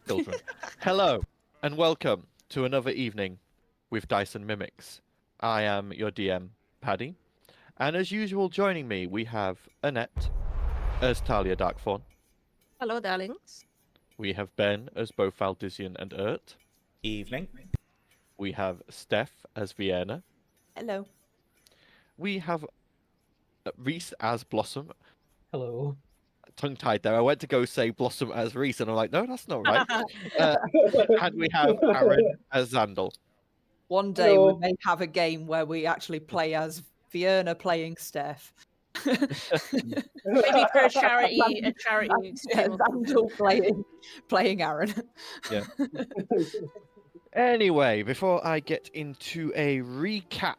children. Hello, and welcome to another evening with Dice and Mimics. I am your DM, Paddy, and as usual, joining me we have Annette as Talia Darkfawn. Hello, darlings. We have Ben as both Valdizian and Urt. Evening. We have Steph as Vienna. Hello. We have Reese as Blossom. Hello. Tongue-tied there. I went to go say Blossom as Reese, and I'm like, no, that's not right. And we have Aaron as Xandal. One day Hello. we may have a game where we actually play as Vienna playing Steph. Maybe for a charity Yeah, Xandal playing Aaron. Yeah. Anyway, before I get into a recap,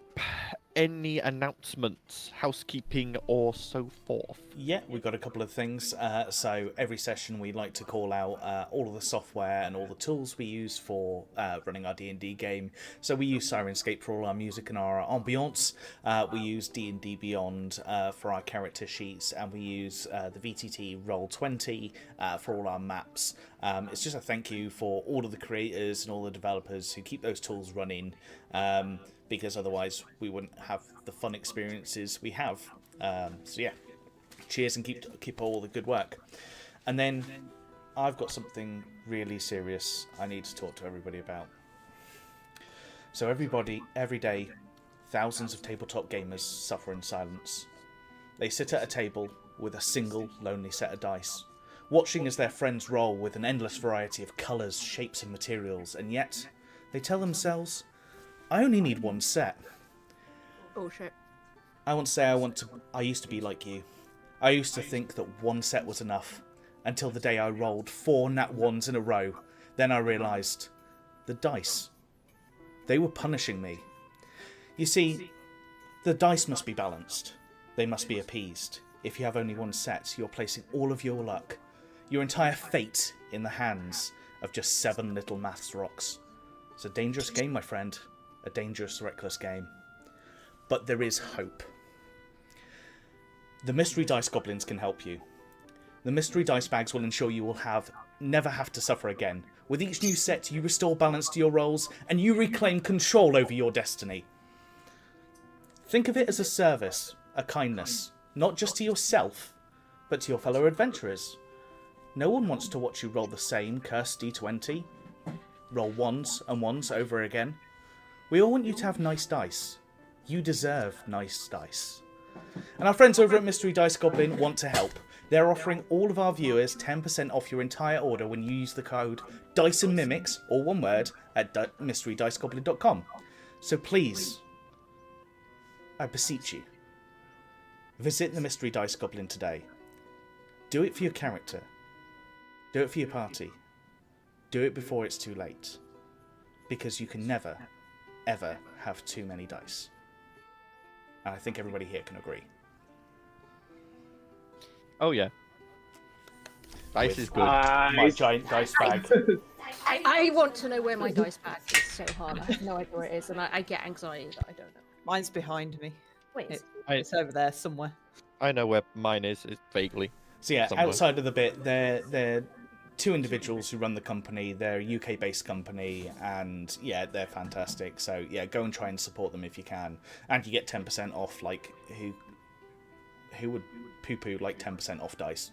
any announcements, housekeeping, or so forth? Yeah, we've got a couple of things. So every session we like to call out all of the software and all the tools we use for running our D&D game. So we use Sirenscape for all our music and our ambiance. We use DnD Beyond for our character sheets, and we use the VTT Roll20 for all our maps. It's just a thank you for all of the creators and all the developers who keep those tools running, because otherwise we wouldn't have the fun experiences we have. So yeah, cheers and keep all the good work. And then I've got something really serious I need to talk to everybody about. So every day, thousands of tabletop gamers suffer in silence. They sit at a table with a single lonely set of dice, watching as their friends roll with an endless variety of colours, shapes and materials, and yet they tell themselves, I only need one set. Bullshit. I want to say I used to be like you. I used to think that one set was enough, until the day I rolled 4 nat 1s in a row. Then I realised, the dice. They were punishing me. You see, the dice must be balanced. They must be appeased. If you have only one set, you're placing all of your luck, your entire fate, in the hands of just 7 little maths rocks. It's a dangerous game, my friend. A dangerous, reckless game. But there is hope. The Mystery Dice Goblins can help you. The Mystery Dice Bags will ensure you will never have to suffer again. With each new set, you restore balance to your rolls, and you reclaim control over your destiny. Think of it as a service, a kindness, not just to yourself, but to your fellow adventurers. No one wants to watch you roll the same cursed D20, roll 1s and 1s over again. We all want you to have nice dice. You deserve nice dice. And our friends over at Mystery Dice Goblin want to help. They're offering all of our viewers 10% off your entire order when you use the code Dice and Mimics, all one word, at mysterydicegoblin.com. So please, I beseech you, visit the Mystery Dice Goblin today. Do it for your character. Do it for your party. Do it before it's too late. Because you can never, ever have too many dice. And I think everybody here can agree. Oh yeah. Dice With is good. My giant dice bag. I want to know where my dice bag is so hard. I have no idea where it is, and I get anxiety that I don't know. Mine's behind me. Wait, It's over there somewhere. I know where mine is vaguely. So yeah, Somewhere. outside of the bit, they're 2 individuals who run the company. They're a UK-based company, and yeah, they're fantastic. So yeah, go and try and support them if you can, and you get 10% off. Like who would poo-poo like 10% off dice,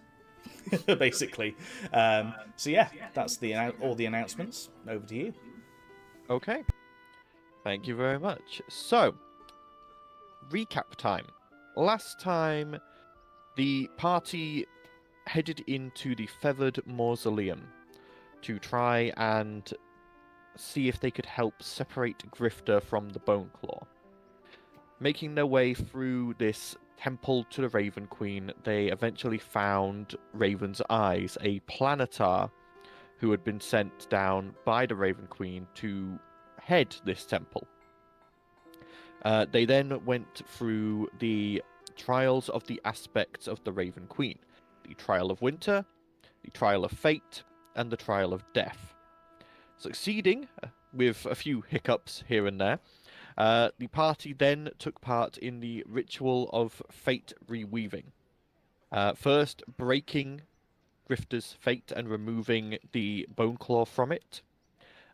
basically. So yeah, that's all the announcements. Over to you. Okay. Thank you very much. So, recap time. Last time, the party headed into the Feathered Mausoleum to try and see if they could help separate Grifter from the Bone Claw. Making their way through this temple to the Raven Queen, they eventually found Raven's Eyes, a planetar who had been sent down by the Raven Queen to head this temple. They then went through the trials of the aspects of the Raven Queen. The Trial of Winter, the Trial of Fate, and the Trial of Death. Succeeding, with a few hiccups here and there, the party then took part in the Ritual of Fate Reweaving. First breaking Grifter's fate and removing the bone claw from it,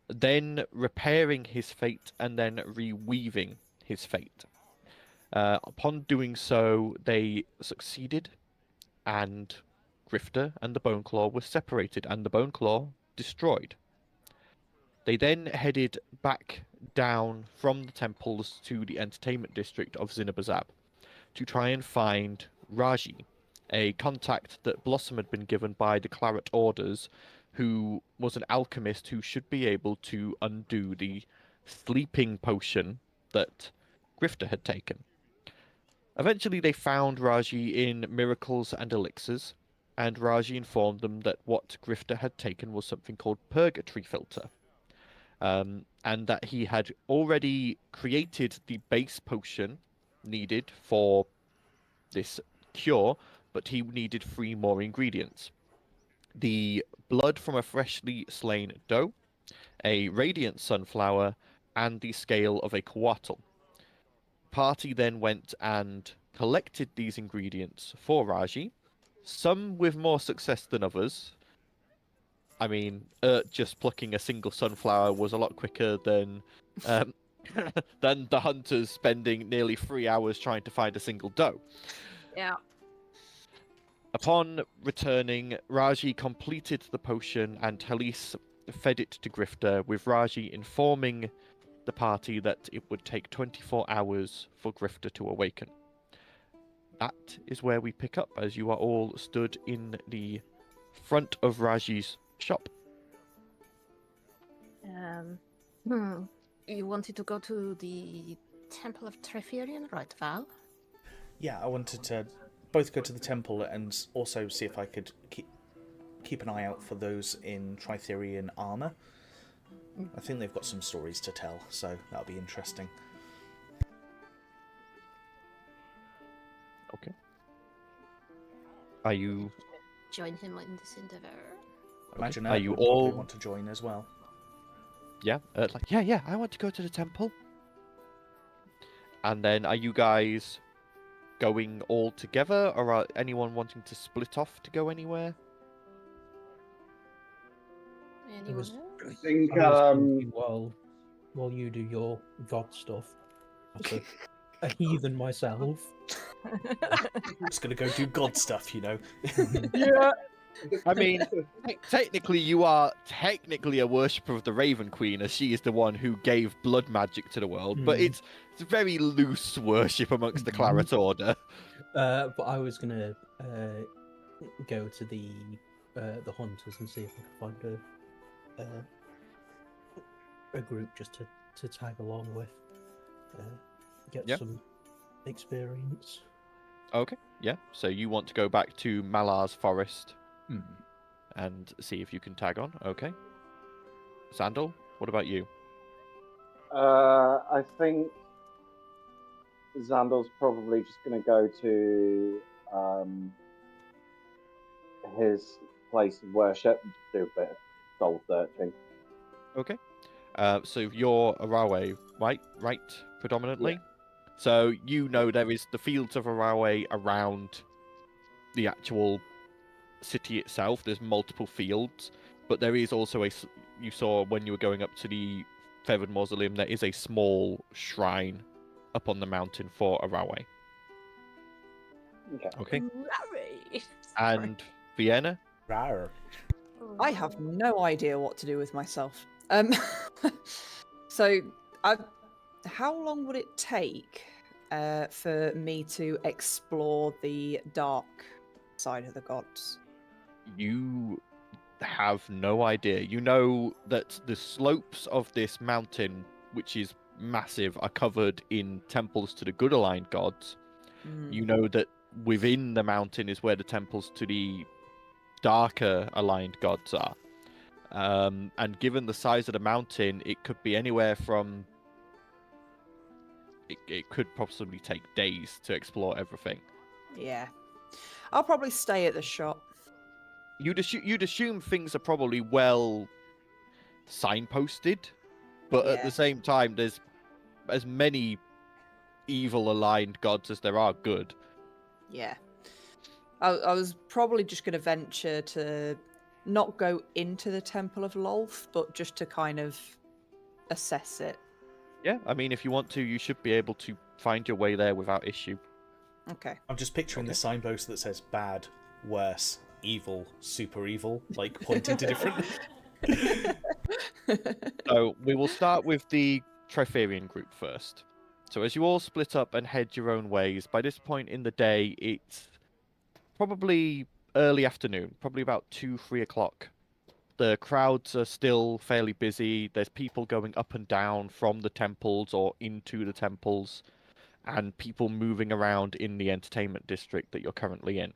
then repairing his fate and then reweaving his fate. Upon doing so, they succeeded, and Grifter and the bone claw were separated, and the bone claw destroyed. They then headed back down from the temples to the entertainment district of Zinabazab to try and find Raji, a contact that Blossom had been given by the Claret Orders, who was an alchemist who should be able to undo the sleeping potion that Grifter had taken. Eventually they found Raji in Miracles and Elixirs, and Raji informed them that what Grifter had taken was something called Purgatory Filter, and that he had already created the base potion needed for this cure, but he needed 3 more ingredients. The blood from a freshly slain doe, a radiant sunflower, and the scale of a coatl. Party then went and collected these ingredients for Raji, some with more success than others. I mean, just plucking a single sunflower was a lot quicker than than the hunters spending nearly 3 hours trying to find a single doe. Yeah. Upon returning, Raji completed the potion and Talise fed it to Grifter, with Raji informing the party that it would take 24 hours for Grifter to awaken. That is where we pick up, as you are all stood in the front of Raji's shop. You wanted to go to the Temple of Triferian, right, Val? Yeah, I wanted to both go to the temple and also see if I could keep an eye out for those in Tritherian armor. I think they've got some stories to tell, so that'll be interesting. Okay. Are you... Join him in this endeavor. Imagine Are you would probably all... want to join as well. Yeah, yeah, I want to go to the temple. And then are you guys going all together, or are anyone wanting to split off to go anywhere? Anyone else? I think while you do your god stuff, as a heathen myself. I'm just gonna go do god stuff, you know. yeah. I mean, technically you are technically a worshipper of the Raven Queen, as she is the one who gave blood magic to the world, but it's a very loose worship amongst the Claret Order. But I was gonna go to the hunters and see if I could find a group just to tag along with, get some experience. Okay, yeah. So you want to go back to Malar's forest and see if you can tag on. Okay. Sandal, what about you? I think Zandal's probably just going to go to his place of worship and do a bit of soul searching. Okay. So you're Arawe, right? Predominantly? Yeah. So you know there is the fields of Arawe around the actual city itself. There's multiple fields, but there is also you saw when you were going up to the Feathered Mausoleum, there is a small shrine up on the mountain for Arawe. Okay. And Vienna? Rawr. I have no idea what to do with myself. So, how long would it take for me to explore the dark side of the gods? You have no idea. You know that the slopes of this mountain, which is massive, are covered in temples to the good aligned gods. You know that within the mountain is where the temples to the darker aligned gods are. And given the size of the mountain, it could be anywhere from... It could possibly take days to explore everything. Yeah. I'll probably stay at the shop. You'd assume things are probably well signposted, but at the same time, there's as many evil aligned gods as there are good. Yeah. I was probably just going to venture to not go into the Temple of Lolth, but just to kind of assess it. Yeah, I mean, if you want to, you should be able to find your way there without issue. Okay. I'm just picturing the signpost that says bad, worse, evil, super evil, like pointing to different. So we will start with the Trifarian group first. So as you all split up and head your own ways, by this point in the day, it's probably early afternoon, probably about 2-3 o'clock. The crowds are still fairly busy. There's people going up and down from the temples or into the temples, and people moving around in the entertainment district that you're currently in.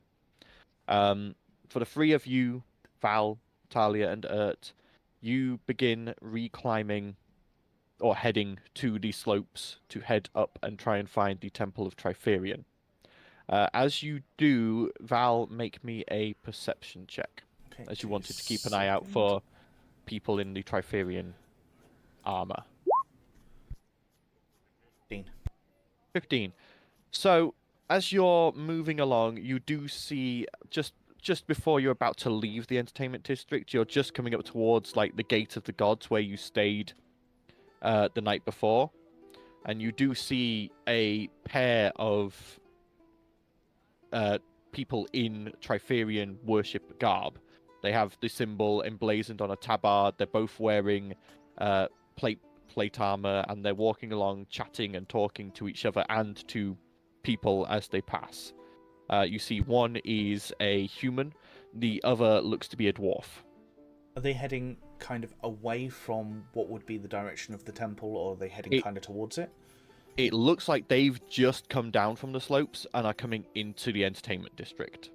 For the three of you, Val, Talia, and Ert, you begin reclimbing or heading to the slopes to head up and try and find the Temple of Trifarian. As you do, Val, make me a perception check, Okay, as you wanted to keep an eye out for people in the Trifarian armor. 15. So, as you're moving along, you do see, just before you're about to leave the entertainment district, you're just coming up towards like the Gate of the Gods where you stayed the night before, and you do see a pair of people in Trifarian worship garb. They have the symbol emblazoned on a tabard. They're both wearing plate armor, and they're walking along, chatting and talking to each other and to people as they pass. You see one is a human, the other looks to be a dwarf. Are they heading kind of away from what would be the direction of the temple, or are they heading kind of towards it? It looks like they've just come down from the slopes and are coming into the entertainment district.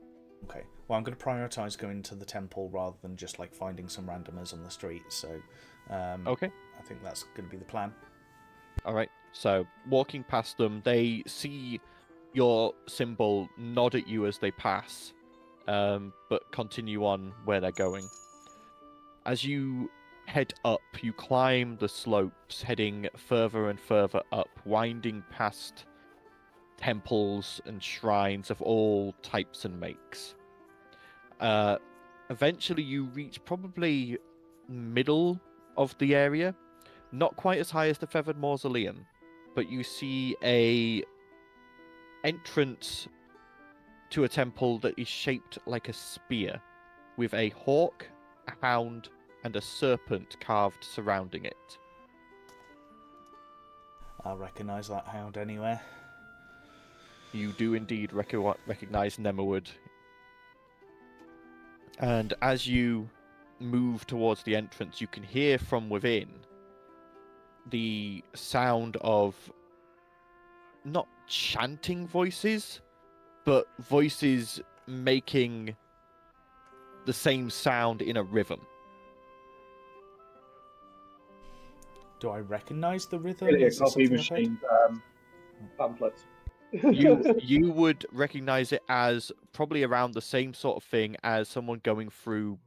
Okay. Well, I'm going to prioritize going to the temple rather than just like finding some randomers on the street. So, Okay. I think that's going to be the plan. All right. So, walking past them, they see your symbol, nod at you as they pass, but continue on where they're going. As you head up, you climb the slopes, heading further and further up, winding past temples and shrines of all types and makes. Eventually, you reach probably middle of the area, not quite as high as the Feathered Mausoleum, but you see a entrance to a temple that is shaped like a spear, with a hawk, a hound, and a serpent carved surrounding it. I'll recognise that hound anywhere. You do indeed recognize Nemerwood. And as you move towards the entrance, you can hear from within the sound of not chanting voices, but voices making the same sound in a rhythm. Do I recognise the rhythm? Really, a Is this copy something I've heard? machine pamphlets. You would recognize it as probably around the same sort of thing as someone going through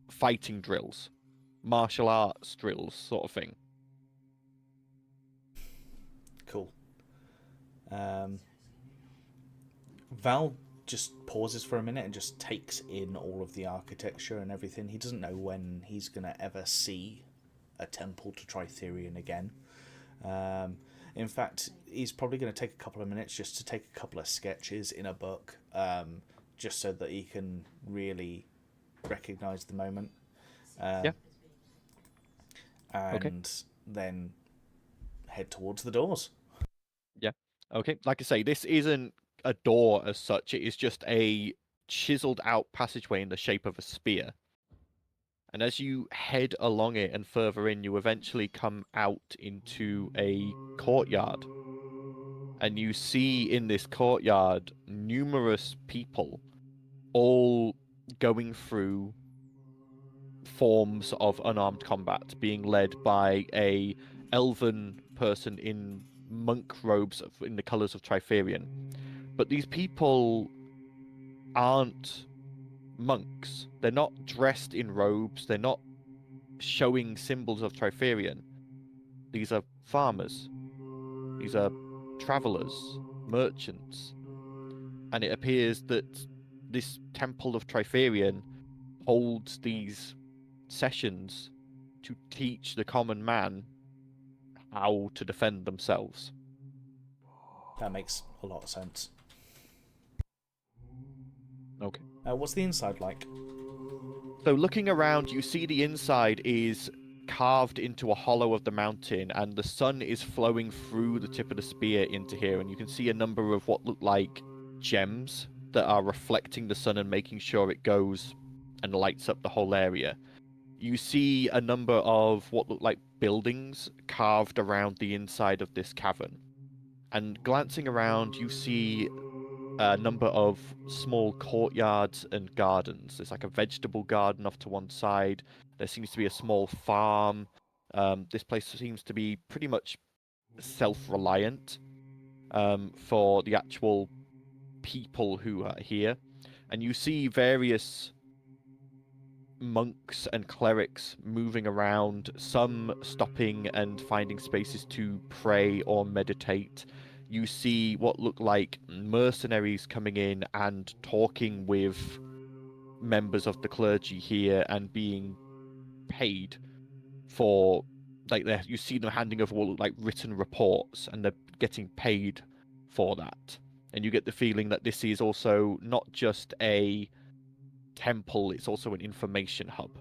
fighting drills, martial arts drills, sort of thing. Cool. Val just pauses for a minute and just takes in all of the architecture and everything. He doesn't know when he's going to ever see a temple to Trifarian again. In fact, he's probably going to take a couple of minutes just to take a couple of sketches in a book, just so that he can really recognise the moment. And then head towards the doors. Yeah. Okay. Like I say, this isn't a door as such. It is just a chiseled out passageway in the shape of a spear. And as you head along it and further in, you eventually come out into a courtyard. And you see in this courtyard numerous people all going through forms of unarmed combat, being led by a elven person in monk robes in the colours of Trifarian. But these people aren't monks. They're not dressed in robes. They're not showing symbols of Trifarian. These are farmers. These are travelers, merchants. And it appears that this Temple of Triferian holds these sessions to teach the common man how to defend themselves. That makes a lot of sense. Okay. What's the inside like? So looking around, you see the inside is carved into a hollow of the mountain, and the sun is flowing through the tip of the spear into here, and you can see a number of what look like gems that are reflecting the sun and making sure it goes and lights up the whole area. You see a number of what look like buildings carved around the inside of this cavern. And glancing around, you see a number of small courtyards and gardens. There's like a vegetable garden off to one side. There seems to be a small farm. This place seems to be pretty much self-reliant for the actual people who are here. And you see various monks and clerics moving around, some stopping and finding spaces to pray or meditate. You see what look like mercenaries coming in and talking with members of the clergy here and being paid for, like, you see them handing over what look like written reports, and they're getting paid for that. And you get the feeling that this is also not just a temple, it's also an information hub.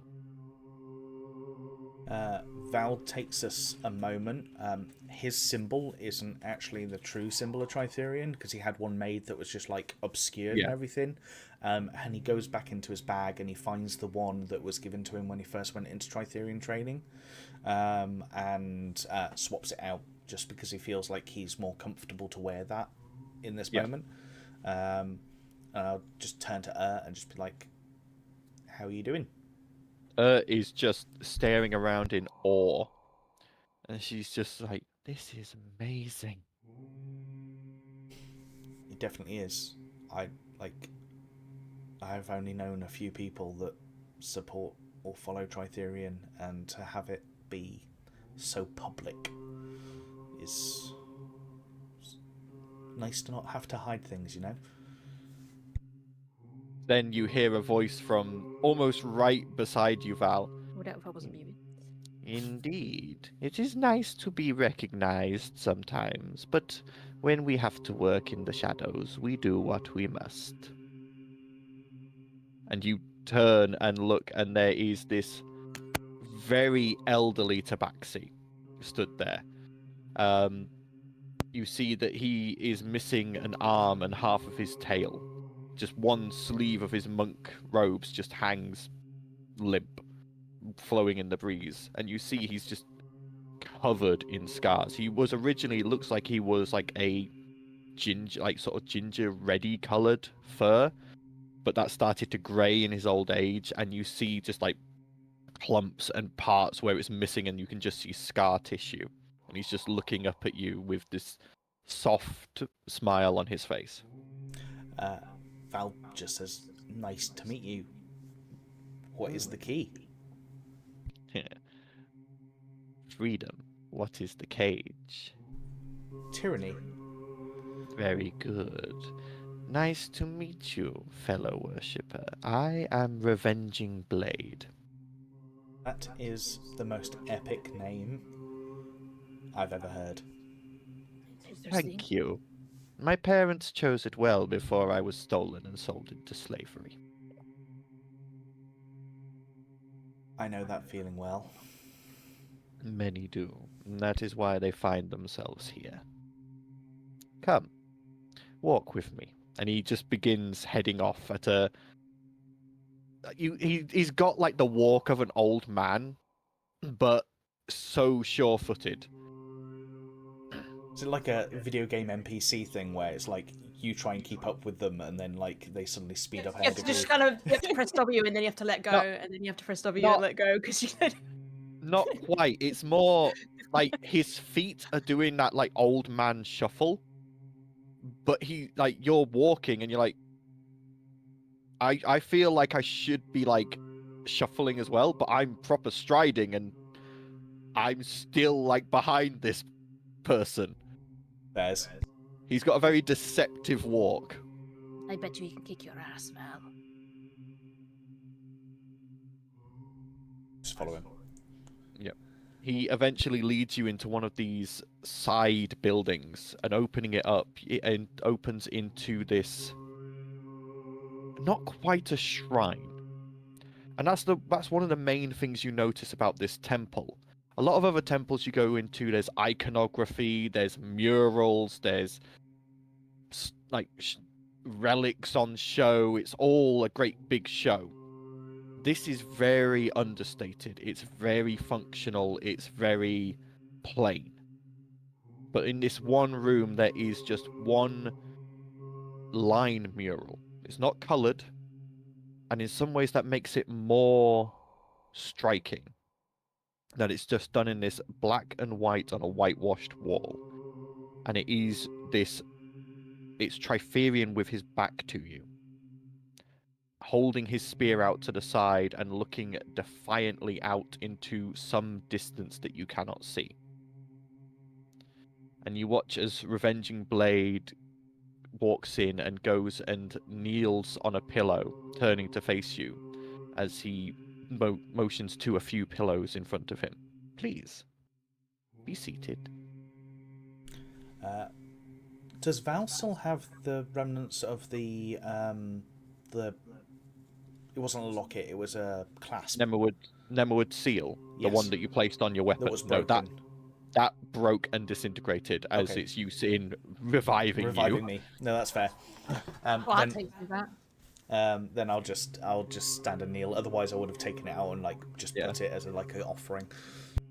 Val takes us a moment. His symbol isn't actually the true symbol of Tritherian, because he had one made that was just like obscured and everything. And he goes back into his bag and he finds the one that was given to him when he first went into Tritherian training, and swaps it out just because he feels like he's more comfortable to wear that in this moment. I'll just turn to and just be like, "How are you doing?" Is just staring around in awe, and she's just like, "This is amazing." It definitely is. I've only known a few people that support or follow Tritherian, and to have it be so public is nice to not have to hide things, you know? Then you hear a voice from almost right beside you, Val. Would help if I wasn't muted. Indeed. It is nice to be recognized sometimes, but when we have to work in the shadows, we do what we must. And you turn and look, and there is this very elderly tabaxi stood there. You see that he is missing an arm and half of his tail. Just one sleeve of his monk robes just hangs limp, flowing in the breeze. And you see he's just covered in scars. He was originally, looks like he was like a ginger, like sort of ginger reddy coloured fur, but that started to grey in his old age, and you see just like clumps and parts where it's missing, and you can just see scar tissue. And he's just looking up at you with this soft smile on his face. Val just says, "Nice to meet you. What is the key?" Freedom. What is the cage? Tyranny. Very good. Nice to meet you, fellow worshipper. I am Revenging Blade. That is the most epic name I've ever heard. Thank you. My parents chose it well before I was stolen and sold into slavery. I know that feeling well. Many do. And that is why they find themselves here. Come, walk with me. And he just begins heading off at a... He's got like the walk of an old man, but so sure-footed. Is it like a video game NPC thing where it's like you try and keep up with them and then like they suddenly speed up You ahead have to of you? just kind of you have to press W and then you have to let go, and then you have to press W and let go because you don't... Not quite. It's more like his feet are doing that like old man shuffle, but you're walking and you're like, I feel like I should be like shuffling as well, but I'm proper striding and I'm still like behind this person. There's. He's got a very deceptive walk. I bet you he can kick your ass, Val. Just follow him. He eventually leads you into one of these side buildings, and opening it up, it opens into this not quite a shrine. And that's one of the main things you notice about this temple. A lot of other temples you go into, there's iconography, there's murals, there's like relics on show. It's all a great big show. This is very understated. It's very functional. It's very plain. But in this one room, there is just one line mural. It's not colored, and in some ways that makes it more striking. That it's just done in this black and white on a whitewashed wall. And it is this... It's Triferian with his back to you, holding his spear out to the side and looking defiantly out into some distance that you cannot see. And you watch as Revenging Blade walks in and goes and kneels on a pillow, turning to face you, as he motions to a few pillows in front of him. Please, be seated. Does Val still have the remnants of the... It wasn't a locket, it was a clasp. Nemerwood seal, the Yes. one that you placed on your weapon. That was No, broken. that broke and disintegrated as Okay. its use in reviving you. Me. No, that's fair. Well, I'll take that. Then I'll just stand and kneel. Otherwise, I would have taken it out and just put it as an offering.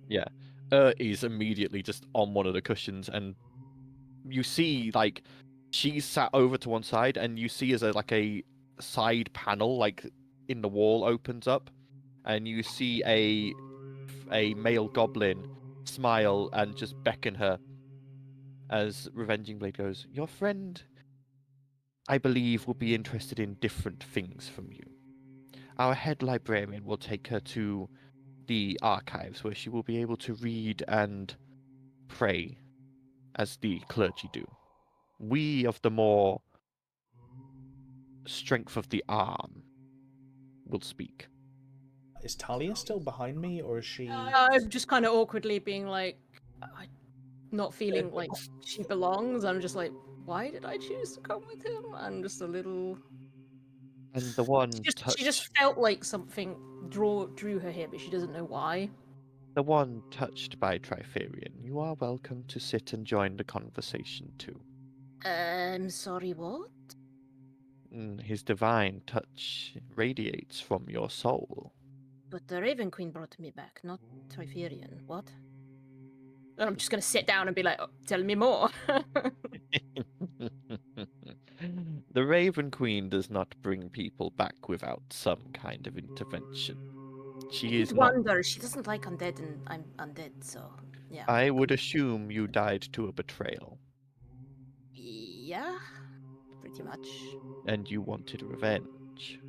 Yeah, is immediately just on one of the cushions, and you see she's sat over to one side, and you see as a side panel in the wall opens up, and you see a male goblin smile and just beckon her as Revenging Blade goes, "Your friend, I believe, will be interested in different things from you. Our head librarian will take her to the archives where she will be able to read and pray as the clergy do. We of the more strength of the arm will speak." Is Talia still behind me, or is she... I'm just kind of awkwardly being not feeling like she belongs. I'm just like, why did I choose to come with him? I'm just a little... And the one She just felt like something drew her here, but she doesn't know why. the one touched by Triferian, you are welcome to sit and join the conversation too. Sorry, what? His divine touch radiates from your soul. But the Raven Queen brought me back, not Triferian. What? And I'm just gonna sit down and be like, oh, tell me more. The Raven Queen does not bring people back without some kind of intervention. She is not... wonder. She doesn't like undead, and I'm undead, so yeah. I would assume you died to a betrayal. Yeah, pretty much. And you wanted revenge.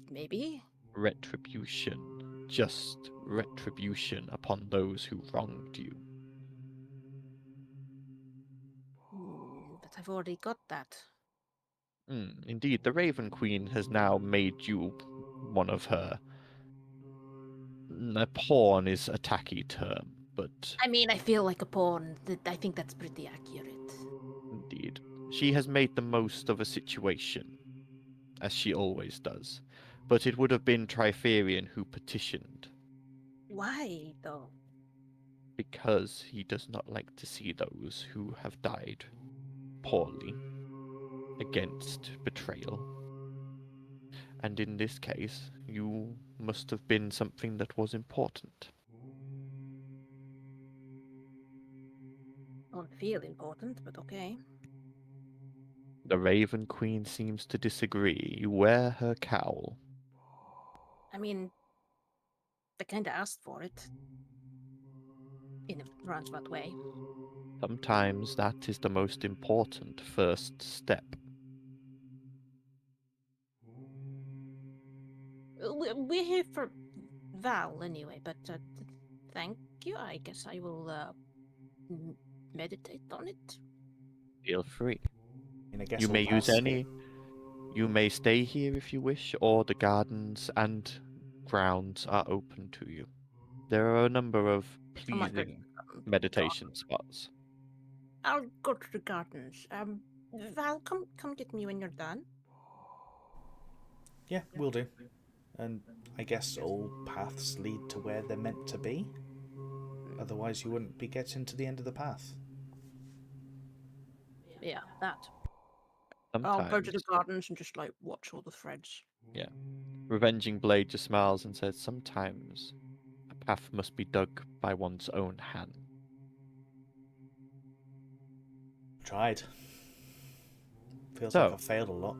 Maybe. Retribution. Just retribution upon those who wronged you. But I've already got that. Indeed, the Raven Queen has now made you one of her. A pawn is a tacky term, but... I mean, I feel like a pawn. I think that's pretty accurate. Indeed. She has made the most of a situation, as she always does. But it would have been Triferian who petitioned. Why, though? Because he does not like to see those who have died poorly against betrayal. And in this case, you must have been something that was important. Don't feel important, but okay. The Raven Queen seems to disagree. You wear her cowl. I mean, I kind of asked for it. In a roundabout way. Sometimes that is the most important first step. We're here for Val anyway, but thank you. I guess I will meditate on it. Feel free. And I guess You all may use paths- any. You may stay here if you wish, or the gardens and grounds are open to you. There are a number of I might go pleasing meditation spots. I'll go to the gardens. Val, come get me when you're done. Yeah, will do. And I guess all paths lead to where they're meant to be. Otherwise, you wouldn't be getting to the end of the path. Yeah, that. Sometimes, I'll go to the gardens and just like watch all the threads. Revenging Blade just smiles and says, sometimes a path must be dug by one's own hand. Tried. Feels So- like I've failed a lot.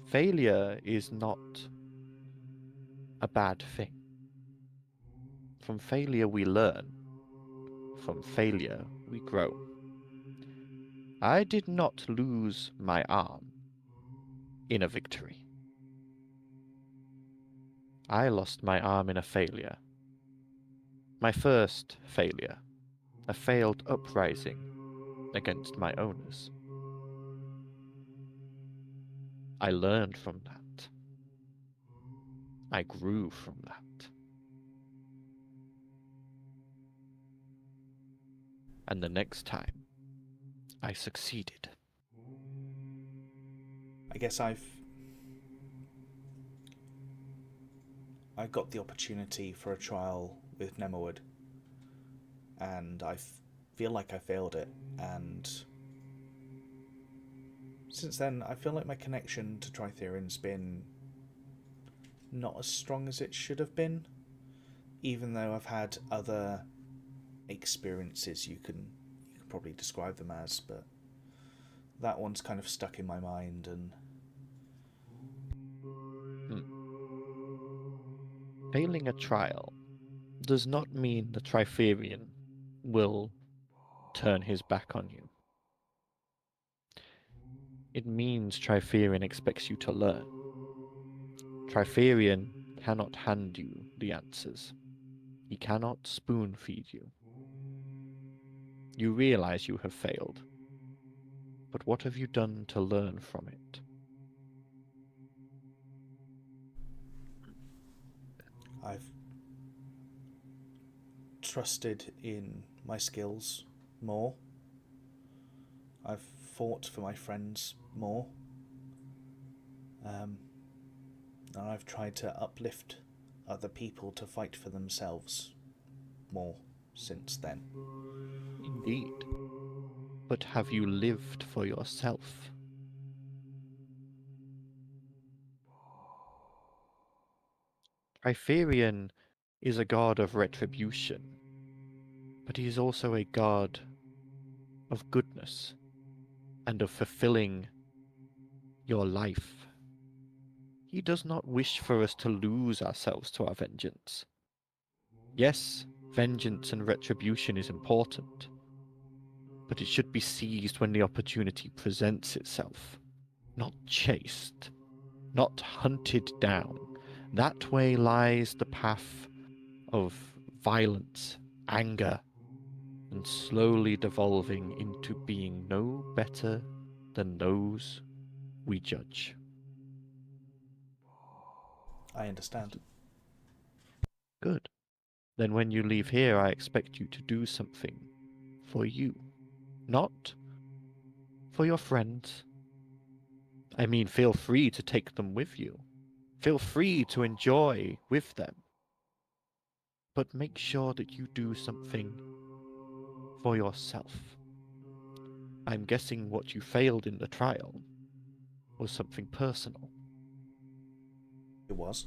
Failure is not a bad thing. From failure we learn. From failure we grow. I did not lose my arm in a victory. I lost my arm in a failure. My first failure. A failed uprising against my owners. I learned from that. I grew from that. And the next time, I succeeded. I guess I've got the opportunity for a trial with Nemowood, and I feel like I failed it, and since then I feel like my connection to Tritherian's been not as strong as it should have been, even though I've had other experiences you can probably describe them as, but that one's kind of stuck in my mind. And Failing a trial does not mean the Tritherian will turn his back on you. It means Tritherian expects you to learn. Tritherian cannot hand you the answers. He cannot spoon feed you. You realize you have failed. But what have you done to learn from it? I've trusted in my skills more. I've fought for my friends more. And I've tried to uplift other people to fight for themselves more since then. Indeed. But have you lived for yourself? Tritherian is a god of retribution, but he is also a god of goodness and of fulfilling your life. He does not wish for us to lose ourselves to our vengeance. Yes, vengeance and retribution is important, but it should be seized when the opportunity presents itself, not chased, not hunted down. That way lies the path of violence, anger, and slowly devolving into being no better than those we judge. I understand. Good. Then when you leave here, I expect you to do something for you, not for your friends. I mean, feel free to take them with you. Feel free to enjoy with them. But make sure that you do something for yourself. I'm guessing what you failed in the trial was something personal. It was.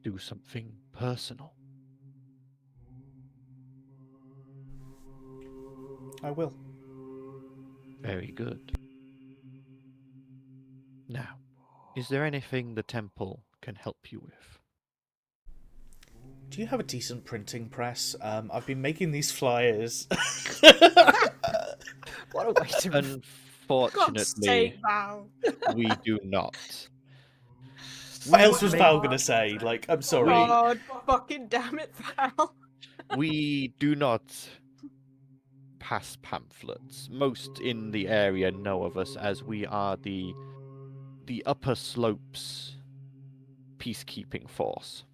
Do something personal. I will. Very good. Now, is there anything the temple can help you with? Do you have a decent printing press? I've been making these flyers. What a way to. God's sake, Unfortunately, Val. we do not. What else was Val gonna say? Like, I'm sorry. God, fucking damn it, Val. We do not pass pamphlets. Most in the area know of us as we are the upper slopes peacekeeping force.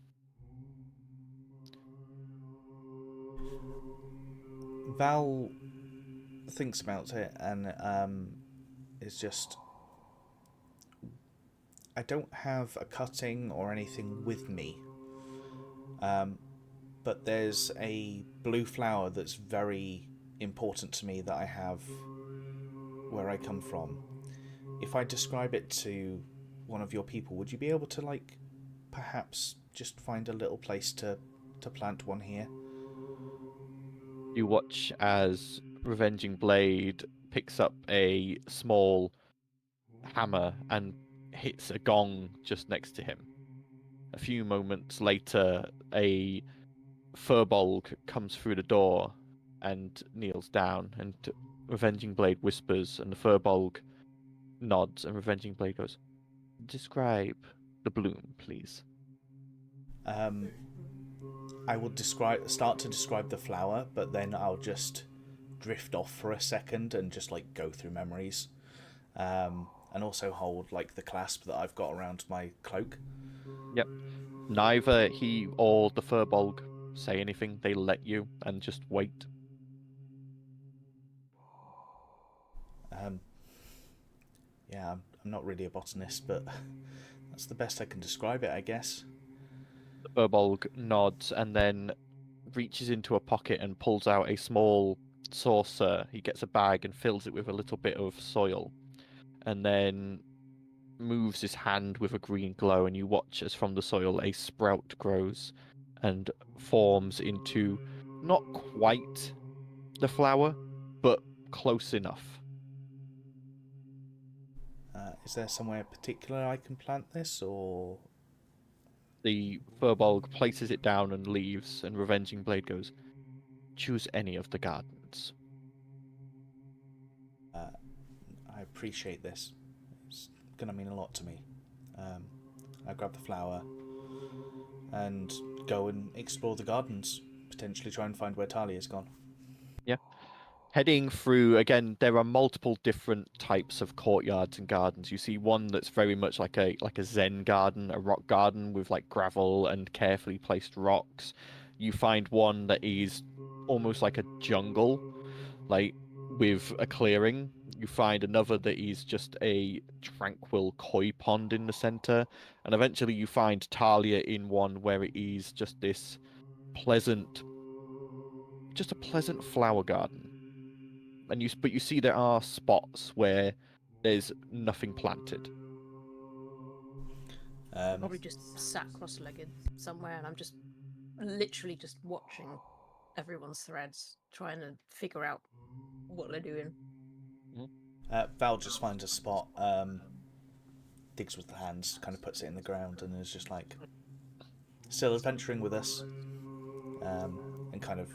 Val thinks about it and is just... I don't have a cutting or anything with me. But there's a blue flower that's very important to me that I have where I come from. If I describe it to one of your people, would you be able to, like, perhaps just find a little place to plant one here? You watch as Revenging Blade picks up a small hammer and hits a gong just next to him. A few moments later, a furbolg comes through the door and kneels down, and Revenging Blade whispers, and the furbolg nods, and Revenging Blade goes, "Describe the bloom, please." I will start to describe the flower, but then I'll just drift off for a second and just, like, go through memories. And also hold, like, the clasp that I've got around my cloak. Yep. Neither he or the furbolg say anything. They let you and just wait. Yeah, I'm not really a botanist, but that's the best I can describe it, I guess. The furbolg nods and then reaches into a pocket and pulls out a small saucer. He gets a bag and fills it with a little bit of soil, and then moves his hand with a green glow, and you watch as from the soil a sprout grows and forms into not quite the flower, but close enough. Is there somewhere particular I can plant this, or...? The furbolg places it down and leaves, and Revenging Blade goes, "Choose any of the gardens." I appreciate this. It's gonna mean a lot to me. I grab the flower and go and explore the gardens. Potentially try and find where Talia's gone. Yeah. Heading through, again, there are multiple different types of courtyards and gardens. You see one that's very much like a zen garden, a rock garden with, like, gravel and carefully placed rocks. You find one that is almost like a jungle, like, with a clearing. You find another that is just a tranquil koi pond in the center, and eventually you find Talia in one where it is just this pleasant, just a pleasant flower garden. But you see there are spots where there's nothing planted. Probably just sat cross-legged somewhere, and I'm just literally just watching everyone's threads, trying to figure out what they're doing. Val just finds a spot, digs with the hands, kind of puts it in the ground, and is just like, still adventuring with us, and kind of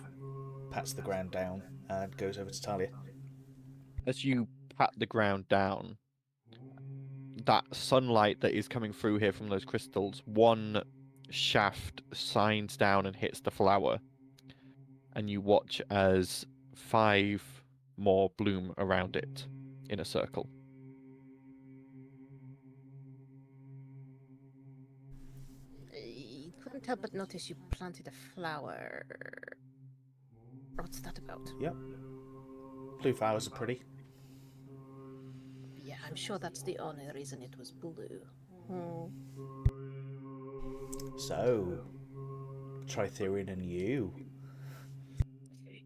pats the ground down and goes over to Talia. As you pat the ground down, that sunlight that is coming through here from those crystals, one shaft shines down and hits the flower, and you watch as 5 more bloom around it in a circle. I couldn't help but notice you planted a flower. What's that about? Yep. Blue flowers are pretty. Yeah, I'm sure that's the only reason it was blue. So, Tritherian and you.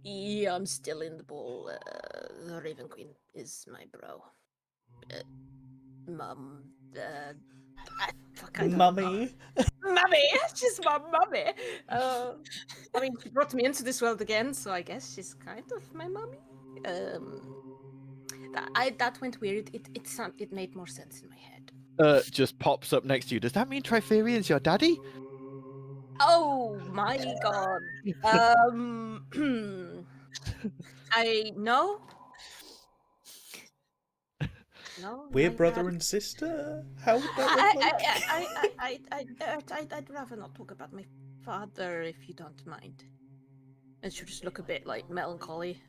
Yeah, I'm still in the ball. The Raven Queen is my bro. Mum. I don't Mummy. know. Mummy! She's my mummy! I mean, she brought me into this world again, so I guess she's kind of my mummy. That went weird. It made more sense in my head. Just pops up next to you. Does that mean Tritherian's your daddy? Oh my god. I know. No, We're my brother dad- and sister? How would that look like? I'd rather not talk about my father if you don't mind. And she'll just look a bit like melancholy.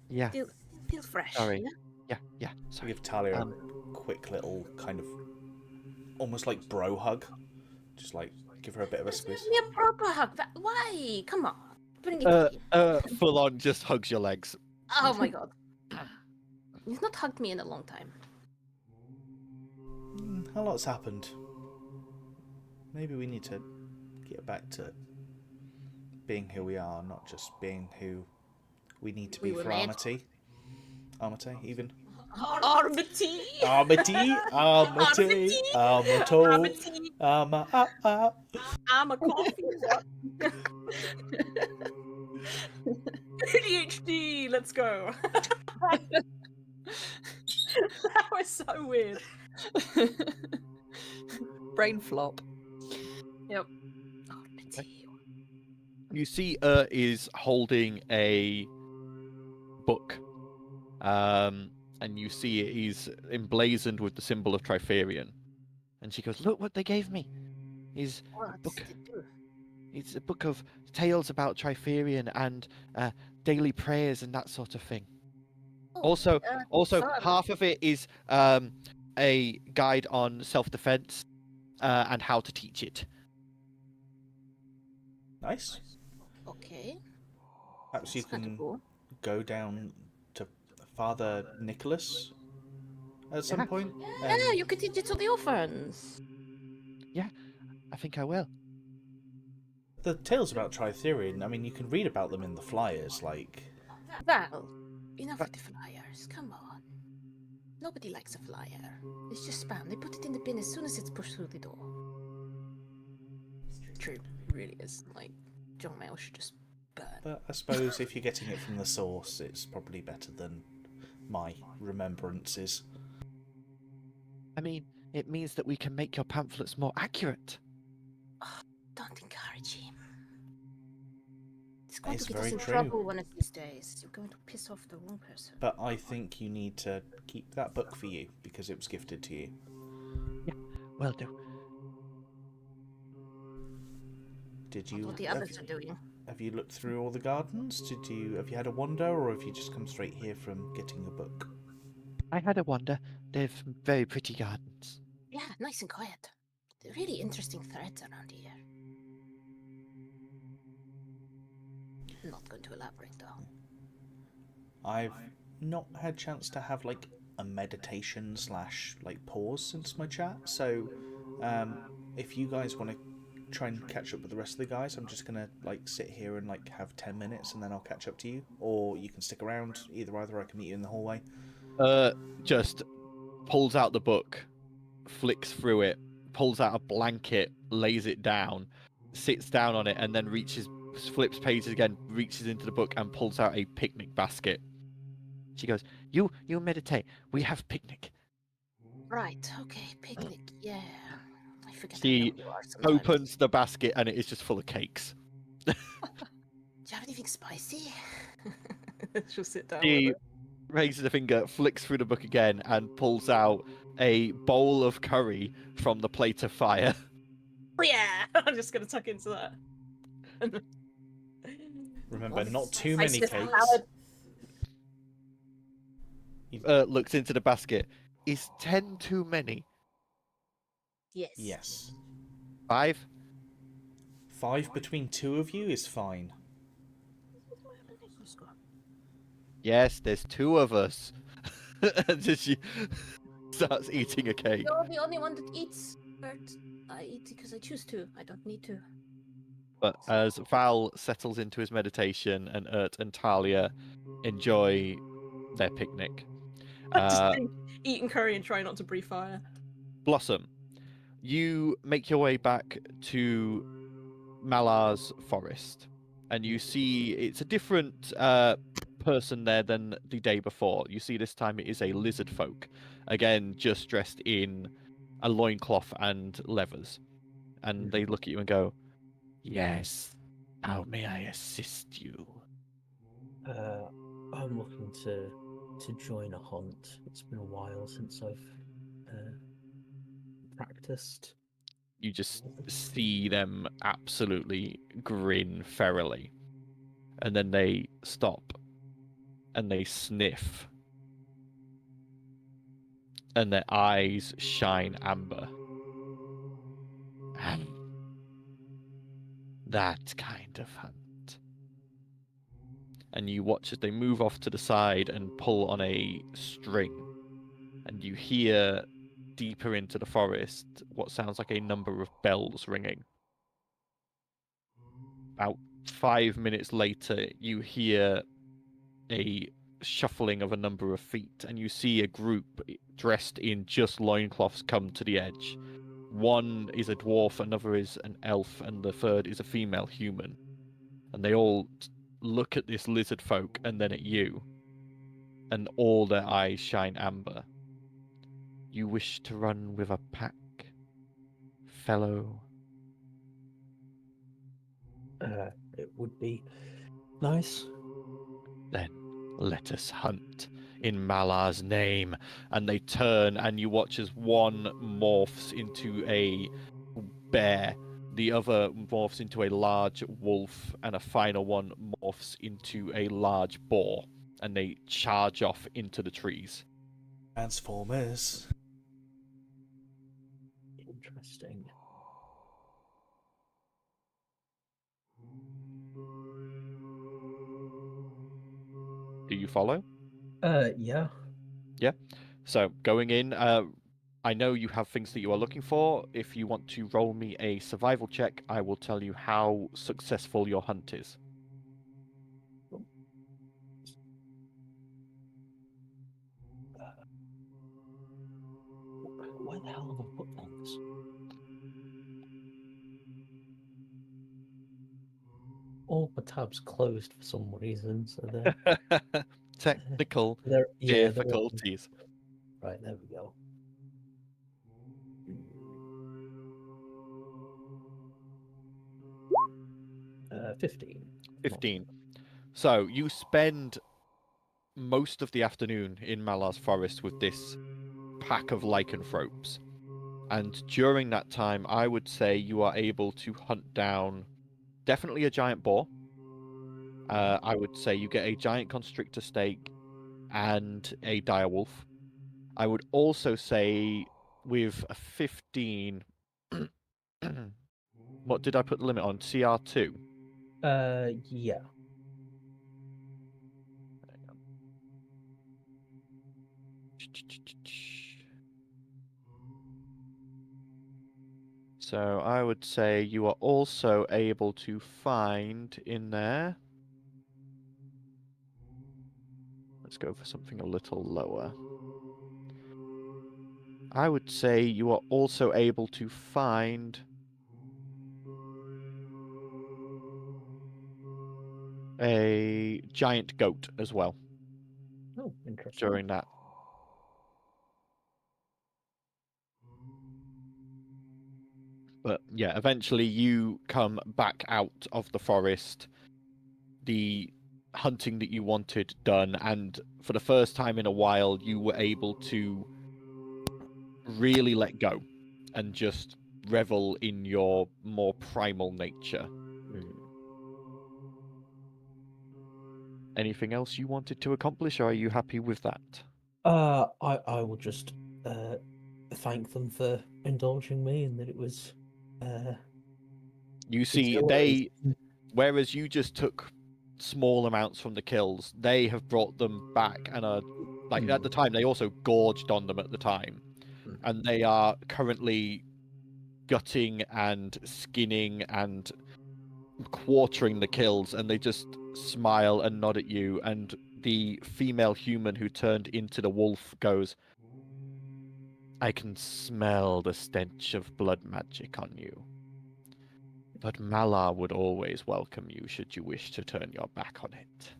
Yeah. Feel fresh. Sorry. Yeah? Yeah. I Sorry. give Talia a quick little kind of almost like bro hug. Just like give her a bit of a squeeze. Give me a proper hug. Why? Come on. Bring it in. Full on just hugs your legs. Oh my god. You've not hugged me in a long time. A lot's happened. Maybe we need to get back to being who we are, not just being who we need to be We were for made. Armatae. Armatae, even. Armatae! Armatae, Armatae, Armatae, Armatae. I'm a coffee. ADHD, let's go. That was so weird. Brain flop. Yep. Armatae. You see, is holding a book, and you see it is emblazoned with the symbol of Trifarian. And she goes, "Look what they gave me! Is a What book. does it do? It's a book of tales about Trifarian and daily prayers and that sort of thing. Oh, Also, fun. half of it is a guide on self-defense and how to teach it. Nice. Okay. Perhaps you That's kinda can cool. go down to Father Nicholas at some Yeah. point. Yeah, you could teach it to the orphans. I think I will. The tales about Tritherian, I mean, you can read about them in the flyers, like... Val, enough with the flyers. Come on. Nobody likes a flyer. It's just spam. They put it in the bin as soon as it's pushed through the door. True. It really is. Like, John Mail should just burn. But I suppose if you're getting it from the source, it's probably better than my remembrances. I mean, it means that we can make your pamphlets more accurate. Don't encourage him. It's going It's to get us very in true. trouble one of these days. You're going to piss off the wrong person. But I think you need to keep that book for you, because it was gifted to you. Will do. Did Not you... what the others are doing. Have you looked through all the gardens? Have you had a wander, or have you just come straight here from getting a book? I had a wonder. They've very pretty gardens. Yeah, nice and quiet. Really interesting threads around here. Not going to elaborate though. I've not had chance to have like a meditation / like pause since my chat, so if you guys want to try and catch up with the rest of the guys, I'm just gonna like sit here and like have 10 minutes and then I'll catch up to you, or you can stick around. Either I can meet you in the hallway. Just pulls out the book, flicks through it, pulls out a blanket, lays it down, sits down on it, and then flips pages again, reaches into the book and pulls out a picnic basket. She goes, You meditate. We have picnic." Right, okay, picnic, yeah. I forget She how young you are sometimes. Opens the basket and it is just full of cakes. Do you have anything spicy? She'll sit down She with it. raises a finger, flicks through the book again, and pulls out a bowl of curry from the plate of fire. Oh, yeah! I'm just going to tuck into that. Remember, What? not too I many sniff cakes. salad. Looks into the basket. Is 10 too many? Yes. Yes. 5? 5 between 2 of you is fine. Yes, there's 2 of us. And then she starts eating a cake. You're the only one that eats, Bert. I eat because I choose to. I don't need to. But as Val settles into his meditation and and Talia enjoy their picnic, Just eating curry and trying not to breathe fire. Blossom, you make your way back to Malar's forest, and you see it's a different person there than the day before. You see this time it is a lizard folk, again just dressed in a loincloth and leathers, and they look at you and go, "Yes, how may I assist you?" I'm looking to join a hunt. It's been a while since I've practiced. You just see them absolutely grin ferally, and then they stop and they sniff. And their eyes shine amber. And that kind of hunt. And you watch as they move off to the side and pull on a string. And you hear deeper into the forest what sounds like a number of bells ringing. About 5 minutes later, you hear a shuffling of a number of feet, and you see a group dressed in just loincloths come to the edge. One is a dwarf, another is an elf, and the third is a female human. And they all look at this lizard folk and then at you, and all their eyes shine amber. You wish to run with a pack, fellow? It would be nice. Then let us hunt in Malar's name. And they turn, and you watch as one morphs into a bear, the other morphs into a large wolf, and a final one morphs into a large boar. And they charge off into the trees. Transformers. Interesting. Do you follow? Yeah. Yeah. So going in, I know you have things that you are looking for. If you want to roll me a survival check, I will tell you how successful your hunt is. Where the hell have I put things? All my tabs closed for some reason, so they're Technical they're difficulties. right. There we go. 15. 15. So you spend most of the afternoon in Malar's forest with this pack of lycanthropes. And during that time, I would say you are able to hunt down definitely a giant boar. I would say you get a giant constrictor steak and a dire wolf. I would also say with a 15... what did I put the limit on? CR2? Yeah. So I would say you are also able to find in there. Let's go for something a little lower. I would say you are also able to find a giant goat as well Oh, interesting. during that. But yeah, eventually you come back out of the forest, the hunting that you wanted done, and for the first time in a while, you were able to really let go and just revel in your more primal nature. Anything else you wanted to accomplish, or are you happy with that? I will just thank them for indulging me, and that it was. You see, whereas you just took small amounts from the kills, they have brought them back and are at the time they also gorged on them at the time, and they are currently gutting and skinning and quartering the kills, and they just smile and nod at you, and the female human who turned into the wolf goes, I can smell the stench of blood magic on you. But Malar would always welcome you should you wish to turn your back on it.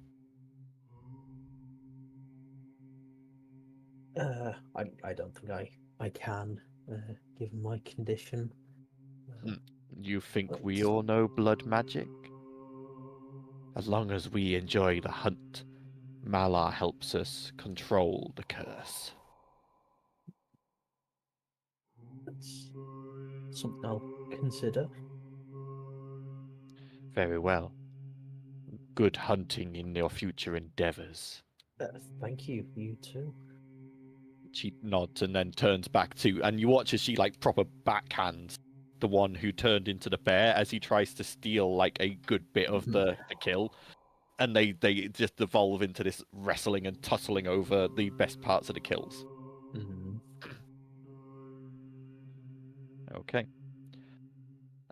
I don't think I can, given my condition. You think we all know blood magic? As long as we enjoy the hunt, Malar helps us control the curse. That's something I'll consider. Very well. Good hunting in your future endeavors. Thank you. You too. She nods and then turns back to, and you watch as she like proper backhands the one who turned into the bear as he tries to steal like a good bit of the kill, and they just devolve into this wrestling and tussling over the best parts of the kills. Mm-hmm. Okay.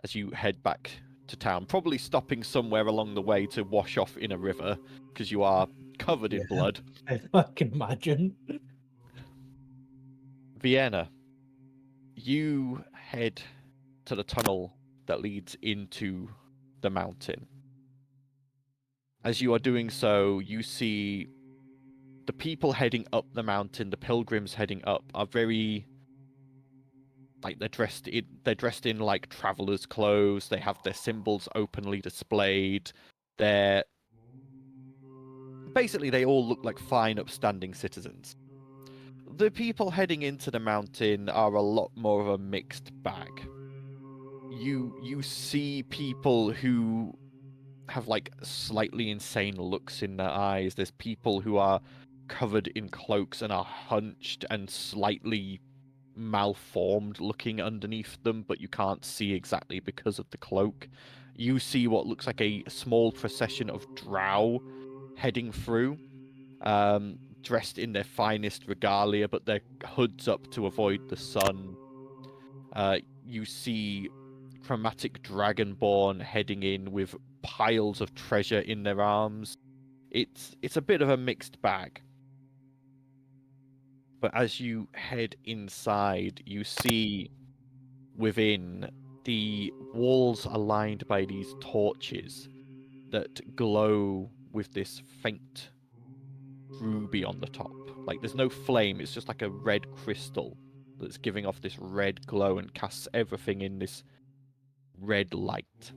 As you head back to town, probably stopping somewhere along the way to wash off in a river because you are covered in blood. I can imagine. Vienna, you head to the tunnel that leads into the mountain. As you are doing so, you see the people heading up the mountain, the pilgrims heading up, are very like they're dressed in like travelers' clothes. They have their symbols openly displayed. They're basically, they all look like fine, upstanding citizens. The people heading into the mountain are a lot more of a mixed bag. You see people who have like slightly insane looks in their eyes. There's people who are covered in cloaks and are hunched and slightly malformed looking underneath them, but you can't see exactly because of the cloak. You see what looks like a small procession of drow heading through, dressed in their finest regalia, but their hoods up to avoid the sun. You see chromatic dragonborn heading in with piles of treasure in their arms. It's a bit of a mixed bag. But as you head inside, you see within the walls are lined by these torches that glow with this faint ruby on the top. Like there's no flame, it's just like a red crystal that's giving off this red glow and casts everything in this red light.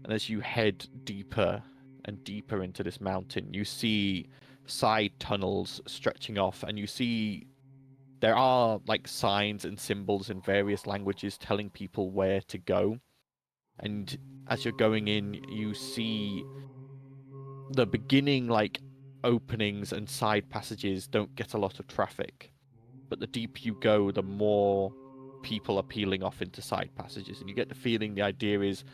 And as you head deeper and deeper into this mountain, you see side tunnels stretching off, and you see there are like signs and symbols in various languages telling people where to go. And as you're going in, you see the beginning like openings and side passages don't get a lot of traffic, but the deeper you go, the more people are peeling off into side passages, and you get the feeling the idea is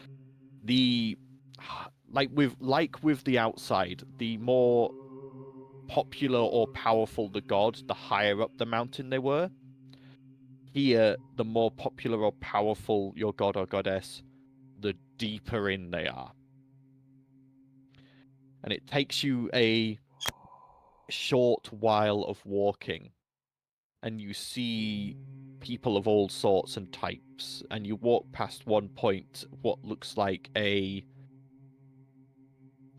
like with the outside, the more popular or powerful the god, the higher up the mountain they were. Here, the more popular or powerful your god or goddess, the deeper in they are. And it takes you a short while of walking, and you see people of all sorts and types, and you walk past one point, what looks like a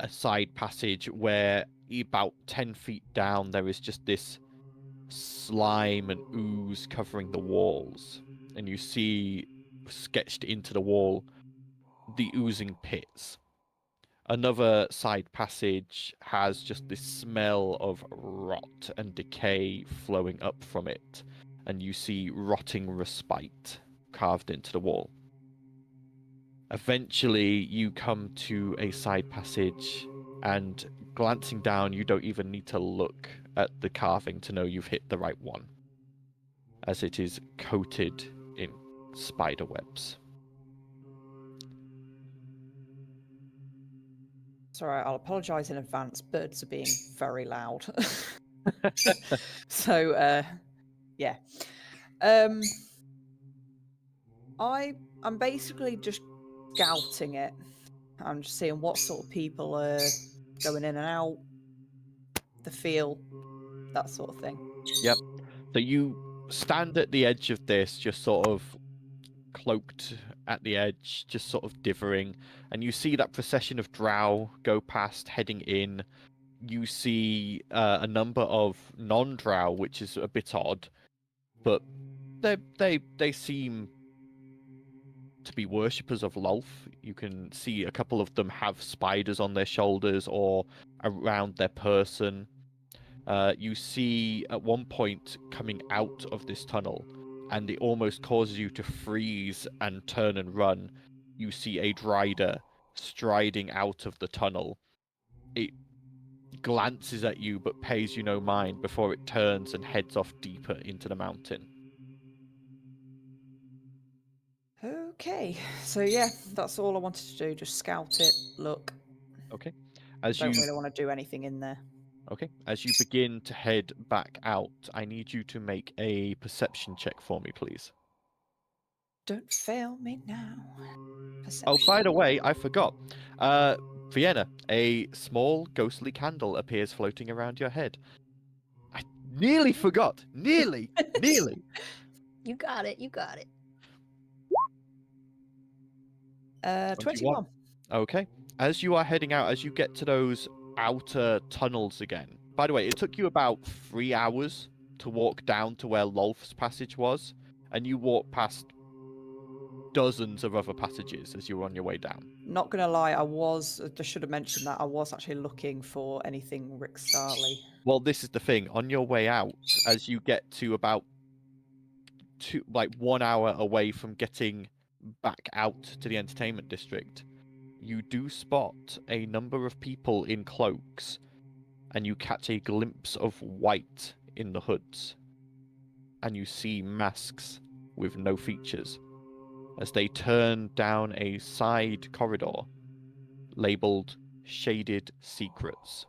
side passage where about 10 feet down there is just this slime and ooze covering the walls, and you see sketched into the wall the oozing pits. Another side passage has just this smell of rot and decay flowing up from it, and you see rotting respite carved into the wall. Eventually, you come to a side passage, and glancing down, you don't even need to look at the carving to know you've hit the right one, as it is coated in spider webs. Sorry, I'll apologise in advance. Birds are being very loud. So, yeah. I'm basically just scouting it. I'm just seeing what sort of people are going in and out, the feel, that sort of thing. Yep. So you stand at the edge of this, just sort of cloaked at the edge, just sort of differing, and you see that procession of drow go past, heading in. You see a number of non-drow, which is a bit odd, but they seem to be worshippers of Lolth. You can see a couple of them have spiders on their shoulders or around their person. You see at one point coming out of this tunnel, and it almost causes you to freeze and turn and run. You see a Drider striding out of the tunnel. It glances at you but pays you no mind before it turns and heads off deeper into the mountain. Okay, so yeah, that's all I wanted to do. Just scout it, look. Okay. I As don't you really want to do anything in there. Okay, as you begin to head back out, I need you to make a perception check for me, please. Don't fail me now. Oh, by the Perception. way, I forgot. Vienna, a small ghostly candle appears floating around your head. I nearly forgot. Nearly. Nearly. You got it. You got it. 21. Okay. As you are heading out, as you get to those outer tunnels again. By the way, it took you about 3 hours to walk down to where Lolf's passage was, and you walk past dozens of other passages as you were on your way down. Not gonna lie, I should have mentioned that I was actually looking for anything Rick Starley. Well, this is the thing. On your way out, as you get to about 1 hour away from getting back out to the entertainment district, you do spot a number of people in cloaks, and you catch a glimpse of white in the hoods, and you see masks with no features as they turn down a side corridor labeled Shaded Secrets.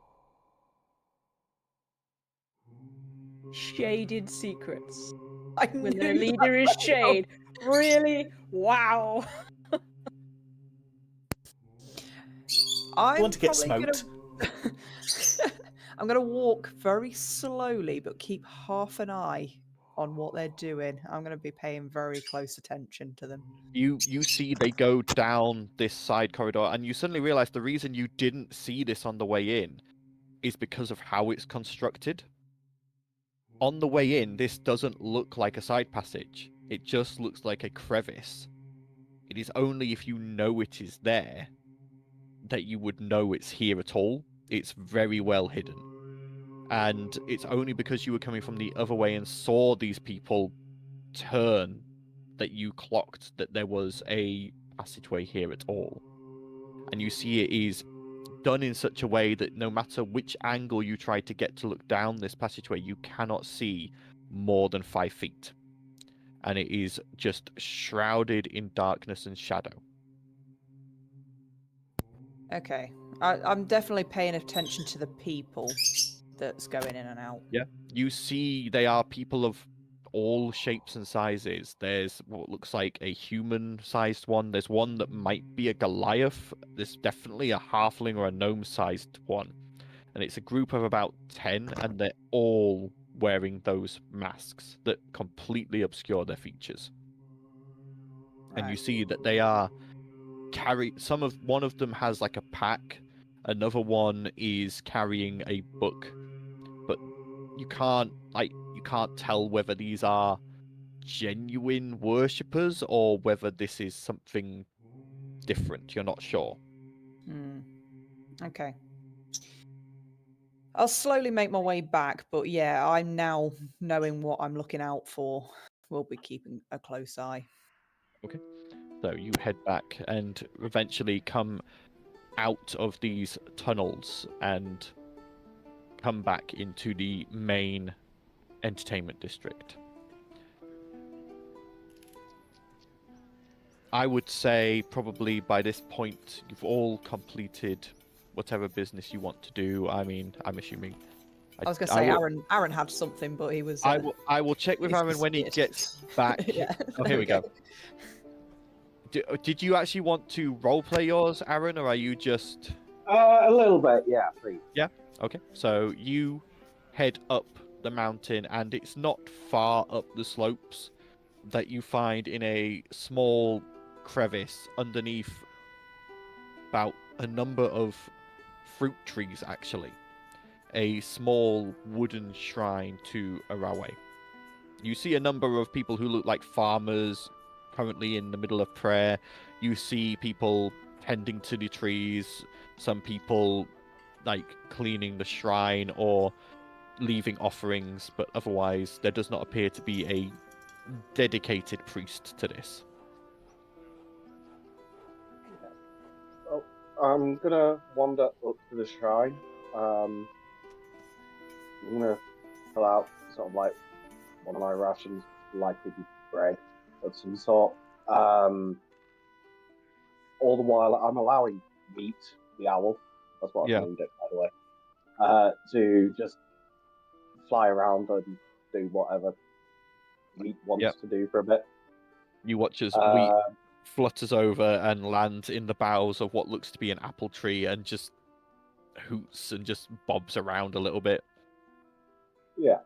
Shaded secrets. I When knew their that leader is was Shade. Really? Wow. I'm Want to get probably smoked? I'm gonna walk very slowly, but keep half an eye on what they're doing. I'm gonna be paying very close attention to them. You see they go down this side corridor, and you suddenly realize the reason you didn't see this on the way in is because of how it's constructed. On the way in, this doesn't look like a side passage. It just looks like a crevice. It is only if you know it is there that you would know it's here at all. It's very well hidden. And it's only because you were coming from the other way and saw these people turn that you clocked that there was a passageway here at all. And you see it is done in such a way that no matter which angle you try to get to look down this passageway, you cannot see more than 5 feet. And it is just shrouded in darkness and shadow. Okay, I'm definitely paying attention to the people that's going in and out. Yeah. You see they are people of all shapes and sizes. There's what looks like a human-sized one. There's one that might be a Goliath. There's definitely a halfling or a gnome-sized one. And it's a group of about 10, and they're all wearing those masks that completely obscure their features. And you Right. see that they are one of them has like a pack, another one is carrying a book, but you can't tell whether these are genuine worshippers or whether this is something different. You're not sure. Okay. I'll slowly make my way back, but yeah, I'm now knowing what I'm looking out for. We'll be keeping a close eye. So you head back and eventually come out of these tunnels and come back into the main entertainment district. I would say probably by this point you've all completed whatever business you want to do. I mean, I'm assuming. I was gonna say Aaron had something, but he was. I will check with he's Aaron when he disappeared. gets back. Yeah. Oh, here we go. Did you actually want to roleplay yours, Aaron, or are you just... A little bit, yeah, please. Yeah? Okay. So you head up the mountain, and it's not far up the slopes that you find in a small crevice underneath about a number of fruit trees, actually. A small wooden shrine to Armatae. You see a number of people who look like farmers currently in the middle of prayer. You see people tending to the trees, some people like cleaning the shrine or leaving offerings, but otherwise there does not appear to be a dedicated priest to this. Well, I'm gonna wander up to the shrine. I'm gonna pull out sort of like one of my rations, likely be bread of some sort. All the while I'm allowing Meat, the owl, that's what Yeah. I've named it, by the way, to just fly around and do whatever Meat wants to do for a bit. You watch as Wheat flutters over and lands in the boughs of what looks to be an apple tree and just hoots and just bobs around a little bit. Yeah.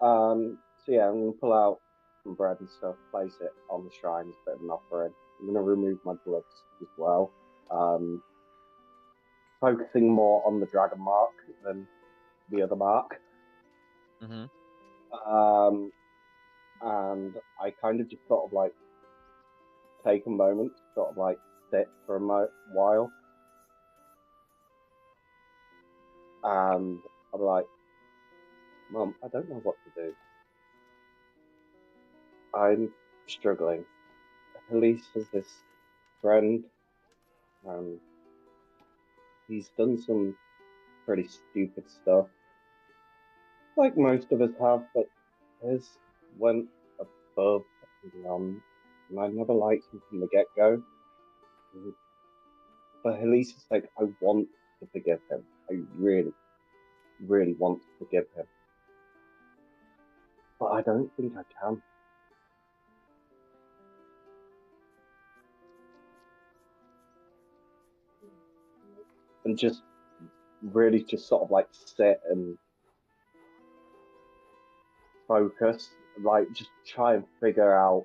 So yeah, I'm gonna pull out some bread and stuff, place it on the shrine as a bit of an offering. I'm gonna remove my gloves as well. Focusing more on the dragon mark than the other mark. Mm-hmm. And I kind of just sort of like take a moment to sort of like sit for a while. And I'm like, Mum, I don't know what to do. I'm struggling. Elise has this friend, and he's done some pretty stupid stuff, like most of us have, but his went above and beyond, and I never liked him from the get-go. For Elise's sake, I want to forgive him. I really, really want to forgive him. But I don't think I can. And just really just sort of like sit and focus, like just try and figure out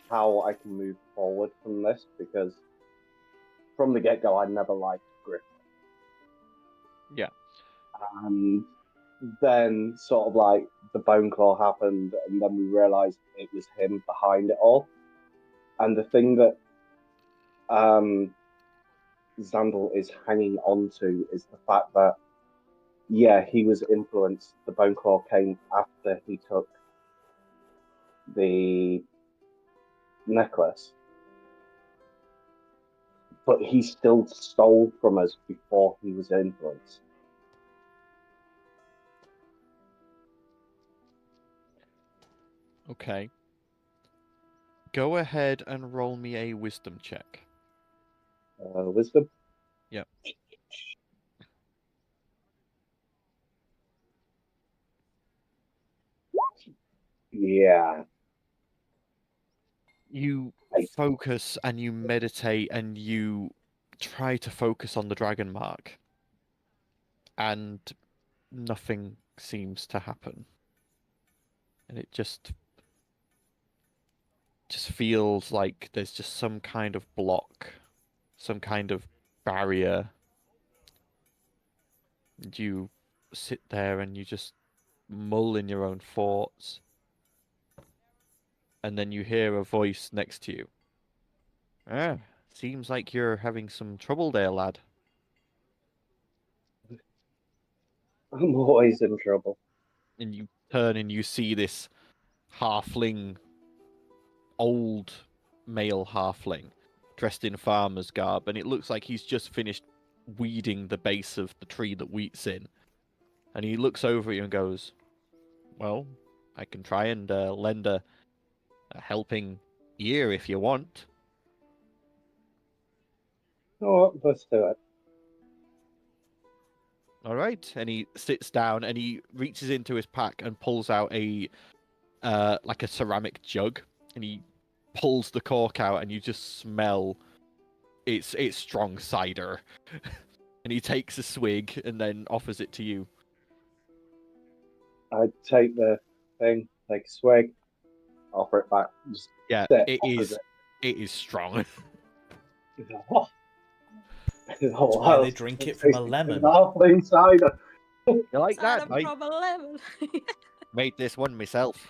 how I can move forward from this, because from the get-go I never liked Griffin. Yeah. And then sort of like the bone claw happened, and then we realized it was him behind it all. And the thing that Xandal is hanging on to is the fact that, yeah, he was influenced. The bone claw came after he took the necklace, but he still stole from us before he was influenced. Okay. Go ahead and roll me a wisdom check. Wisdom? Yep. Yeah. You focus and you meditate and you try to focus on the dragon mark, and nothing seems to happen. And it just feels like there's just some kind of block, some kind of barrier. And you sit there and you just mull in your own thoughts. And then you hear a voice next to you. Ah, seems like you're having some trouble there, lad. I'm always in trouble. And you turn and you see this halfling, old male halfling, dressed in farmer's garb, and it looks like he's just finished weeding the base of the tree that Wheat's in. And he looks over at you and goes, well, I can try and lend a helping ear if you want. Oh, let's do it. All right. And he sits down and he reaches into his pack and pulls out a like a ceramic jug, and he pulls the cork out, and you just smell it's strong cider. And he takes a swig and then offers it to you. I take the thing, take a swig, offer it back. Just Yeah, sit it opposite. is strong. Oh. That's why they drink it from a lemon. Halfling cider. You like that? Cider I from a lemon. made this one myself.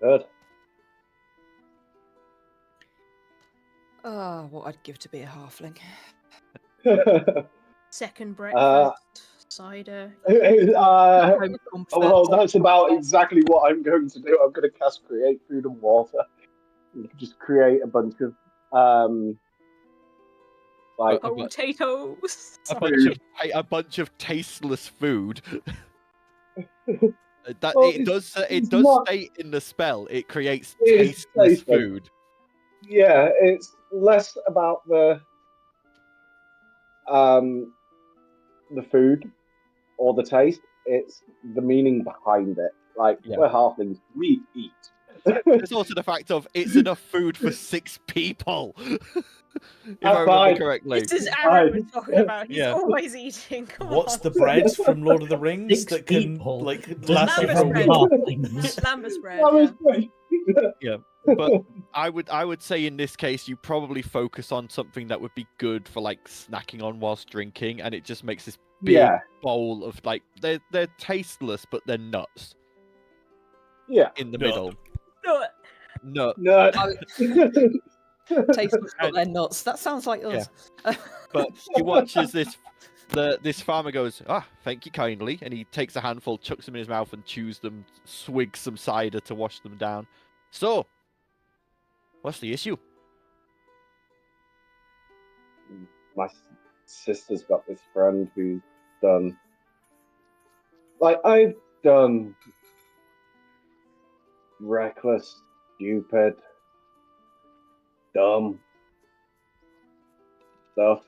Good. Oh, what I'd give to be a halfling. Second breakfast, cider. Home comfort. Well, that's about exactly what I'm going to do. I'm going to cast Create Food and Water. You can just create a bunch of Like, Potatoes. A bunch of tasteless food. That Well, it does it's does not- state in the spell it creates It is tasteless tasteless. food. yeah, it's less about the food or the taste. It's the meaning behind it. Like, Yeah. we're halflings, we eat. There's also the fact of it's enough food for 6 people. If I remember fine. correctly. This is Aaron we're talking about. He's Yeah. always eating. Come What's on. the bread from Lord of the Rings 6 that can people. like Doesn't last you Lambus for a bread. week? Halflings. Lambus bread. That was Yeah. great. Yeah. But I would say in this case you probably focus on something that would be good for like snacking on whilst drinking, and it just makes this big Yeah, bowl of like they're tasteless but they're nuts yeah. in the Nut. middle. No, Nut. Nerd. Tasteless, but they're nuts. That sounds like us. But he watches this farmer goes, thank you kindly, and he takes a handful, chucks them in his mouth and chews them, swigs some cider to wash them down. So, what's the issue? My sister's got this friend who's done, like, I've done reckless, stupid, dumb stuff,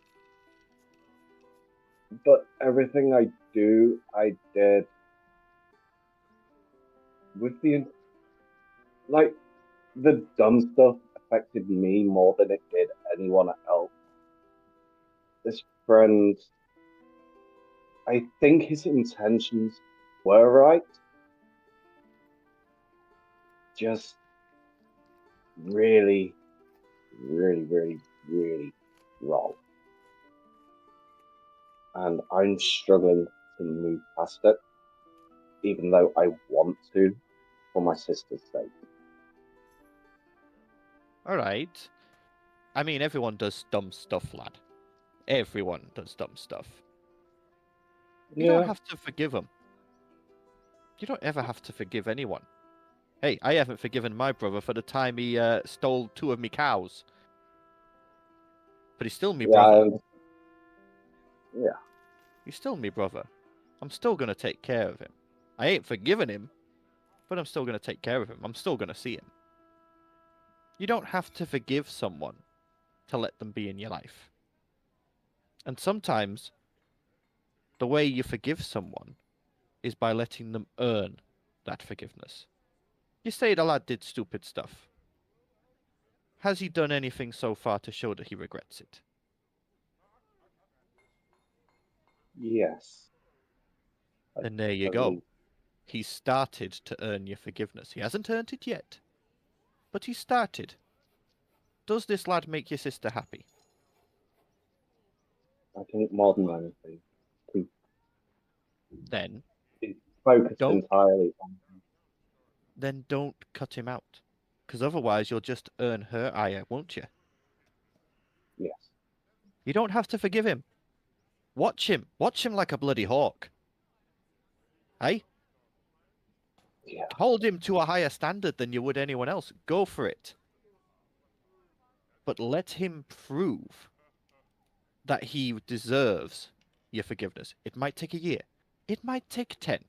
but everything I do, I did with the, like, the dumb stuff affected me more than it did anyone else. This friend, I think his intentions were right, just really, really, really, really wrong. And I'm struggling to move past it, even though I want to, for my sister's sake. Alright. I mean, everyone does dumb stuff, lad. Everyone does dumb stuff. You don't have to forgive them. You don't ever have to forgive anyone. Hey, I haven't forgiven my brother for the time he stole 2 of me cows. But he's still me brother. Yeah. He's still me brother. I'm still going to take care of him. I ain't forgiven him, but I'm still going to take care of him. I'm still going to see him. You don't have to forgive someone to let them be in your life. And sometimes, the way you forgive someone is by letting them earn that forgiveness. You say the lad did stupid stuff. Has he done anything so far to show that he regrets it? Yes. And there you At go. least. He's started to earn your forgiveness. He hasn't earned it yet, but he started. Does this lad make your sister happy? I think more than anything, Then focused Don't- entirely on him. then don't cut him out. Because otherwise you'll just earn her ire, won't you? Yes. You don't have to forgive him. Watch him. Watch him like a bloody hawk. Hey? Yeah. Hold him to a higher standard than you would anyone else. Go for it. But let him prove that he deserves your forgiveness. It might take a year. It might take 10.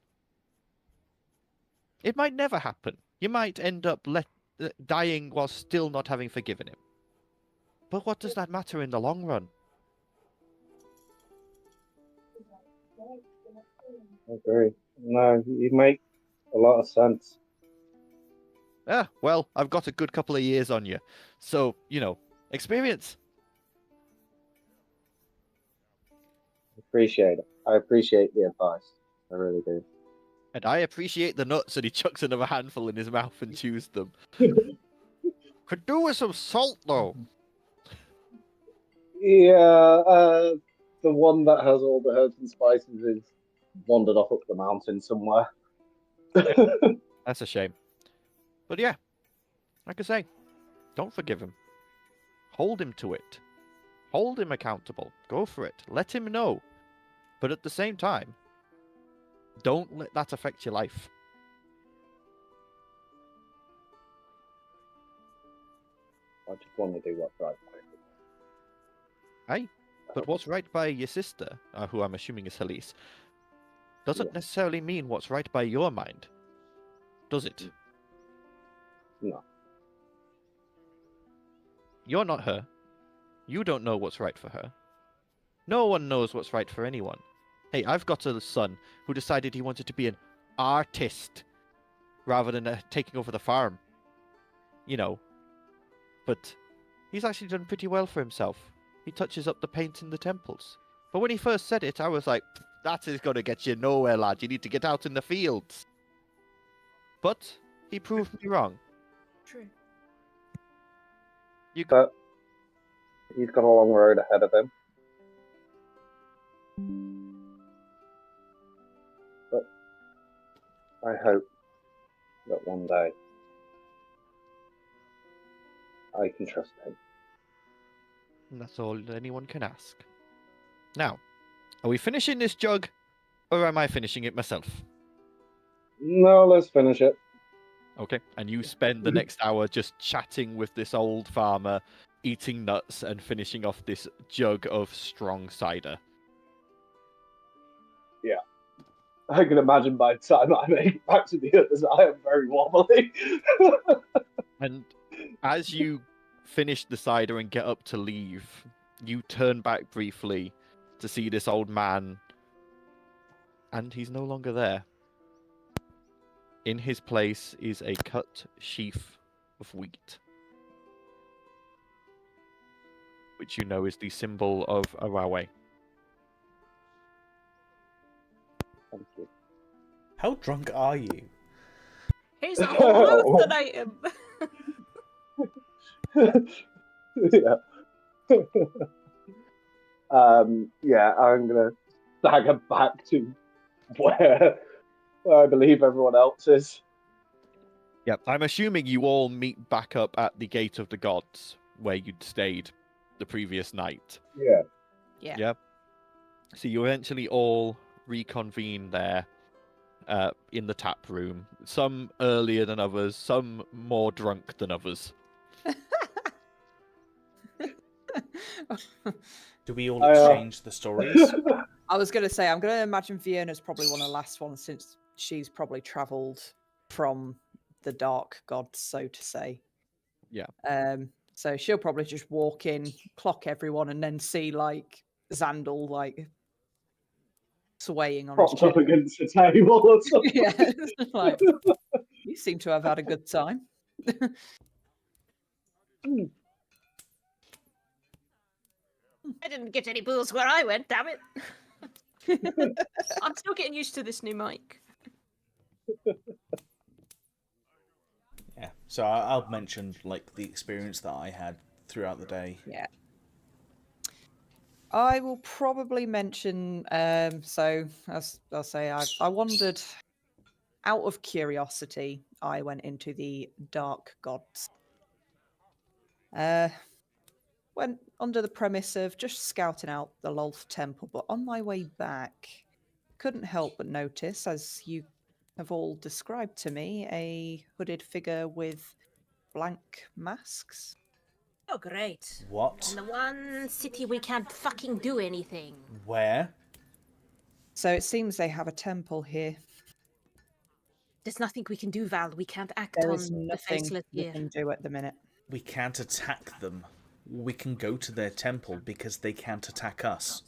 It might never happen. You might end up dying while still not having forgiven him. But what does that matter in the long run? I agree. No, you make a lot of sense. Well, I've got a good couple of years on you. So, experience. Appreciate it. I appreciate the advice. I really do. And I appreciate the nuts, and he chucks another handful in his mouth and chews them. Could do with some salt, though. Yeah, the one that has all the herbs and spices is wandered off up the mountain somewhere. That's a shame. But yeah, like I say, don't forgive him. Hold him to it. Hold him accountable. Go for it. Let him know. But at the same time, don't let that affect your life. I just want to do what's right. Hey, But what's right by your sister, who I'm assuming is Elise, doesn't necessarily mean what's right by your mind, does it? No. You're not her. You don't know what's right for her. No one knows what's right for anyone. Hey, I've got a son who decided he wanted to be an artist rather than taking over the farm. You know. But he's actually done pretty well for himself. He touches up the paint in the temples. But when he first said it, I was like, that is going to get you nowhere, lad. You need to get out in the fields. But he proved me wrong. True. But he's got a long road ahead of him. But I hope that one day I can trust him. And that's all anyone can ask. Now, are we finishing this jug, or am I finishing it myself? No, let's finish it. Okay, and you spend the next hour just chatting with this old farmer, eating nuts, and finishing off this jug of strong cider. Yeah. I can imagine by the time I make it back to the others, I am very wobbly. And as you finish the cider and get up to leave, you turn back briefly to see this old man, and he's no longer there. In his place is a cut sheaf of wheat, which you know is the symbol of Arawe. Thank you. How drunk are you? Here's a whole loaf item. Yeah. Yeah, I'm gonna stagger back to where I believe everyone else is. Yep, I'm assuming you all meet back up at the Gate of the Gods, where you'd stayed the previous night. Yeah. Yeah. Yep. So you eventually all reconvene there in the tap room. Some earlier than others, some more drunk than others. Do we all exchange the stories? I was going to say, I'm going to imagine Fiona's probably one of the last ones since she's probably travelled from the dark gods, so to say. Yeah. So she'll probably just walk in, clock everyone, and then see like Xandal like swaying on his Propped up chair. against the table or something. Yeah, like you seem to have had a good time. I didn't get any booze where I went, damn it. I'm still getting used to this new mic. Yeah. So I'll mention like the experience that I had throughout the day. Yeah. I will probably mention, so as I'll say, I wandered out of curiosity. I went into the Dark Gods. Went under the premise of just scouting out the Lolth Temple, but on my way back, couldn't help but notice, as you have all described to me, a hooded figure with blank masks. Oh, great. What? In the one city we can't fucking do anything. Where? So it seems they have a temple here. There's nothing we can do, Val. We can't act There on is the nothing faceless we here. can do at the minute. We can't attack them. We can go to their temple because they can't attack us.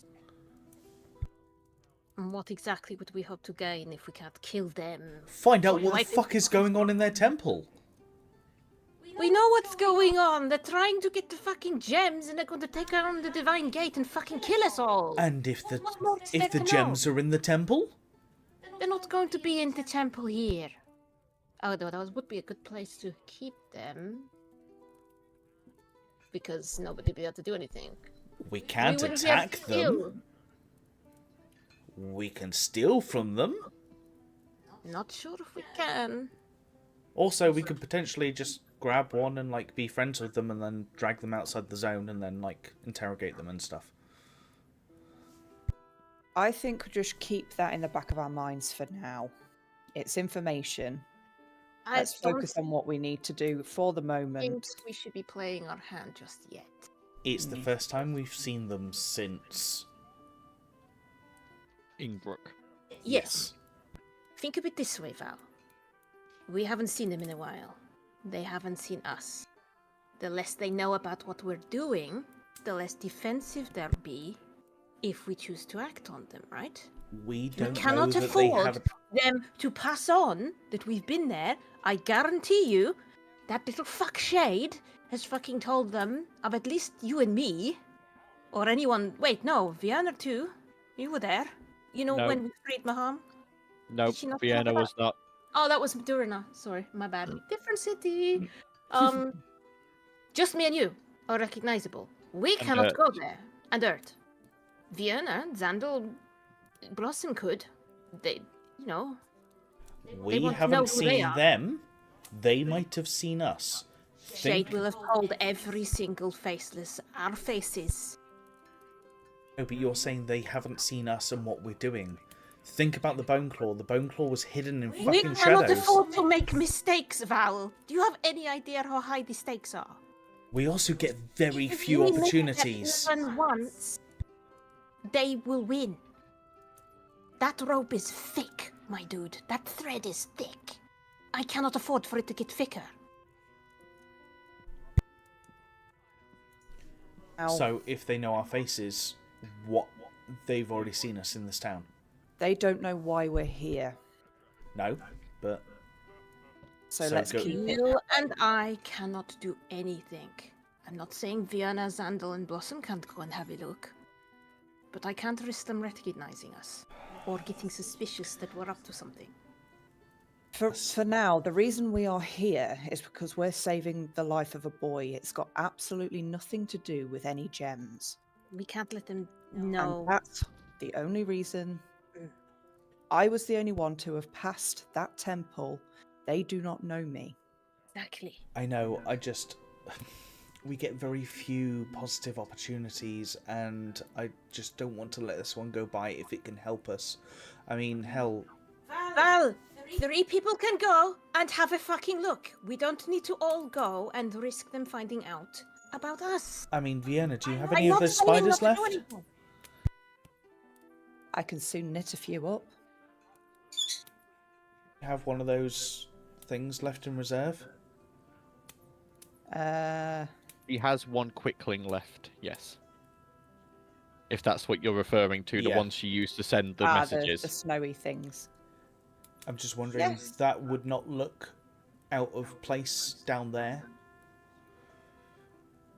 And what exactly would we hope to gain if we can't kill them? Find out We what the might- fuck is going on in their temple. We know what's going on. They're trying to get the fucking gems, and they're going to take on the Divine Gate and fucking kill us all. And if the What more is there to know? gems are in the temple? They're not going to be in the temple here. Although that would be a good place to keep them. Because nobody would be able to do anything. We can't We wouldn't be able attack to steal. them. We can steal from them. Not sure if we can. Also, we could potentially just grab one and like be friends with them and then drag them outside the zone and then like interrogate them and stuff. I think just keep that in the back of our minds for now. It's information. Let's focus on what we need to do for the moment. think we should be playing our hand just yet. It's the first time we've seen them since... Ingbrook. Yes. Think of it this way, Val. We haven't seen them in a while. They haven't seen us. The less they know about what we're doing, the less defensive they'll be if we choose to act on them, right? We don't know cannot that they afford have... them to pass on that we've been there. I guarantee you, that little fuck Shade has fucking told them of at least you and me, or anyone. Wait, no, Vienna too. You were there. You know No. when we freed Maham? Nope, she not Vienna talk was not. Oh, that was Durina. Sorry, my bad. Different city. Just me and you are recognizable. We And cannot Dirt. go there. And Dirt. Vienna, Xandal, Blossom could. They, you know. We want to know haven't who they seen are. them. They might have seen us. Shade will have told every single faceless our faces. No, but you're saying they haven't seen us and what we're doing. Think about the Bone Claw. The Bone Claw was hidden in We fucking cannot shadows. afford to make mistakes, Val. Do you have any idea how high the stakes are? We also get very If few we make opportunities. that even once, they will win. That rope is thick, my dude. That thread is thick. I cannot afford for it to get thicker. Now, So if they know our faces, what? They've already seen us in this town. they don't know why we're here. No, but So So let's go- keep it. You and I cannot do anything. I'm not saying Vienna, Xandal, and Blossom can't go and have a look. But I can't risk them recognizing us. Or getting suspicious that we're up to something. For now, the reason we are here is because we're saving the life of a boy. It's got absolutely nothing to do with any gems. We can't let them know. And that's the only reason. Mm. I was the only one to have passed that temple. They do not know me. Exactly. I know, I just... We get very few positive opportunities, and I just don't want to let this one go by if it can help us. I mean, hell, Val, 3 people can go and have a fucking look. We don't need to all go and risk them finding out about us. I mean, Vienna, do you have I'm any of not those telling you spiders not to do left? anything. I can soon knit a few up. You have one of those things left in reserve? He has one quickling left, yes. If that's what you're referring to, the Yeah. ones she used to send the The messages. snowy things. I'm just wondering Yes. if that would not look out of place down there.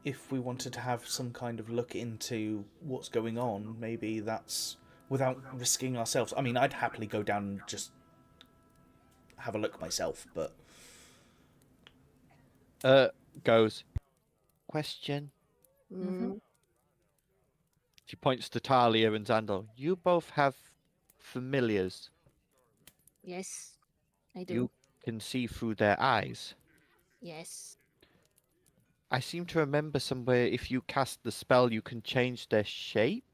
If we wanted to have some kind of look into what's going on, maybe that's without risking ourselves. I mean, I'd happily go down and just have a look myself, but Goes, question. Mm, She points to Talia and Xandal. You both have familiars. yes, I do. You can see through their eyes. Yes. I seem to remember somewhere if you cast the spell, you can change their shape.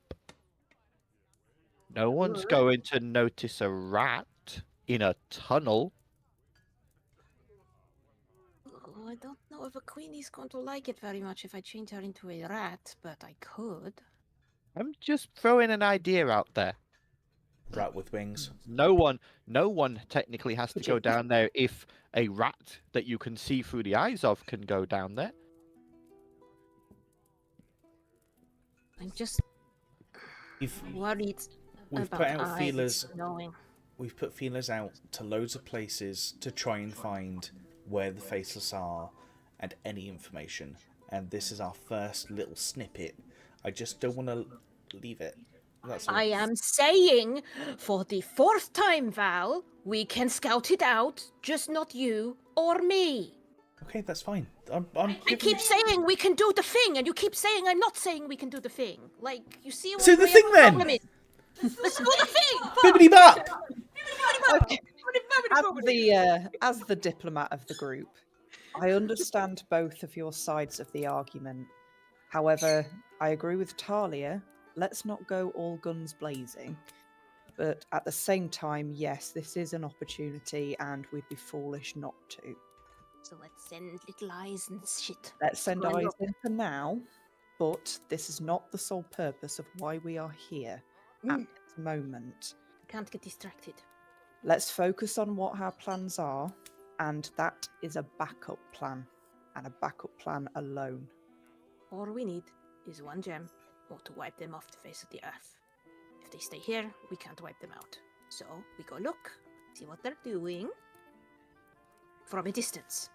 No one's Good. going to notice a rat in a tunnel. Oh, I don't know if a queenie's going to like it very much if I change her into a rat, but I could. I'm just throwing an idea out there. rat with wings. No one technically has to Would go you- down there if a rat that you can see through the eyes of can go down there. I'm just We've worried We've about put out eyes feelers. knowing. We've put feelers out to loads of places to try and find where the faceless are and any information. And this is our first little snippet. I just don't want to leave it. That's all. I am saying for the 4th time, Val, we can scout it out, just not you or me. Okay, that's fine. I'm I keep saying we can do the thing, and you keep saying I'm not saying we can do the thing. Like, you see what So the my thing other then! problem is? Let's do the thing! Bibbidi bop! Okay. As the diplomat of the group, I understand both of your sides of the argument. However, I agree with Talia. Let's not go all guns blazing. But at the same time, yes, this is an opportunity, and we'd be foolish not to. So let's send little eyes and shit. Let's send Well, eyes look. in for now. But this is not the sole purpose of why we are here at this moment. Can't get distracted. Let's focus on what our plans are, and that is a backup plan, and a backup plan alone. All we need is one gem, or to wipe them off the face of the earth. If they stay here, we can't wipe them out. So we go look, see what they're doing from a distance.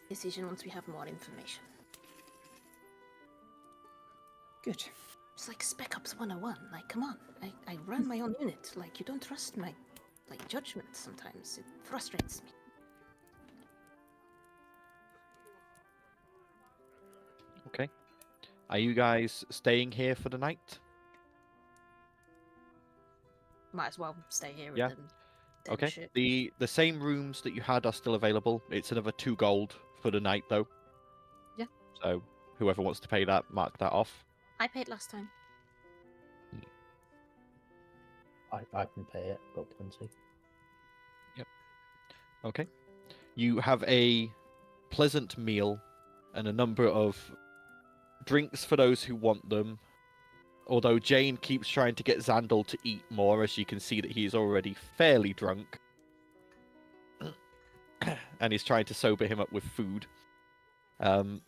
Decision once we have more information. Good. It's like Spec Ops 101. Like, come on. I run my own unit. Like, you don't trust my, judgment sometimes. It frustrates me. Okay. Are you guys staying here for the night? Might as well stay here Yeah. with them. Damn Okay. shit. The same rooms that you had are still available. It's another 2 gold for the night, though. Yeah. So whoever wants to pay that, mark that off. I paid last time. I can pay it. Got plenty. Okay. You have a pleasant meal and a number of drinks for those who want them. Although Jane keeps trying to get Xandal to eat more, as you can see that he's already fairly drunk. And he's trying to sober him up with food. But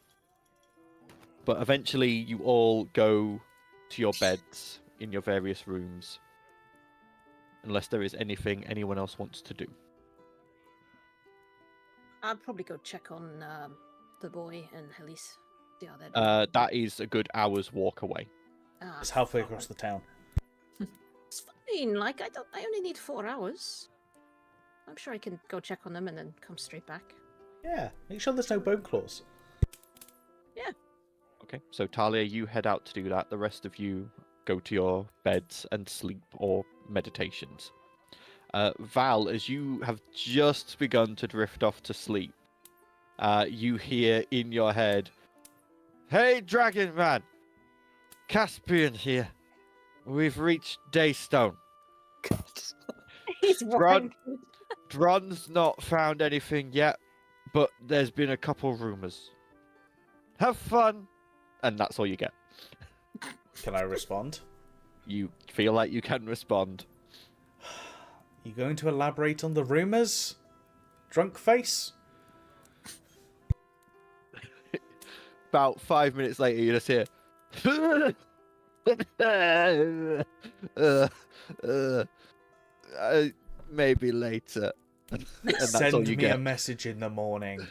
eventually you all go to your beds in your various rooms. Unless there is anything anyone else wants to do. I'll probably go check on the boy and Helise. See how they're doing. That is a good hour's walk away. Ah, It's halfway across the town. It's fine. Like, I only need 4 hours. I'm sure I can go check on them and then come straight back. Yeah, make sure there's no bone claws. Okay, so Talia, you head out to do that. The rest of you go to your beds and sleep or meditations. Val, as you have just begun to drift off to sleep, you hear in your head, "Hey, Dragon Man! Caspian here. We've reached Daystone. He's Run. wanking. Dron's not found anything yet, but there's been a couple rumors. Have fun!" And that's all you get. Can I respond? You feel like you can respond. You going to elaborate on the rumours? Drunk face? About 5 minutes later, you just hear, maybe later. And that's all Send you me get. a message in the morning.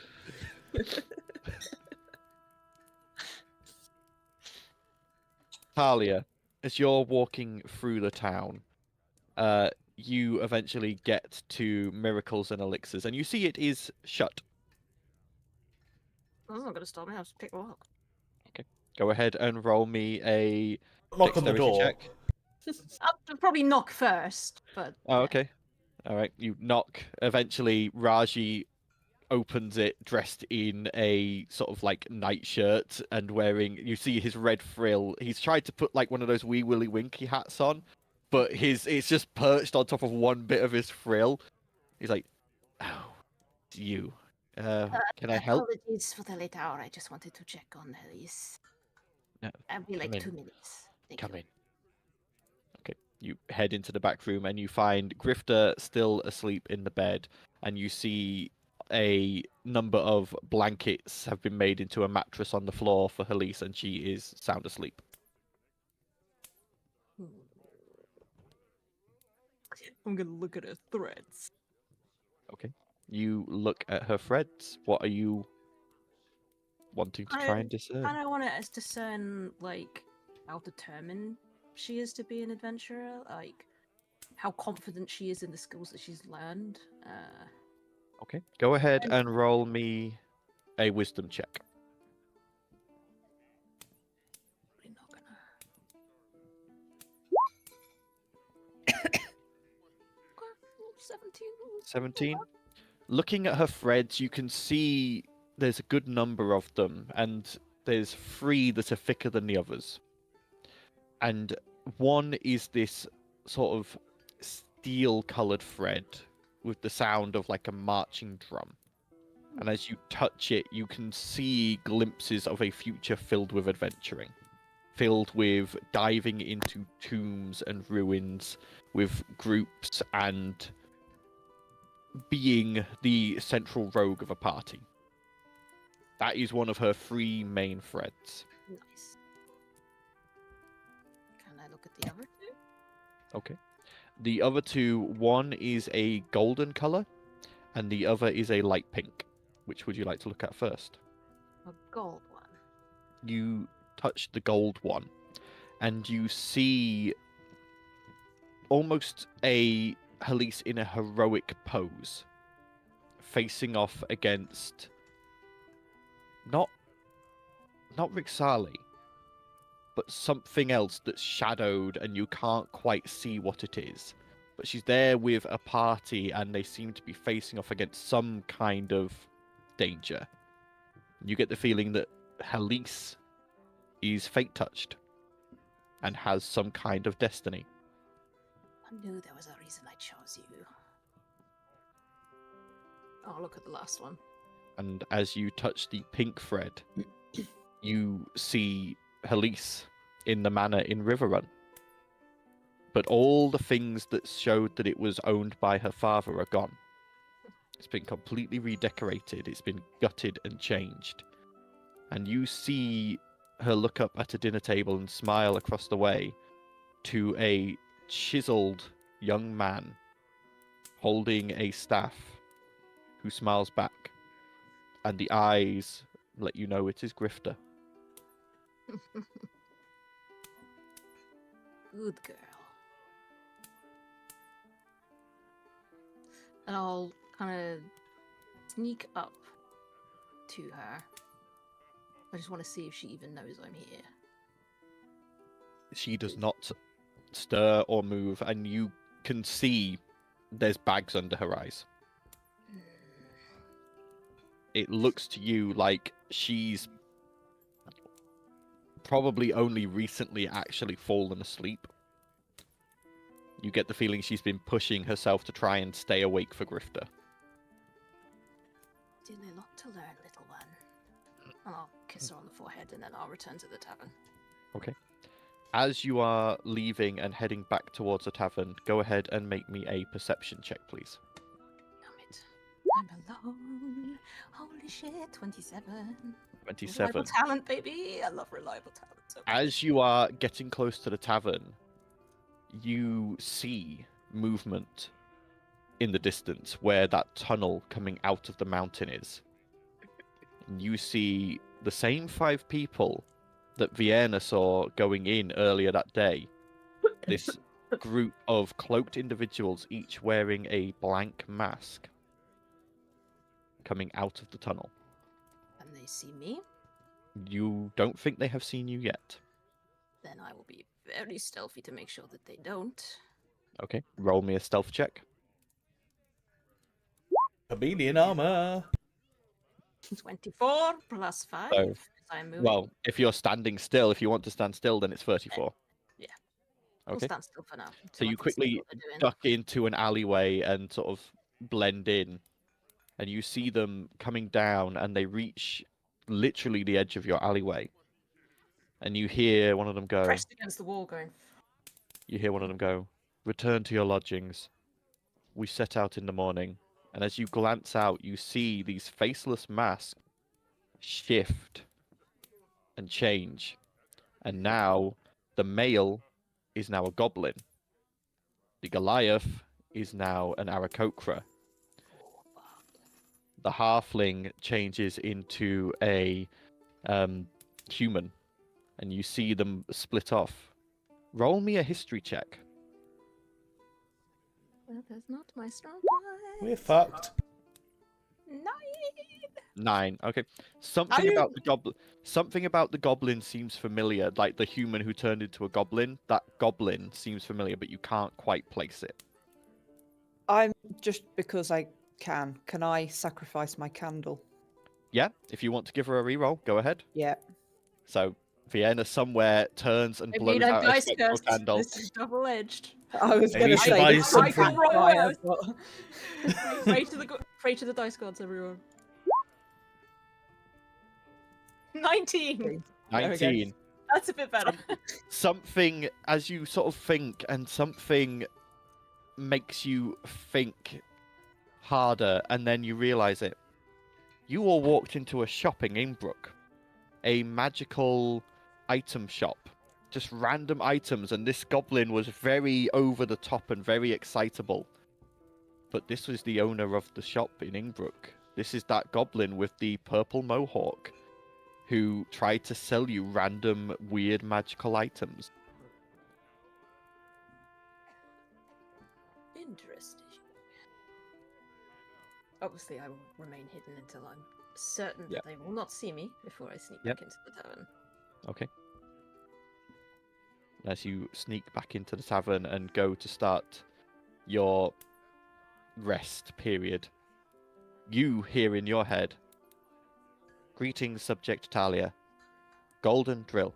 Talia, as you're walking through the town, you eventually get to Miracles and Elixirs, and you see it is shut. That's not gonna stop me. I have to pick a lock. Go ahead and roll me a Knock on the dexterity door. check. I'll probably knock first, but Oh, okay. All right. You knock. Eventually, Raji opens it, dressed in a sort of like nightshirt and wearing. You see his red frill. He's tried to put like one of those wee willy winky hats on, but it's just perched on top of one bit of his frill. He's like, "Oh, it's you. Can I help?" Apologies for the late hour. I just wanted to check on Helise. No, I'll be like come in. 2 minutes. Thank Come you. in. Okay, you head into the back room and you find Grifter still asleep in the bed, and you see a number of blankets have been made into a mattress on the floor for Helise, and she is sound asleep. I'm gonna look at her threads. Okay. You look at her threads. What are you wanting to try and discern? And I want to discern, like, how determined she is to be an adventurer, like, how confident she is in the skills that she's learned. Okay. Go ahead and- and roll me a wisdom check. Probably not gonna. 17. 17. Looking at her threads, you can see there's a good number of them, and there's 3 that are thicker than the others. And one is this sort of steel-coloured thread with the sound of like a marching drum. And as you touch it, you can see glimpses of a future filled with adventuring, filled with diving into tombs and ruins with groups and being the central rogue of a party. That is one of her 3 main threads. Nice. Can I look at the other 2? Okay. The other 2, one is a golden color, and the other is a light pink. Which would you like to look at first? A gold one. You touch the gold one, and you see almost a Halise in a heroic pose, facing off against not Rixali, but something else that's shadowed and you can't quite see what it is. But she's there with a party and they seem to be facing off against some kind of danger. You get the feeling that Halise is fate touched and has some kind of destiny. I knew there was a reason I chose you. I'll look at the last one. And as you touch the pink thread, you see Halise in the manor in Riverrun. But all the things that showed that it was owned by her father are gone. It's been completely redecorated. It's been gutted and changed. And you see her look up at a dinner table and smile across the way to a chiseled young man holding a staff who smiles back. And the eyes let you know it is Grifter. Good girl. And I'll kind of sneak up to her. I just want to see if she even knows I'm here. She does not stir or move, and you can see there's bags under her eyes. It looks to you like she's probably only recently actually fallen asleep. You get the feeling she's been pushing herself to try and stay awake for Grifter. Still a lot to learn, little one. And I'll kiss her on the forehead and then I'll return to the tavern. Okay. As you are leaving and heading back towards the tavern, go ahead and make me a perception check, please. Damn it. I'm alone. Holy shit, 27. 27. Reliable talent, baby. I love reliable talent so much. As you are getting close to the tavern, you see movement in the distance where that tunnel coming out of the mountain is. And you see the same 5 people that Vienna saw going in earlier that day. This group of cloaked individuals, each wearing a blank mask, coming out of the tunnel. And they see me, You don't think they have seen you yet. then I will be very stealthy to make sure that they don't. Okay, roll me a stealth check. Chameleon armor. 24 plus 5. So, If I'm moving. Well, if you're standing still, if you want to stand still, then it's 34. Yeah. Okay. We'll stand still for now. So I you can see quickly what they're doing. duck into an alleyway and sort of blend in, and you see them coming down, and they reach literally the edge of your alleyway, and you hear one of them go. Pressed against the wall going. You hear one of them go, "Return to your lodgings. We set out in the morning." And as you glance out, you see these faceless masks shift and change, and now the male is now a goblin. The Goliath is now an Aarakocra. The halfling changes into a human, and you see them split off. Roll me a history check. Well, that's not my strong point. We're fucked. 9. 9. Okay. Something about the goblin seems familiar. Like the human who turned into a goblin. That goblin seems familiar, but you can't quite place it. I'm just because I can. Can I sacrifice my candle? Yeah. If you want to give her a reroll, go ahead. Yeah. So Vienna somewhere turns and I blows mean, I'm out a dice spectral cursed. candle. This is double-edged. I was Maybe going you to should say buy this some is from- fire, but... Pray to the dice gods, everyone. 19. There we go. 19. That's a bit better. Something, as you sort of think, and something makes you think harder, and then you realize it. You all walked into a shop in Innsbruck, a magical item shop, just random items, and this goblin was very over the top and very excitable. But this was the owner of the shop in Innsbruck. This is that goblin with the purple mohawk who tried to sell you random weird magical items. Interesting. Obviously, I will remain hidden until I'm certain Yep. that they will not see me before I sneak Yep. back into the tavern. Okay. As you sneak back into the tavern and go to start your rest period, you hear in your head, "Greetings, Subject Talia. Golden Drill.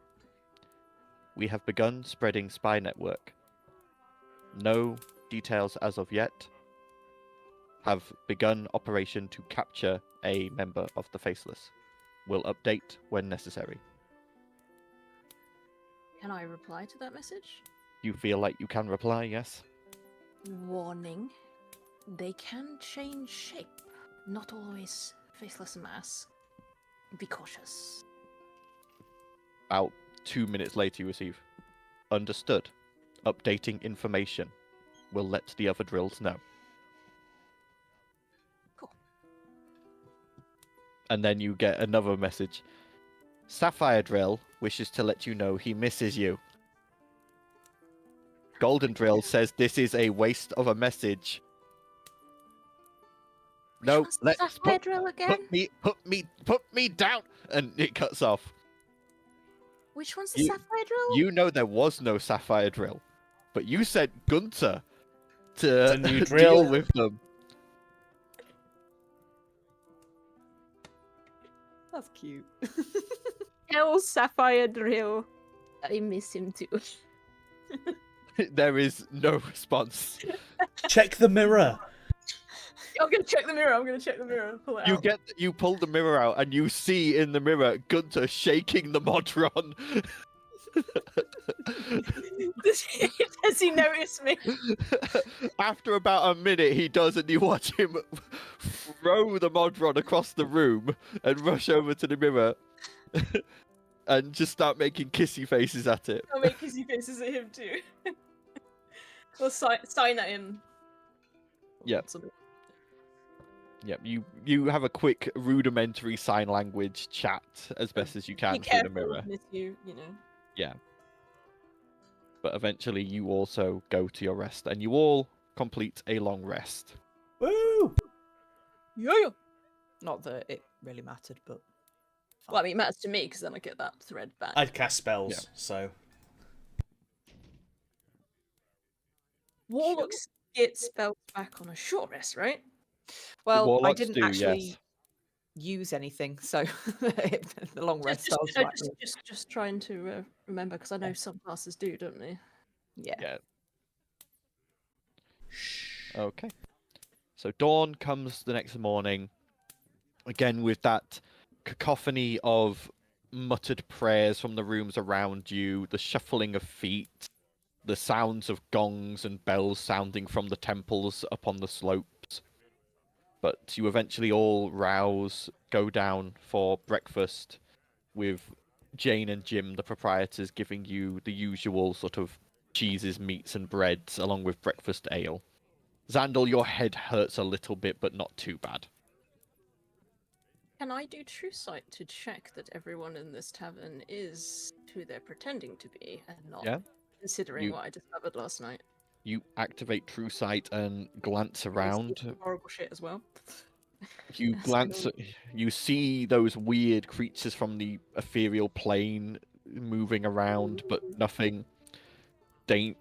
We have begun spreading spy network. No details as of yet. Have begun operation to capture a member of the Faceless. Will update when necessary." Can I reply to that message? You feel like you can reply, yes? Warning. They can change shape. Not always faceless mass. Be cautious. About 2 minutes later, you receive, "Understood. Updating information. Will let the other drills know." Cool. And then you get another message. "Sapphire Drill wishes to let you know he misses you. Golden Drill says this is a waste of a message. No, Which one's the let's Sapphire Drill again? put me down," and it cuts off. Which one's the You- Sapphire Drill? You know there was no Sapphire Drill, but you sent Gunter to a new drill. deal with them. That's cute. Tell Sapphire Drill. I miss him too. There is no response. Check the mirror. I'm gonna check the mirror. Pull it out. You pull the mirror out and you see in the mirror Gunter shaking the Modron. Does he notice me? After about a minute, he does, and you watch him throw the Modron across the room and rush over to the mirror and just start making kissy faces at it. I'll make kissy faces at him too. We'll sign at him. Yep. Something. Yep, you have a quick rudimentary sign language chat as best as you can Be through the careful, mirror. miss you know. Yeah. But eventually you also go to your rest, and you all complete a long rest. Woo! Yeah. Not that it really mattered, but. Well, I mean, it matters to me because then I get that thread back. I'd cast spells, Yeah. so Warlocks get spells back on a short rest, right? Well, I Warlocks didn't do, actually yes. use anything, so the long rest. I was like, Just trying to remember because I know some classes do, don't they? yeah. Yeah. Okay. So dawn comes the next morning, again with that cacophony of muttered prayers from the rooms around you, the shuffling of feet, the sounds of gongs and bells sounding from the temples upon the slopes. But you eventually all rouse, go down for breakfast, with Jane and Jim, the proprietors, giving you the usual sort of cheeses, meats, and breads, along with breakfast ale. Xandal, your head hurts a little bit, but not too bad. Can I do true sight to check that everyone in this tavern is who they're pretending to be and not Yeah. considering You- what I discovered last night? You activate True Sight and glance around. Horrible shit as well. You That's glance. cool. You see those weird creatures from the ethereal plane moving around, but nothing.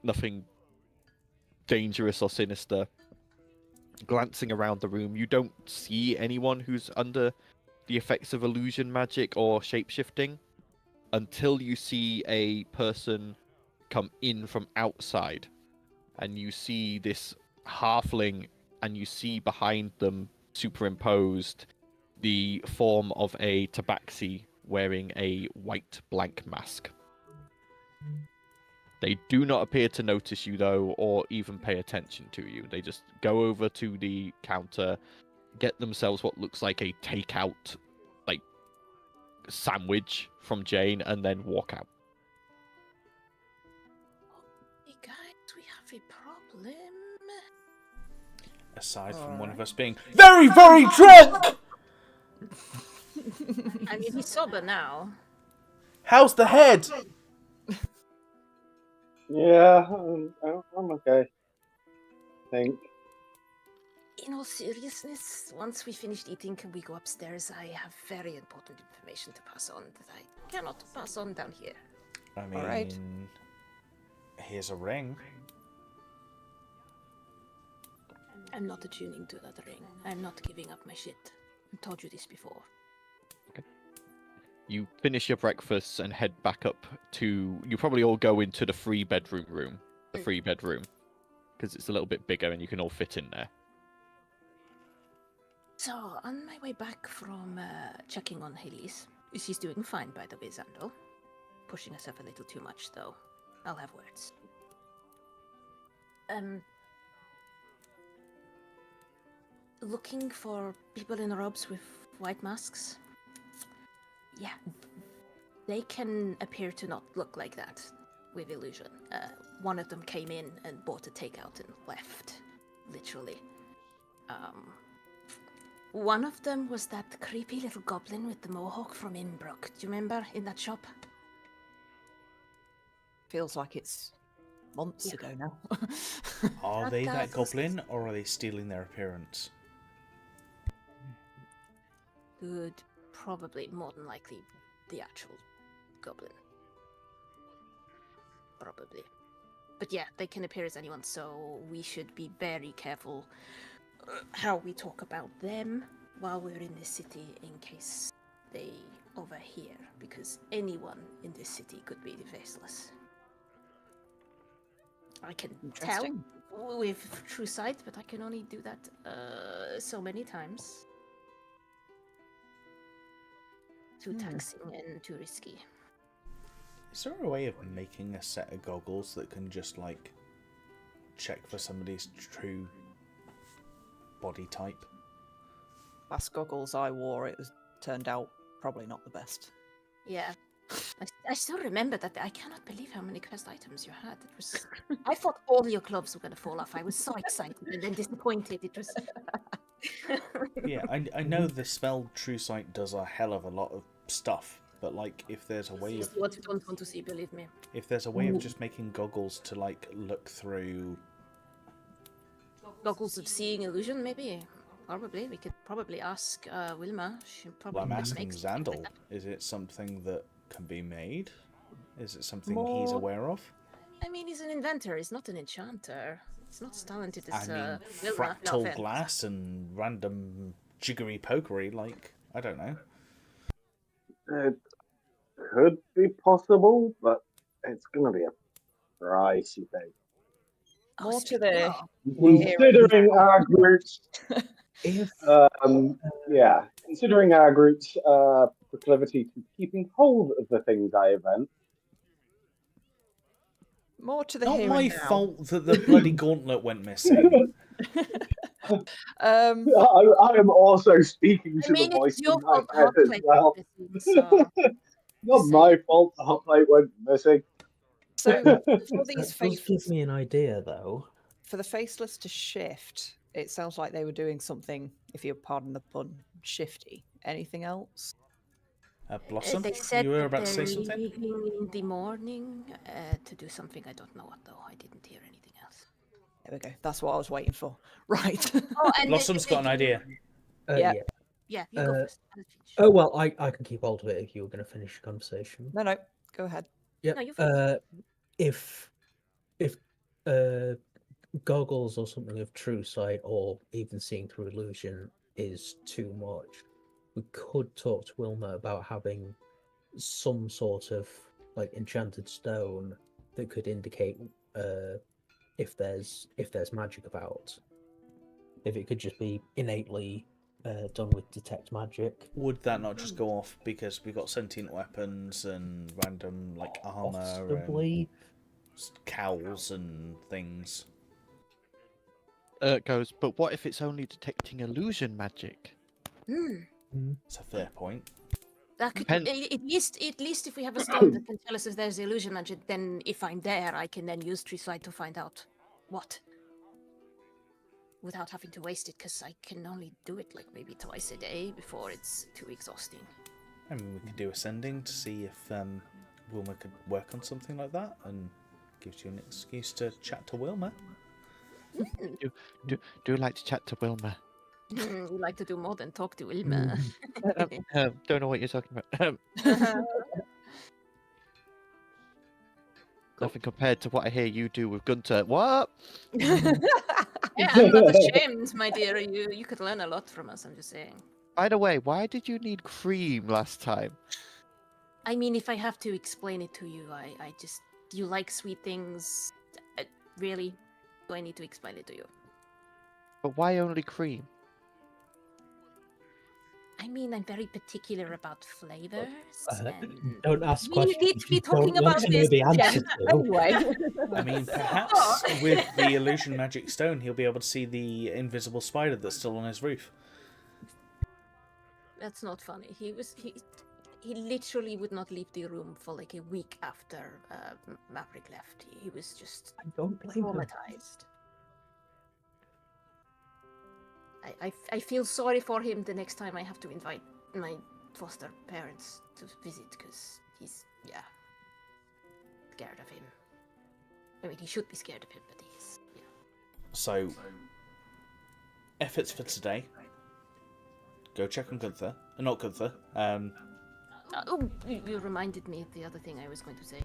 Nothing dangerous or sinister. Glancing around the room, you don't see anyone who's under the effects of illusion magic or shapeshifting until you see a person come in from outside, and you see this halfling, and you see behind them superimposed the form of a tabaxi wearing a white blank mask. They do not appear to notice you, though, or even pay attention to you. They just go over to the counter, get themselves what looks like a takeout, like, sandwich from Jane, and then walk out. Hey guys, we have a problem. Aside from one of us being very, very drunk! I mean, he's sober now. How's the head? Yeah, I'm okay. I think. In all seriousness, once we finished eating, can we go upstairs? I have very important information to pass on that I cannot pass on down here. I mean, Alright. here's a ring. I'm not attuning to that ring. I'm not giving up my shit. I told you this before. You finish your breakfast and head back up to... You probably all go into the free bedroom room. The free bedroom. Because it's a little bit bigger and you can all fit in there. So, on my way back from checking on Haley's, she's doing fine, by the way, Xandel. Pushing herself a little too much, though. I'll have words. Looking for people in robes with white masks? Yeah. They can appear to not look like that with illusion. One of them came in and bought a takeout and left. Literally. One of them was that creepy little goblin with the mohawk from Inbrook. Do you remember, in that shop? Feels like it's months ago now. Are they that That goblin, or are they stealing their appearance? Good. Probably, more than likely, the actual goblin. Probably. But yeah, they can appear as anyone, so we should be very careful how we talk about them while we're in this city in case they overhear, because anyone in this city could be the Faceless. I can tell Interesting. with true sight, but I can only do that so many times. Too taxing and too risky. Is there a way of making a set of goggles that can just, like, check for somebody's true body type? Last goggles I wore, it was turned out probably not the best. Yeah. I still remember that. I cannot believe how many cursed items you had. It was. I thought all your gloves were going to fall off. I was so excited and then disappointed. It was. Yeah, I know the spell True Sight does a hell of a lot of stuff, but like if there's a way of What you don't want to see, believe me. if there's a way of just making goggles to like look through. Goggles of seeing illusion, maybe. Probably. We could probably ask Wilma. She probably Well, I'm asking makes something like Xandel, that. is it something that can be made? Is it something More- he's aware of? I mean, he's an inventor. He's not an enchanter. He's not as talented I as mean, Wilma. No fractal offense. glass and random jiggery pokery, like, I don't know. It could be possible, but it's going to be a pricey thing. Oh, More to speak- the oh, Considering our group's, If considering our group's proclivity to keeping hold of the things I invent, More to the Not here my and now. fault that the bloody gauntlet went missing. I am also speaking I to mean, the voice it's your in my fault. head Hot as plate well. went missing, so Not Say- my fault the hot plate went missing. So for that these does give faceless, me an idea, though. for the faceless to shift, it sounds like they were doing something, if you pardon the pun, shifty. Anything else? Blossom, they said you were that about to say they're something? leaving in the morning to do something. I don't know what though. I didn't hear anything else. There we go. That's what I was waiting for. Right. Oh, and Blossom's got an idea. Yeah. Yeah. Yeah, you go Uh, first. I'll finish. Oh well, I can keep hold of it if you were going to finish the conversation. No, go ahead. Yeah. No, you finish. If goggles or something of true sight or even seeing through illusion is too much, we could talk to Wilma about having some sort of like enchanted stone that could indicate if there's magic about. If it could just be innately done with detect magic. Would that not just go off because we've got sentient weapons and random like armor Possibly. and cowls and things? Goes, but what if it's only detecting illusion magic? It's a fair point. That could Pen- at least if we have a stone that can tell us if there's illusion magic, then if I'm there, I can then use Tree Sight to find out what. Without having to waste it, because I can only do it like maybe twice a day before it's too exhausting. I mean, we could do ascending to see if Wilma could work on something like that, and gives you an excuse to chat to Wilma. Do like to chat to Wilma? You like to do more than talk to Wilma. Don't know what you're talking about. Nothing compared to what I hear you do with Gunter. What? Yeah, I'm not ashamed, my dear. You could learn a lot from us, I'm just saying. By the way, why did you need cream last time? I mean, if I have to explain it to you, I just... You like sweet things. Really? Do I need to explain it to you? But why only cream? I mean, I'm very particular about flavors. and... Don't ask We questions. need to be you don't talking want about to know this. the answer to. Anyway. I mean, perhaps with the illusion magic stone, he'll be able to see the invisible spider that's still on his roof. That's not funny. He literally would not leave the room for like a week after Maverick left. He was just I don't blame him. traumatized. I feel sorry for him the next time I have to invite my foster parents to visit, because he's, scared of him. I mean, he should be scared of him, but he's, So, efforts for today. Go check on Gunther. Not Gunther. You reminded me of the other thing I was going to say.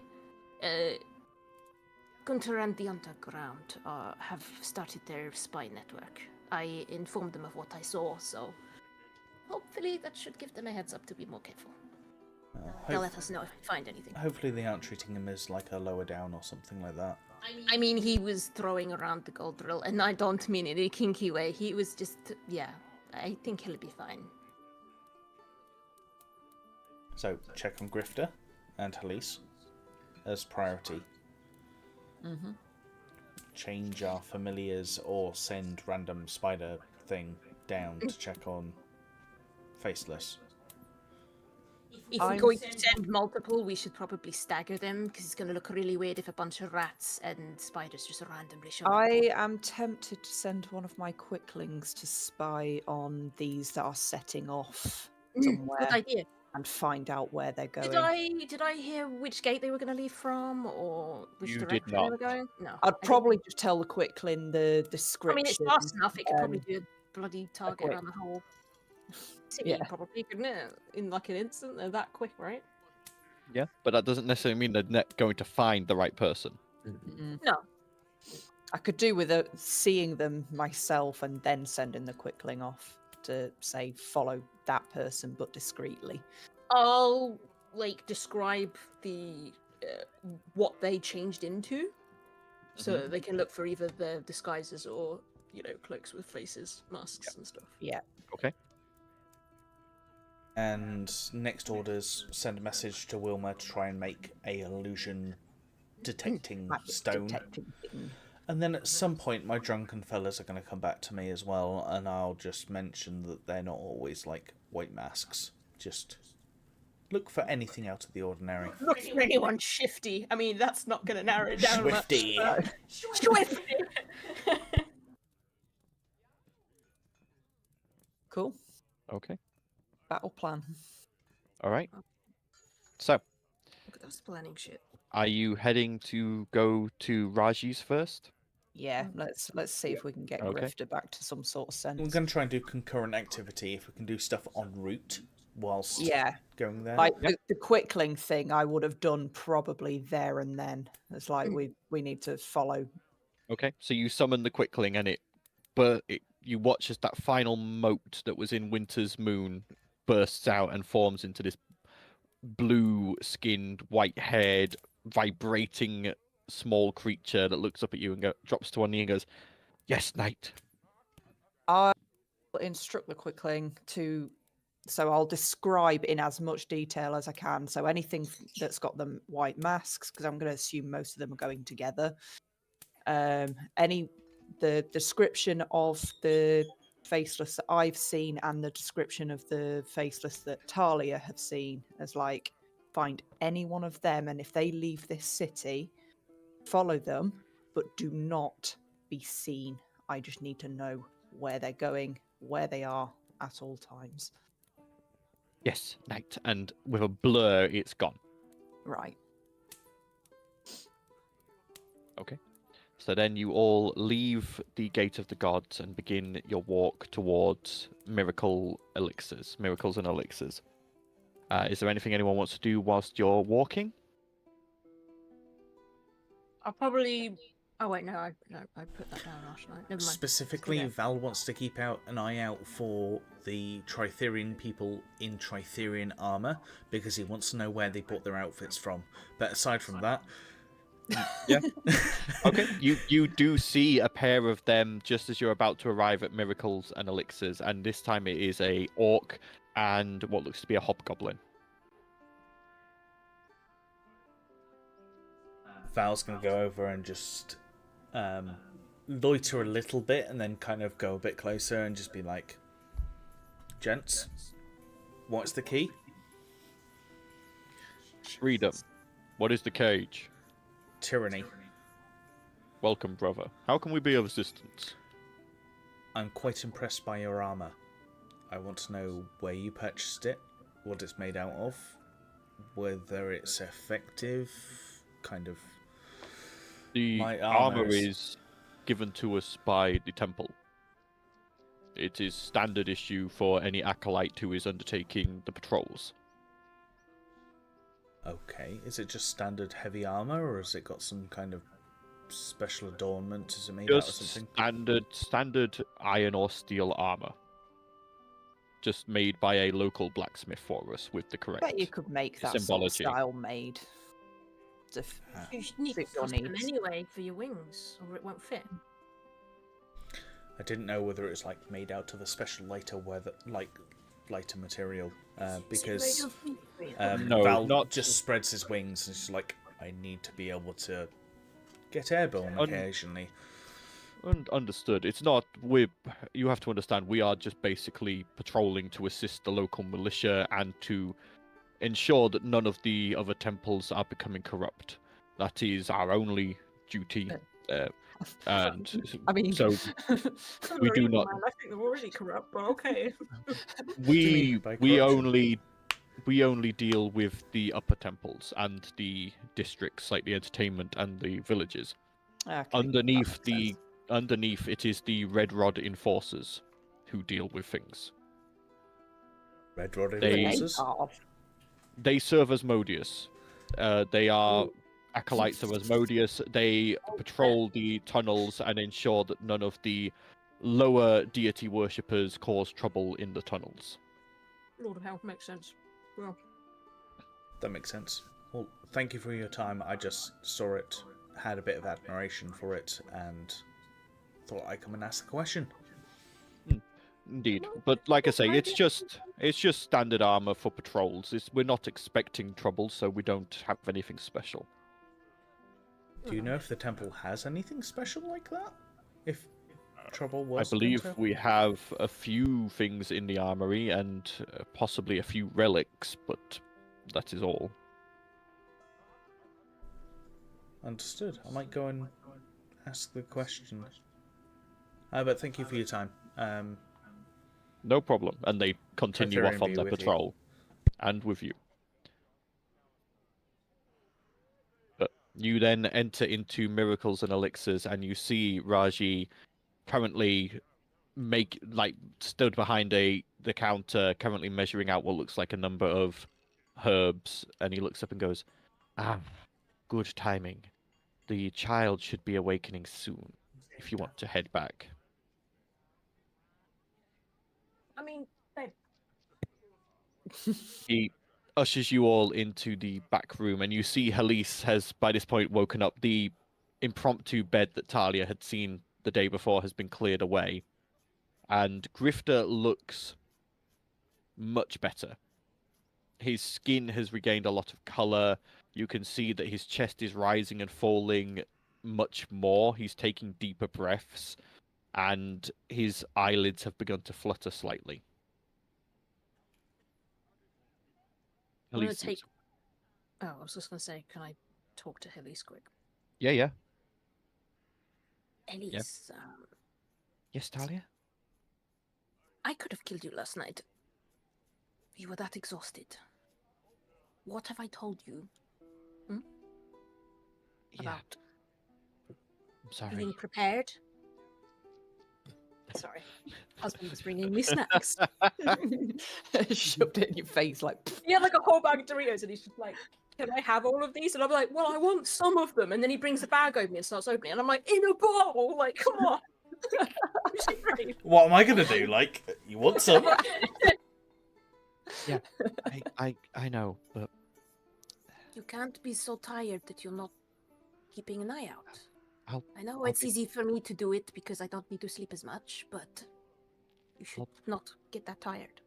Gunther and the Underground have started their spy network. I informed them of what I saw, so hopefully that should give them a heads up to be more careful. They'll let us know if we find anything. Hopefully they aren't treating him as like a lower down or something like that. I mean, he was throwing around the gold drill, and I don't mean it in a kinky way. He was just, I think he'll be fine. So, check on Grifter and Halise as priority. Mm-hmm. Change our familiars or send random spider thing down to check on Faceless. If we're going to send multiple, we should probably stagger them, because it's going to look really weird if a bunch of rats and spiders just randomly show up. I am tempted to send one of my quicklings to spy on these that are setting off somewhere. Good idea. And find out where they're going. Did I hear which gate they were going to leave from, or which You did direction they were going? No. I'd probably just tell the quickling the description. I mean, it's fast enough. It could probably do a bloody target quick- around the whole city, Yeah. probably, couldn't it? In like an instant. They're that quick, right? Yeah, but that doesn't necessarily mean they're going to find the right person. No. I could do with seeing them myself and then sending the quickling off to say follow that person, but discreetly. I'll describe the what they changed into, so that they can look for either their disguises or cloaks with faces, masks, and stuff. Yeah. Okay. And next orders, send a message to Wilma to try and make a illusion detecting Magic stone. detecting thing. And then at some point, my drunken fellas are going to come back to me as well, and I'll just mention that they're not always like white masks. Just look for anything out of the ordinary. Look for anyone shifty. I mean, that's not going to narrow it down Swifty. much. Swifty. Cool. Okay. Battle plan. All right. So, Look at us planning shit. are you heading to go to Raji's first? Yeah, let's see if we can get Okay. Grifter back to some sort of sense. We're going to try and do concurrent activity if we can do stuff en route whilst Yeah, going there. like the quickling thing, I would have done probably there and then. It's like we need to follow. Okay. So you summon the quickling, and you watch as that final mote that was in Winter's Moon bursts out and forms into this blue-skinned, white-haired, vibrating small creature that looks up at you and drops to one knee and goes, "Yes, knight." I instruct the quickling to. So I'll describe in as much detail as I can. So anything that's got them white masks, because I'm going to assume most of them are going together. The description of the faceless that I've seen and the description of the faceless that Talia have seen, as like, find any one of them, and if they leave this city, follow them, but do not be seen. I just need to know where they're going, where they are at all times. Yes, night. And with a blur, it's gone. Right. Okay. So then you all leave the Gate of the Gods and begin your walk towards miracles and elixirs. Is there anything anyone wants to do whilst you're walking? I'll probably. Oh wait, no, I put that down last night. Never mind. Specifically, Yeah. Val wants to keep an eye out for the Tritherian people in Tritherian armor because he wants to know where they bought their outfits from. But aside from that, Yeah. Okay. You do see a pair of them just as you're about to arrive at miracles and elixirs, and this time it is a orc and what looks to be a hobgoblin. Val's going to go over and just loiter a little bit and then kind of go a bit closer and just be like, "Gents, what's the key?" Freedom. What is the cage? Tyranny. Welcome, brother. How can we be of assistance? I'm quite impressed by your armor. I want to know where you purchased it, what it's made out of, whether it's effective, kind of. The My armor armors. is given to us by the temple. It is standard issue for any acolyte who is undertaking the patrols. Okay, is it just standard heavy armor, or has it got some kind of special adornment? Is it made out of Just something? standard iron or steel armor. Just made by a local blacksmith for us with the correct Bet you could make that sort of symbology. style made. You should need Suit to your custom needs. anyway for your wings, or it won't fit. I didn't know whether it's like made out of a special lighter lighter material, because No, Val not- just spreads his wings and she's like, "I need to be able to get airborne occasionally." Understood. It's not. You have to understand. We are just basically patrolling to assist the local militia and to ensure that none of the other temples are becoming corrupt. That is our only duty. And I mean, so we do not. I think they're already corrupt, but okay. do you mean by corruption? We only deal with the upper temples and the districts, like the entertainment and the villages. okay, Underneath that makes sense. underneath it is the Red Rod enforcers who deal with things. Red Rod They- enforcers? They serve Asmodeus. They are acolytes of Asmodeus. They patrol the tunnels and ensure that none of the lower deity worshippers cause trouble in the tunnels. Lord of Hell makes sense. Well, That makes sense. Well, thank you for your time. I just saw it, had a bit of admiration for it, and thought I'd come and ask the question. Indeed, but like I say, it's just standard armor for patrols. We're not expecting trouble, so we don't have anything special. Do you know if the temple has anything special like that? If trouble I was to believe enter? we have a few things in the armory and possibly a few relics, but that is all. Understood. I might go and ask the question. But thank you for your time. No problem. And they continue Tritherian off on be their with you. patrol. And with you. But you then enter into miracles and elixirs, and you see Raji currently stood behind the counter, currently measuring out what looks like a number of herbs, and he looks up and goes, good timing. The child should be awakening soon, if you want to head back. I mean, babe, He ushers you all into the back room, and you see Halise has, by this point, woken up. The impromptu bed that Talia had seen the day before has been cleared away, and Grifter looks much better. His skin has regained a lot of color. You can see that his chest is rising and falling much more. He's taking deeper breaths, and his eyelids have begun to flutter slightly. I'm gonna Elise take. looks- Oh, I was just gonna say, can I talk to Elise quick? Yeah. Elise, Yes, Talia? I could have killed you last night. You were that exhausted. What have I told you Yeah, about I'm sorry. being prepared? Sorry, husband was bringing me snacks. Shoved it in your face like. He had like a whole bag of Doritos, and he's just like, "Can I have all of these?" And I'm like, "Well, I want some of them." And then he brings the bag over me and starts opening, and I'm like, "In a bowl, like, come on." What am I gonna do? Like, you want some? Yeah, I know, but You can't be so tired that you're not keeping an eye out. I know I'll it's be- easy for me to do it because I don't need to sleep as much, but you should not get that tired.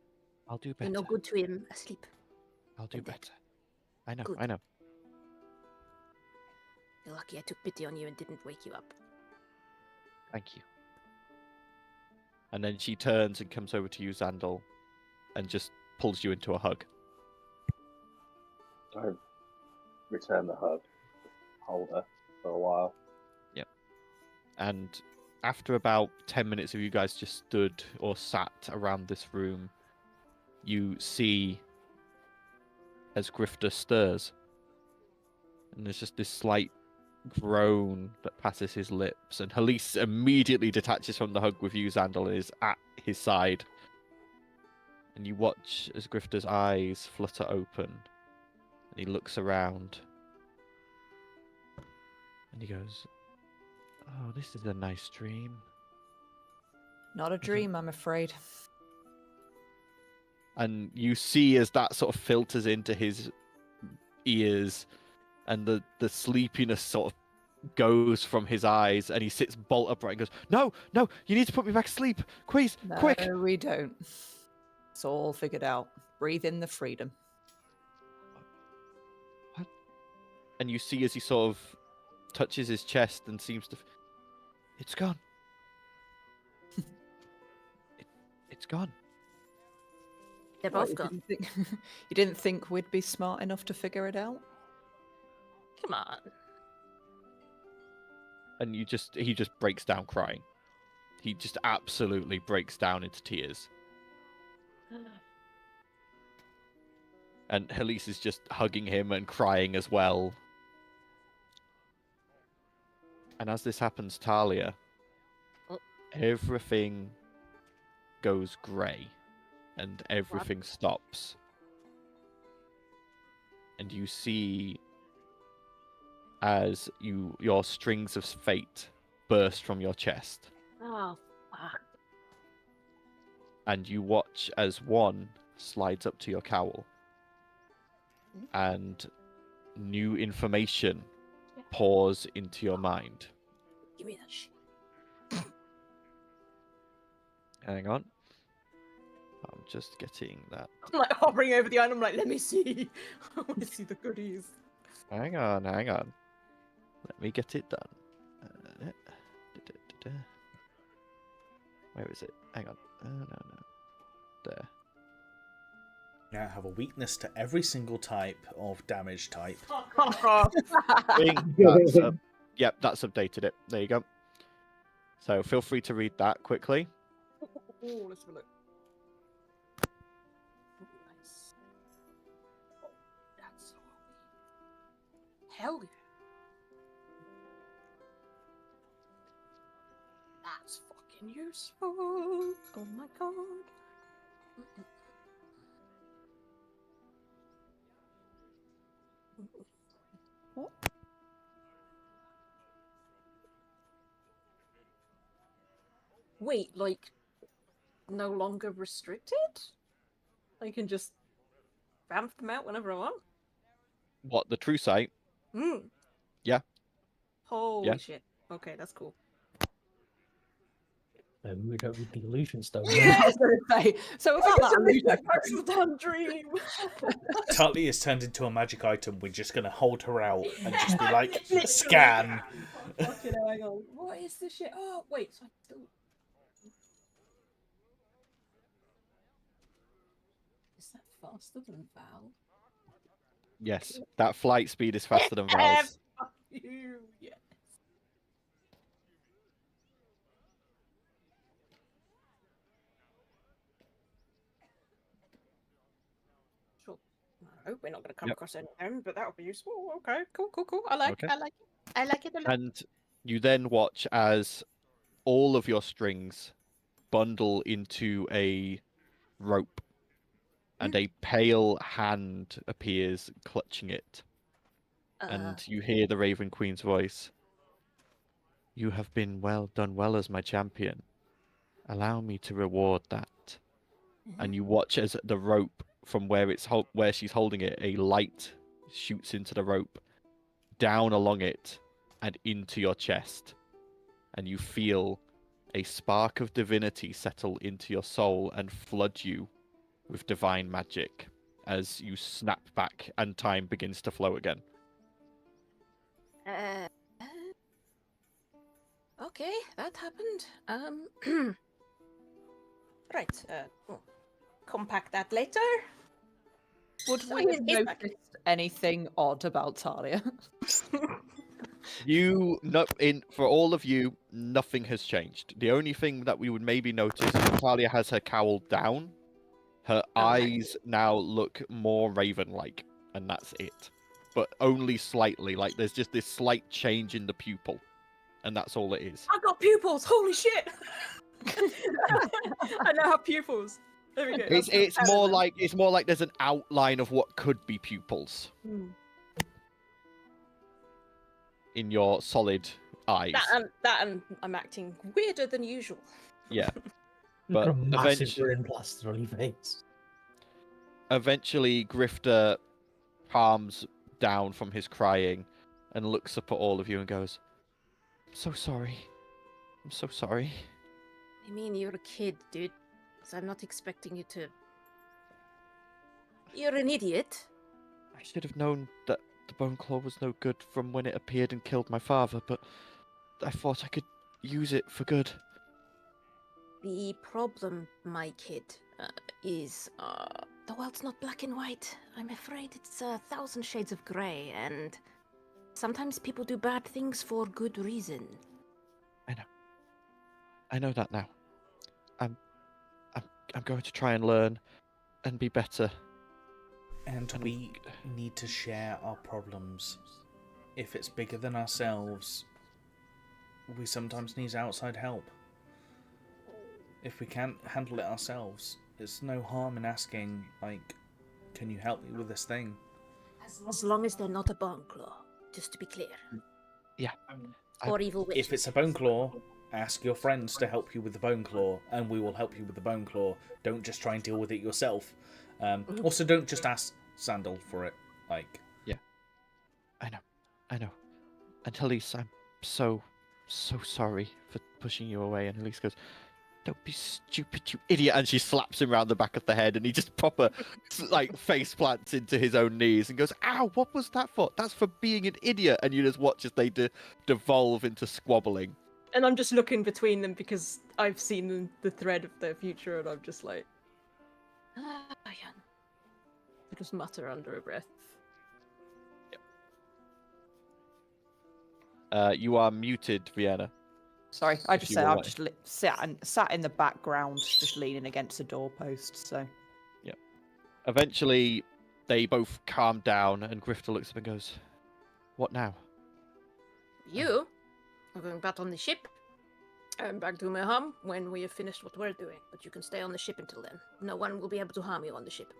I'll do You're better. no good to him asleep. I'll do than dead. better. I know, Good. I know. You're lucky I took pity on you and didn't wake you up. Thank you. And then she turns and comes over to you, Xandal, and just pulls you into a hug. I return the hug, hold her for a while. And after about 10 minutes of you guys just stood or sat around this room, you see as Grifter stirs. And there's just this slight groan that passes his lips. And Halise immediately detaches from the hug with you, Xandal, and is at his side. And you watch as Grifter's eyes flutter open. And he looks around. And he goes, "Oh, this is a nice dream." Not a dream, I'm afraid. And you see as that sort of filters into his ears, and the sleepiness sort of goes from his eyes, and he sits bolt upright and goes, "No, you need to put me back to sleep, please, No, quick!" we don't. It's all figured out. Breathe in the freedom. And you see as he sort of touches his chest and seems to, it's gone. It's gone. They're What, both you gone. didn't think- you didn't think we'd be smart enough to figure it out? Come on. And he just breaks down crying. He just absolutely breaks down into tears. And Halise is just hugging him and crying as well. And as this happens, Talia, Oh. everything goes grey and everything stops. And you see as your strings of fate burst from your chest. Oh, fuck. And you watch as one slides up to your cowl. And new information pours into your mind. Give me that shit. Hang on. I'm just getting that. I'm like hovering over the item, like, let me see. I want to see the goodies. Hang on. Let me get it done. Where is it? Hang on. No. There. Now have a weakness to every single type of damage type. Bing, that's up. Yep, that's updated it. There you go. So feel free to read that quickly. Oh, let's have a look. Nice. Oh, that's so hell yeah. That's fucking useful. Oh my god. What? Wait, like, no longer restricted? I can just vamp them out whenever I want? What, the true sight? Hmm. Yeah. Holy Yeah. shit. Okay, that's cool. We don't need the illusion stone. I was going to say. So about that illusion. damn dream. Talia is turned into a magic item. We're just going to hold her out and just be like, scan. Fucking hang on. What is this shit? Oh, wait. So I still... Is that faster than Val? Yes, that flight speed is faster than Val's. Fuck you. Yes. Sure. I hope we're not going to come Yep. across any of them, but that would be useful. Okay, cool. I like Okay. it. I like it a lot. And you then watch as all of your strings bundle into a rope, and a pale hand appears clutching it. And you hear the Raven Queen's voice. You have been done well as my champion. Allow me to reward that. And you watch as the rope from where where she's holding it, a light shoots into the rope, down along it, and into your chest. And you feel a spark of divinity settle into your soul and flood you with divine magic as you snap back and time begins to flow again. Okay, that happened. Right. Compact that later. Would So we is have that- noticed anything odd about Talia? For all of you, nothing has changed. The only thing that we would maybe notice is Talia has her cowl down. Her eyes now look more raven-like, and that's it. But only slightly. Like there's just this slight change in the pupil, and that's all it is. I got pupils. Holy shit! I now have pupils. There we go. It's more like there's an outline of what could be pupils in your solid eyes. That and I'm acting weirder than usual. Yeah. Got But a massive eventually, grin plastered on your face. eventually, Grifter calms down from his crying and looks up at all of you and goes, "I'm so sorry. I'm so sorry." I mean, you're a kid, dude. So I'm not expecting you to... You're an idiot. I should have known that the bone claw was no good from when it appeared and killed my father, but I thought I could use it for good. The problem, my kid, is the world's not black and white. I'm afraid it's 1,000 shades of grey, and sometimes people do bad things for good reason. I know that now. I'm going to try and learn and be better. And we need to share our problems. If it's bigger than ourselves, we sometimes need outside help. If we can't handle it ourselves, it's no harm in asking, like, can you help me with this thing? As long as they're not a bone claw, just to be clear. Yeah. Or evil witch. If it's a bone claw, ask your friends to help you with the bone claw, and we will help you with the bone claw. Don't just try and deal with it yourself. Also, don't just ask Sandal for it. Like, yeah, I know. And Elise, I'm so sorry for pushing you away. And Elise goes, "Don't be stupid, you idiot!" And she slaps him round the back of the head, and he just proper like face plants into his own knees and goes, "Ow! What was that for? That's for being an idiot." And you just watch as they devolve into squabbling. And I'm just looking between them because I've seen the thread of their future, and I'm just like, I just mutter under a breath. You are muted, Vienna. Sorry, I If just you said were I've like- just sat in the background, just leaning against a doorpost. So Eventually, they both calm down, and Grifter looks up and goes, "What now?" You are going back on the ship. I'm back to my home when we have finished what we're doing. But you can stay on the ship until then. No one will be able to harm you on the ship.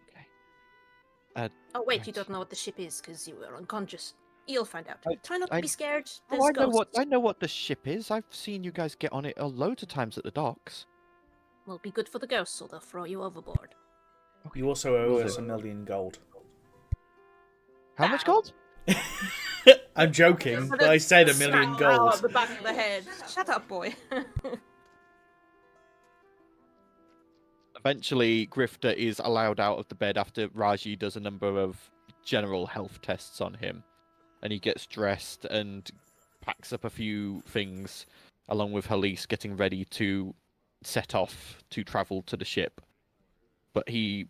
Okay. Oh, wait, you right. don't know what the ship is because you were unconscious. You'll find out. I- Try not to I- be scared. Oh, There's ghosts. I know what the ship is. I've seen you guys get on it a load of times at the docks. Will be good for the ghosts, so they'll throw you overboard. you also owe Will us do. $1 million gold. How much gold? I'm joking, Sort but of I said a million smack Val gold. at the back of the head. Shut up, boy. Eventually, Grifter is allowed out of the bed after Raji does a number of general health tests on him. And he gets dressed and packs up a few things, along with Halise getting ready to set off to travel to the ship. But he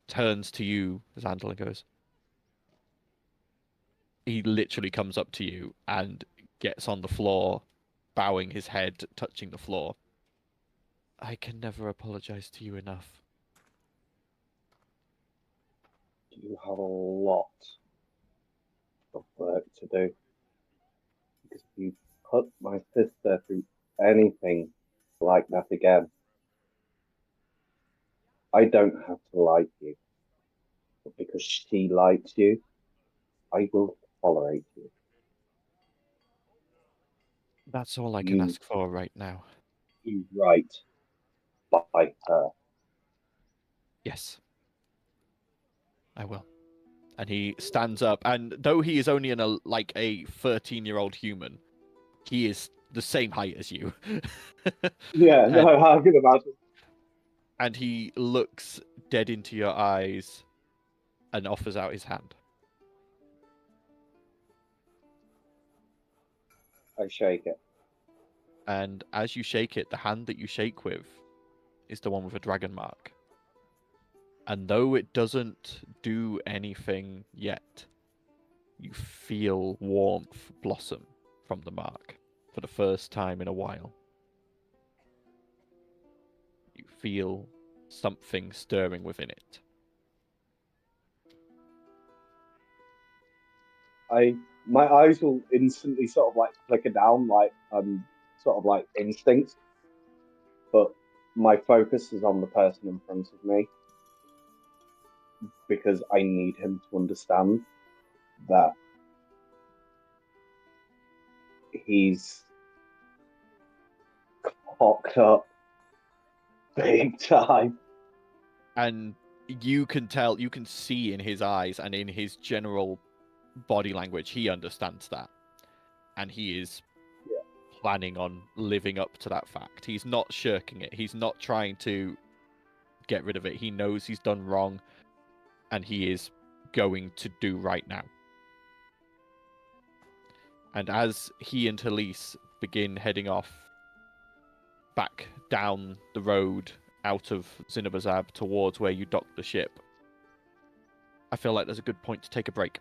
turns to you, Zandal, and goes... He literally comes up to you and gets on the floor, bowing his head, touching the floor. I can never apologize to you enough. You have a lot of work to do. Because if you put my sister through anything like that again, I don't have to like you. But because she likes you, I will tolerate you. That's all I can ask for right now. You right by her. Yes. I will. And he stands up, and though he is only a 13-year-old human, he is the same height as you. Yeah, no, I can imagine. And he looks dead into your eyes and offers out his hand. I shake it. And as you shake it, the hand that you shake with is the one with a dragon mark. And though it doesn't do anything yet, you feel warmth blossom from the mark for the first time in a while. You feel something stirring within it. My eyes will instantly sort of like flicker down, like sort of like instinct, but my focus is on the person in front of me because I need him to understand that he's cocked up big time. And you can tell, you can see in his eyes and in his general body language, he understands that. And he is planning on living up to that fact. He's not shirking it. He's not trying to get rid of it. He knows he's done wrong, and he is going to do right now. And as he and Halise begin heading off back down the road out of Zinabazab towards where you docked the ship, I feel like there's a good point to take a break.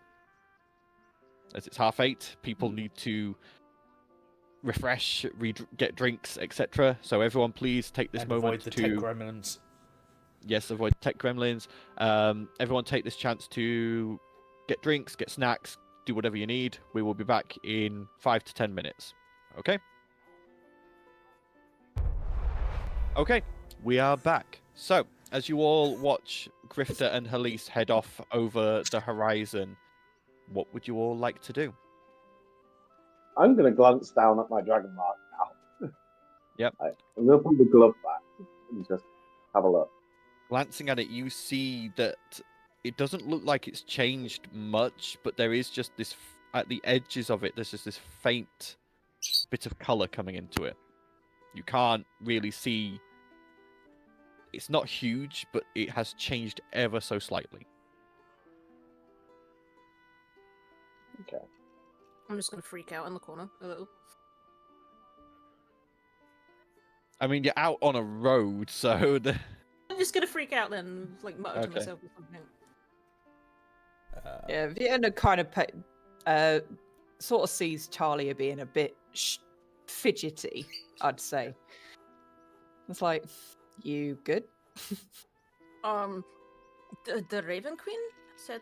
As it's 8:30, people need to refresh, get drinks, etc. So everyone please take this moment avoid the to... tech gremlins. Yes, avoid tech gremlins. Everyone take this chance to get drinks, get snacks, do whatever you need. We will be back in 5 to 10 minutes. Okay? Okay, we are back. So, as you all watch Grifter and Halise head off over the horizon, what would you all like to do? I'm going to glance down at my dragon mark now. Yep. I'm going to put the glove back and just have a look. Glancing at it, you see that it doesn't look like it's changed much, but there is just this, at the edges of it, there's just this faint bit of colour coming into it. You can't really see. It's not huge, but it has changed ever so slightly. Okay. I'm just gonna freak out in the corner a little. I mean, you're out on a road, so I'm just gonna freak out then, like mutter to myself or something. Yeah, Vienna kind of sort of sees Charlie being a bit fidgety, I'd say. It's like, you good? The Raven Queen said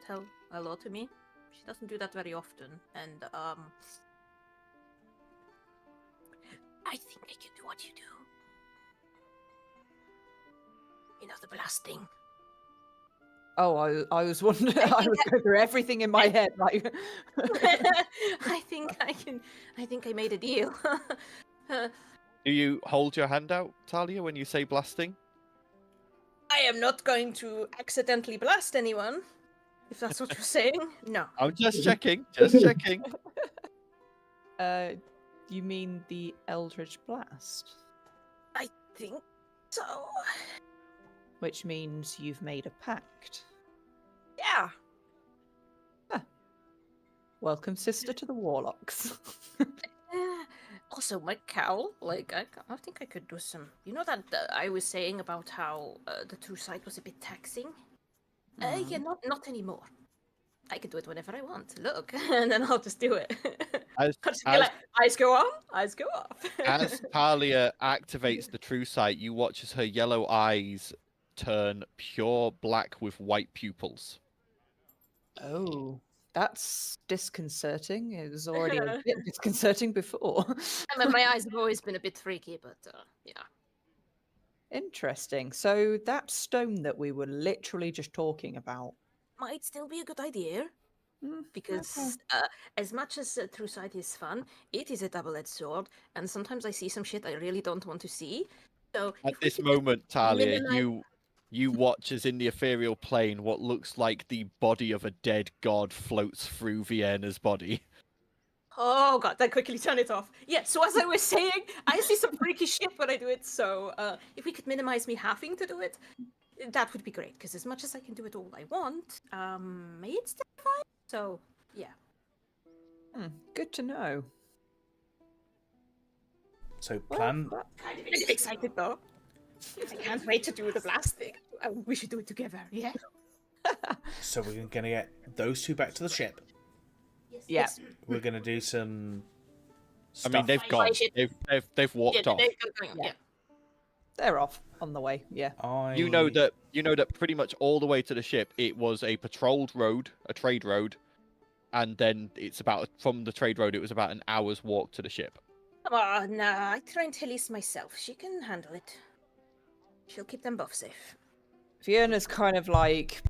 hello to me. She doesn't do that very often, and I think I can do what you do. You know, the blasting. Oh, I was wondering. I was going through everything in my head, like. I think I made a deal. do you hold your hand out, Talia, when you say blasting? I am not going to accidentally blast anyone, if that's what you're saying. No. I'm just checking, just checking. You mean the Eldritch Blast? I think so. Which means you've made a pact. Yeah. Welcome, sister, to the Warlocks. Also, my cowl, like, I think I could do some. You know that I was saying about how the true sight was a bit taxing? Yeah, not anymore. I can do it whenever I want. Look, and then I'll just do it. As, I'll just be as, like, eyes go on, eyes go off. as Talia activates the true sight, you watch as her yellow eyes turn pure black with white pupils. Oh, that's disconcerting. It was already a bit disconcerting before. I mean, my eyes have always been a bit freaky, but yeah. Interesting. So that stone that we were literally just talking about. Might still be a good idea. Because as much as True Sight is fun, it is a double-edged sword, and sometimes I see some shit I really don't want to see. So At this moment, Talia, you watch as in the ethereal plane what looks like the body of a dead god floats through Vienna's body. Oh god, then quickly turn it off. Yeah, so as I was saying, I see some freaky shit when I do it, so if we could minimize me having to do it, that would be great, because as much as I can do it all I want, it's terrifying. So, yeah. Good to know. So plan. Kind of excited though. I can't wait to do the blast thing. We should do it together, yeah? So we're gonna get those two back to the ship. Yeah. We're gonna do some. I mean, they've gone. They've walked off. Yeah. They're off on the way. Yeah. You know that pretty much all the way to the ship, it was a patrolled road, a trade road, and then it's about from the trade road. It was about an hour's walk to the ship. Come on, I trained Hillis myself. She can handle it. She'll keep them both safe. Fiona's kind of like,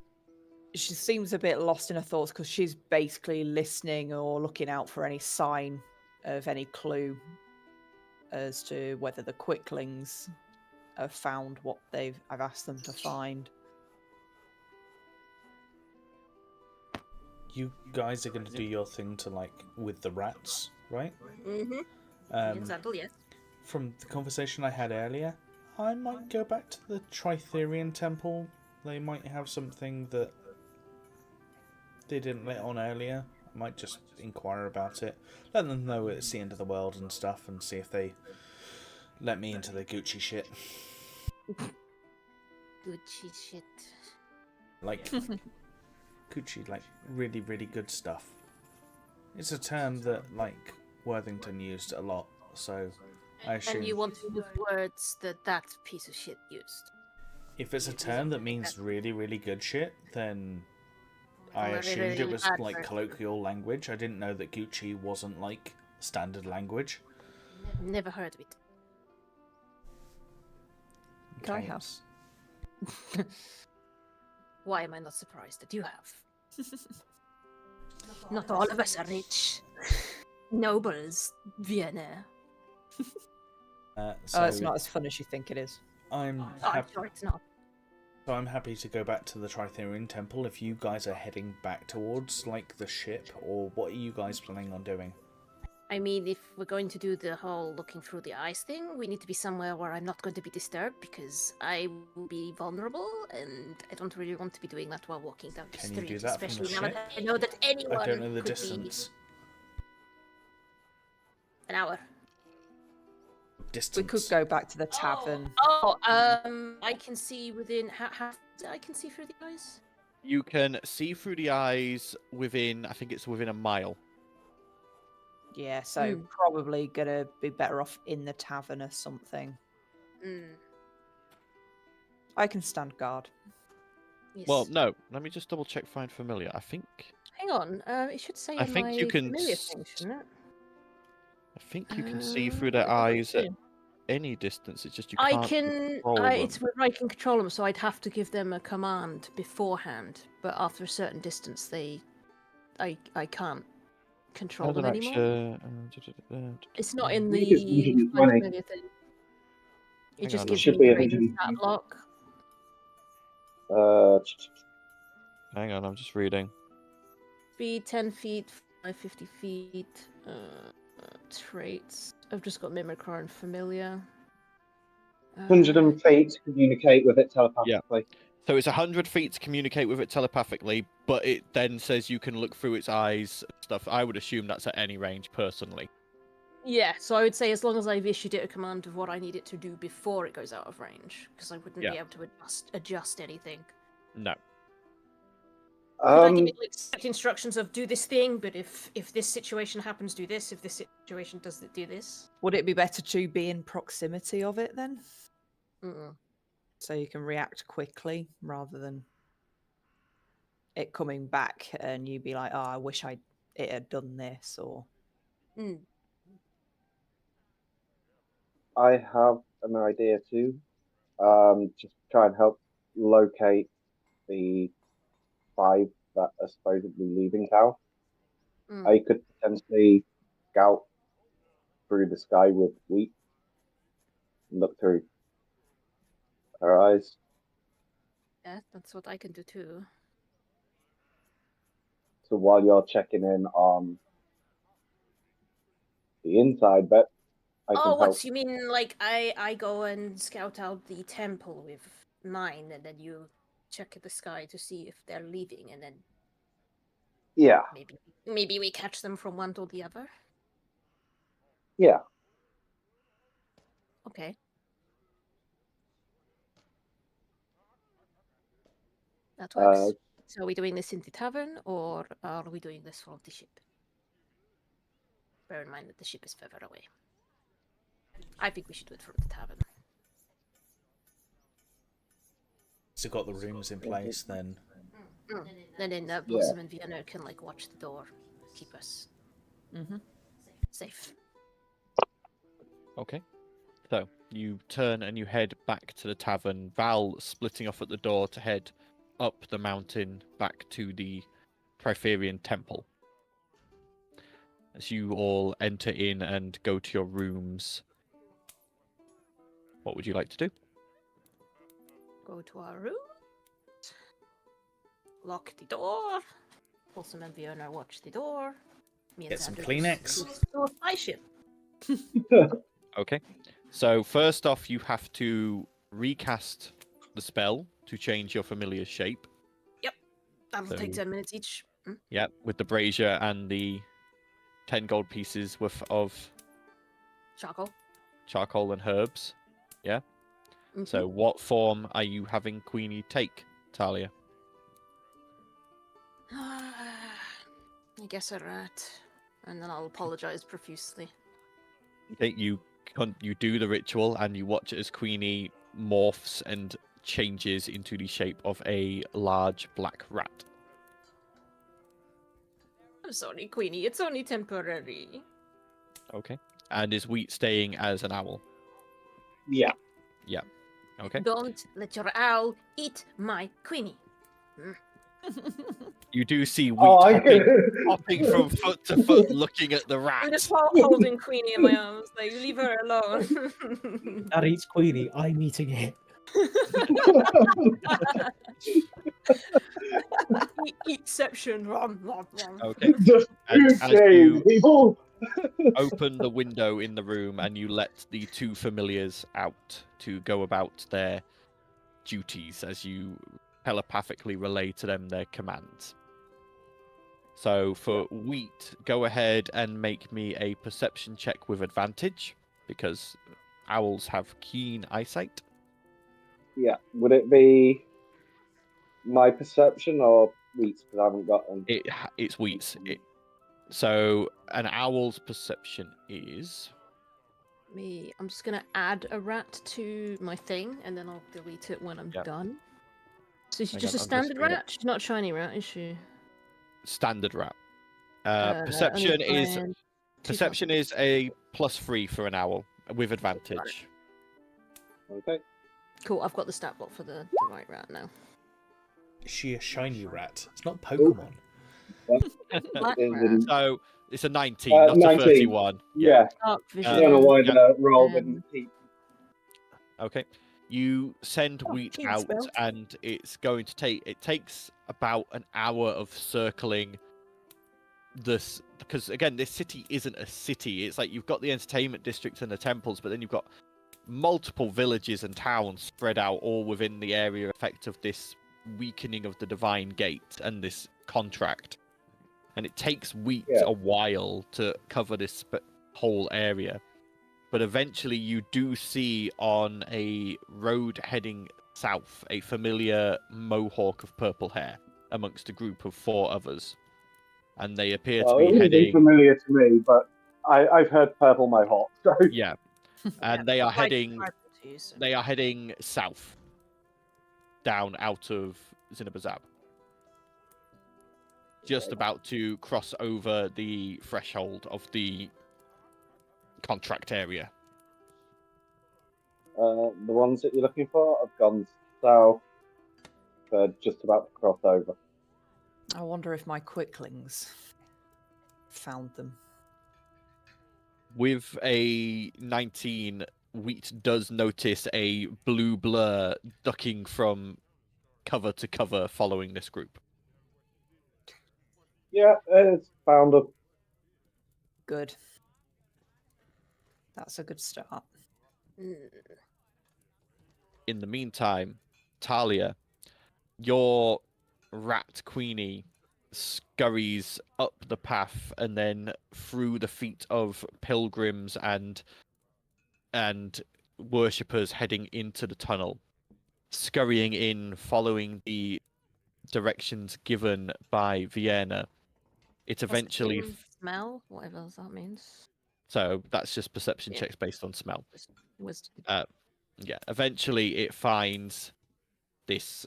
she seems a bit lost in her thoughts because she's basically listening or looking out for any sign of any clue as to whether the quicklings have found what I've asked them to find. You guys are going to do your thing to with the rats, right? Example, yes. From the conversation I had earlier, I might go back to the Tritherian temple. They might have something that they didn't let on earlier. I might just inquire about it. Let them know it's the end of the world and stuff, and see if they let me into their Gucci shit. Gucci shit. Gucci, really, really good stuff. It's a term that, Worthington used a lot, so I assume... And you want to use words that piece of shit used. If it's a term that means really, really good shit, then I Or assumed really it was, bad for it. colloquial language. I didn't know that Gucci wasn't, standard language. Never heard of it. Can I Okay. have? Why am I not surprised that you have? Not all of us are rich. Nobles, Vienna. So It's not as fun as you think it is. I'm I'm sure it's not. So I'm happy to go back to the Tritherian temple if you guys are heading back towards, the ship, or what are you guys planning on doing? I mean, if we're going to do the whole looking through the eyes thing, we need to be somewhere where I'm not going to be disturbed because I will be vulnerable and I don't really want to be doing that while walking down the Can you street. do that from the especially now ship? that I know that anyone I don't know the could distance. be an hour. Distance. We could go back to the tavern. I can see within I can see through the eyes. You can see through the eyes within, I think it's within a mile. Yeah, so probably gonna be better off in the tavern or something. I can stand guard. Yes. Well, no. Let me just double check. Find familiar. I think. Hang on. It should say I in think my you can familiar s- thing, shouldn't it? I think you can see through their eyes at any distance. It's just you I can't. can. control them. It's where I can control them, so I'd have to give them a command beforehand. But after a certain distance, I can't control them anymore. It's not in I think it's the 120. familiar thing. It Hang just on, gives should me be the 100. radius stat block. Hang on, I'm just reading. Speed 10 feet, 50 feet. Traits. I've just got Mimicry and Familiar. 100 feet to communicate with it telepathically. So it's 100 feet to communicate with it telepathically, but it then says you can look through its eyes and stuff. I would assume that's at any range, personally. Yeah, so I would say as long as I've issued it a command of what I need it to do before it goes out of range, because I wouldn't be able to adjust anything. No. Could I give it like set instructions of do this thing, but if this situation happens, do this. If this situation does it, do this. Would it be better to be in proximity of it then? So you can react quickly rather than it coming back and you be like, oh, I wish it had done this, or... I have an idea too. Just try and help locate the 5 that are supposedly leaving town. I could potentially scout through the sky with Wheat and look through her eyes. Yeah, that's what I can do too. So while you're checking in on the inside bit, I can help. What you mean? Like I go and scout out the temple with 9, and then you check the sky to see if they're leaving, and then maybe we catch them from one to the other. Yeah. Okay. That works. So are we doing this in the tavern, or are we doing this from the ship? Bear in mind that the ship is further away. I think we should do it from the tavern. So got the rooms in place then. And then Blossom and Vienna can like watch the door, keep us safe. Okay. So you turn and you head back to the tavern. Val splitting off at the door to head up the mountain back to the Triferian temple. As you all enter in and go to your rooms, what would you like to do? Go to our room. Lock the door. Blossom and Vienna watch the door. Get some Kleenex. To my ship. Okay. So first off, you have to recast the spell to change your familiar shape. Yep. That'll take 10 minutes each. Yeah, with the brazier and the 10 gold pieces worth of charcoal and herbs. Yeah. So what form are you having Queenie take, Talia? I guess a rat. And then I'll apologize profusely. Okay, you do the ritual and you watch as Queenie morphs and changes into the shape of a large black rat. I'm sorry, Queenie. It's only temporary. Okay. And is Wheat staying as an owl? Yeah. Yeah. Okay. Don't let your owl eat my Queenie. You do see Wheat hopping from foot to foot, looking at the rat. I'm just holding Queenie in my arms, like, leave her alone. That eats Queenie. I'm eating it. Eatception. Okay. And as you open the window in the room and you let the 2 familiars out to go about their duties as you telepathically relay to them their commands. So for Wheat, go ahead and make me a perception check with advantage, because owls have keen eyesight. Yeah. Would it be my perception or Wheat's? Because I haven't got them. It's Wheat's. So an owl's perception is... I'm just going to add a rat to my thing, and then I'll delete it when I'm done. So she's just a standard rat? She's not a shiny rat, is she? Standard rat. Perception is a +3 for an owl with advantage. Okay. Cool, I've got the stat block for the right rat now. Is she a shiny rat? It's not Pokemon. Black rat. So it's a 19, not 19. a 31. Yeah. Oh, I don't know why the roll didn't keep. Okay. You send Wheat out, and it takes about an hour of circling this, because again, this city isn't a city. It's like you've got the entertainment district and the temples, but then you've got multiple villages and towns spread out all within the area effect of this weakening of the divine gate and this contract. And it takes weeks, a while to cover this whole area. But eventually you do see on a road heading south a familiar mohawk of purple hair amongst a group of 4 others. And they appear to be it heading... isn't familiar to me, but I've heard purple mohawk, so... Yeah. And they are heading... They are heading south. Down out of Zinabazab. Just about to cross over the threshold of the contract area. The ones that you're looking for have gone south. They're just about to cross over. I wonder if my quicklings found them. With a 19, Wheat does notice a blue blur ducking from cover to cover following this group. Yeah, it's found them. Good. That's a good start. In the meantime, Talia, your rat queenie scurries up the path and then through the feet of pilgrims and worshippers heading into the tunnel, scurrying in, following the directions given by Vienna. It eventually smell, whatever that means. So that's just perception checks based on smell. Wisdom. Yeah. Eventually, it finds this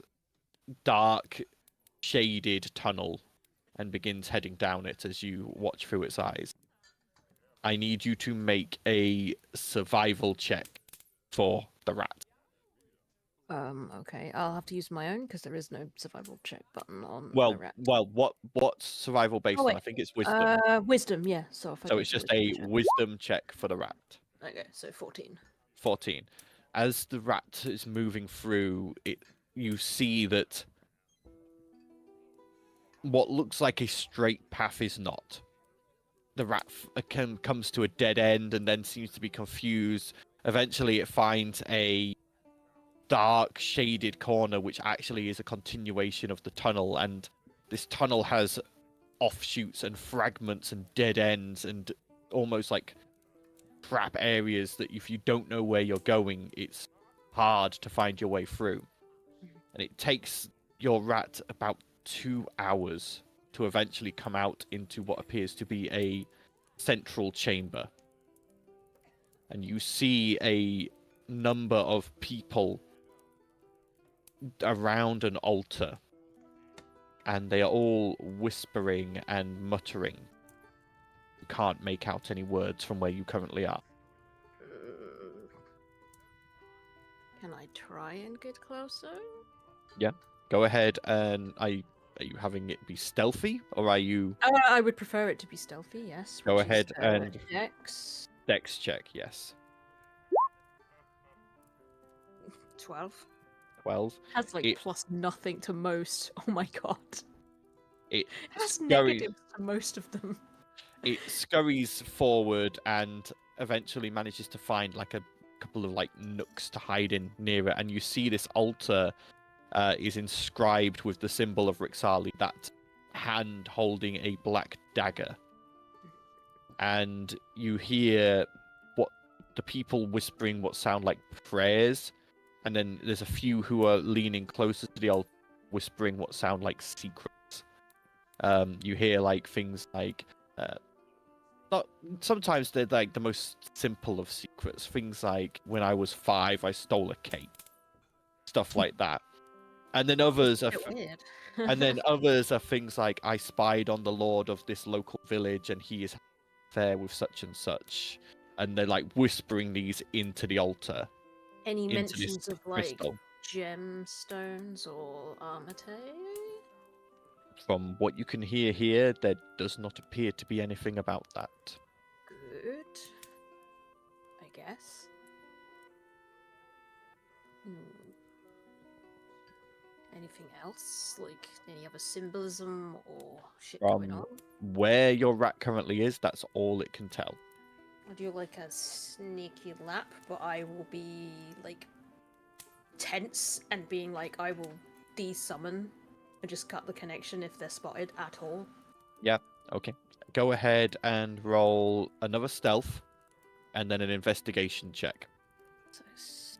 dark, shaded tunnel and begins heading down it as you watch through its eyes. I need you to make a survival check for the rat. Okay. I'll have to use my own because there is no survival check button on the rat. Well, what's survival based on? I think it's wisdom. Wisdom, yeah. So it's just a wisdom check for the rat. Okay, so 14. 14. As the rat is moving through it, you see that what looks like a straight path is not. The rat comes to a dead end and then seems to be confused. Eventually, it finds a dark, shaded corner, which actually is a continuation of the tunnel. And this tunnel has offshoots and fragments and dead ends and almost like trap areas that if you don't know where you're going, it's hard to find your way through. And it takes your rat about 2 hours to eventually come out into what appears to be a central chamber. And you see a number of people around an altar. And they are all whispering and muttering. You can't make out any words from where you currently are. Can I try and get closer? Yeah. Go ahead and are you having it be stealthy or are you... I would prefer it to be stealthy, yes. Go ahead and... Dex. Dex check, yes. 12. 12. Has plus nothing to most. Oh my god. It has negatives to most of them. It scurries forward and eventually manages to find like a couple of nooks to hide in near it, and you see this altar is inscribed with the symbol of Rixali, that hand holding a black dagger. And you hear what the people whispering what sound like prayers, and then there's a few who are leaning closer to the altar whispering what sound like secrets. You hear things like sometimes they're the most simple of secrets. Things like, when I was 5, I stole a cake. Stuff like that. And then others are others are things like, I spied on the lord of this local village and he is there with such and such. And they're whispering these into the altar. Any mentions of crystal. Gemstones or Armatae? From what you can hear here, there does not appear to be anything about that. Good. I guess. anything else? Like any other symbolism or shit From going on? where your rat currently is, that's all it can tell. I'll do like a sneaky lap, but I will be like tense and being like, I will de-summon and just cut the connection if they're spotted at all. Okay. Go ahead and roll another stealth and then an investigation check. So stealth.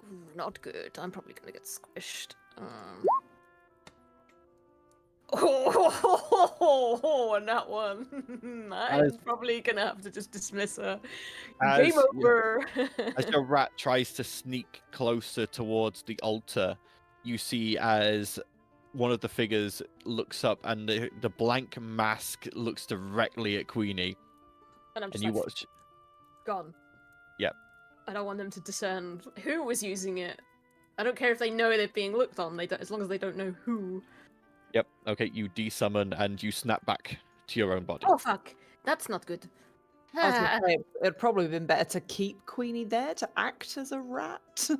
Ooh, not good. I'm probably gonna get squished. Oh, and that one. I'm probably gonna have to just dismiss her. Game over. As your rat tries to sneak closer towards the altar, you see as one of the figures looks up and the blank mask looks directly at Queenie. And I'm just You like, watch. gone. Yep. I don't want them to discern who was using it. I don't care if they know they're being looked on. They don't, as long as they don't know who. Yep. Okay. You desummon and you snap back to your own body. Oh fuck, that's not good. I was gonna say, it'd probably have been better to keep Queenie there to act as a rat.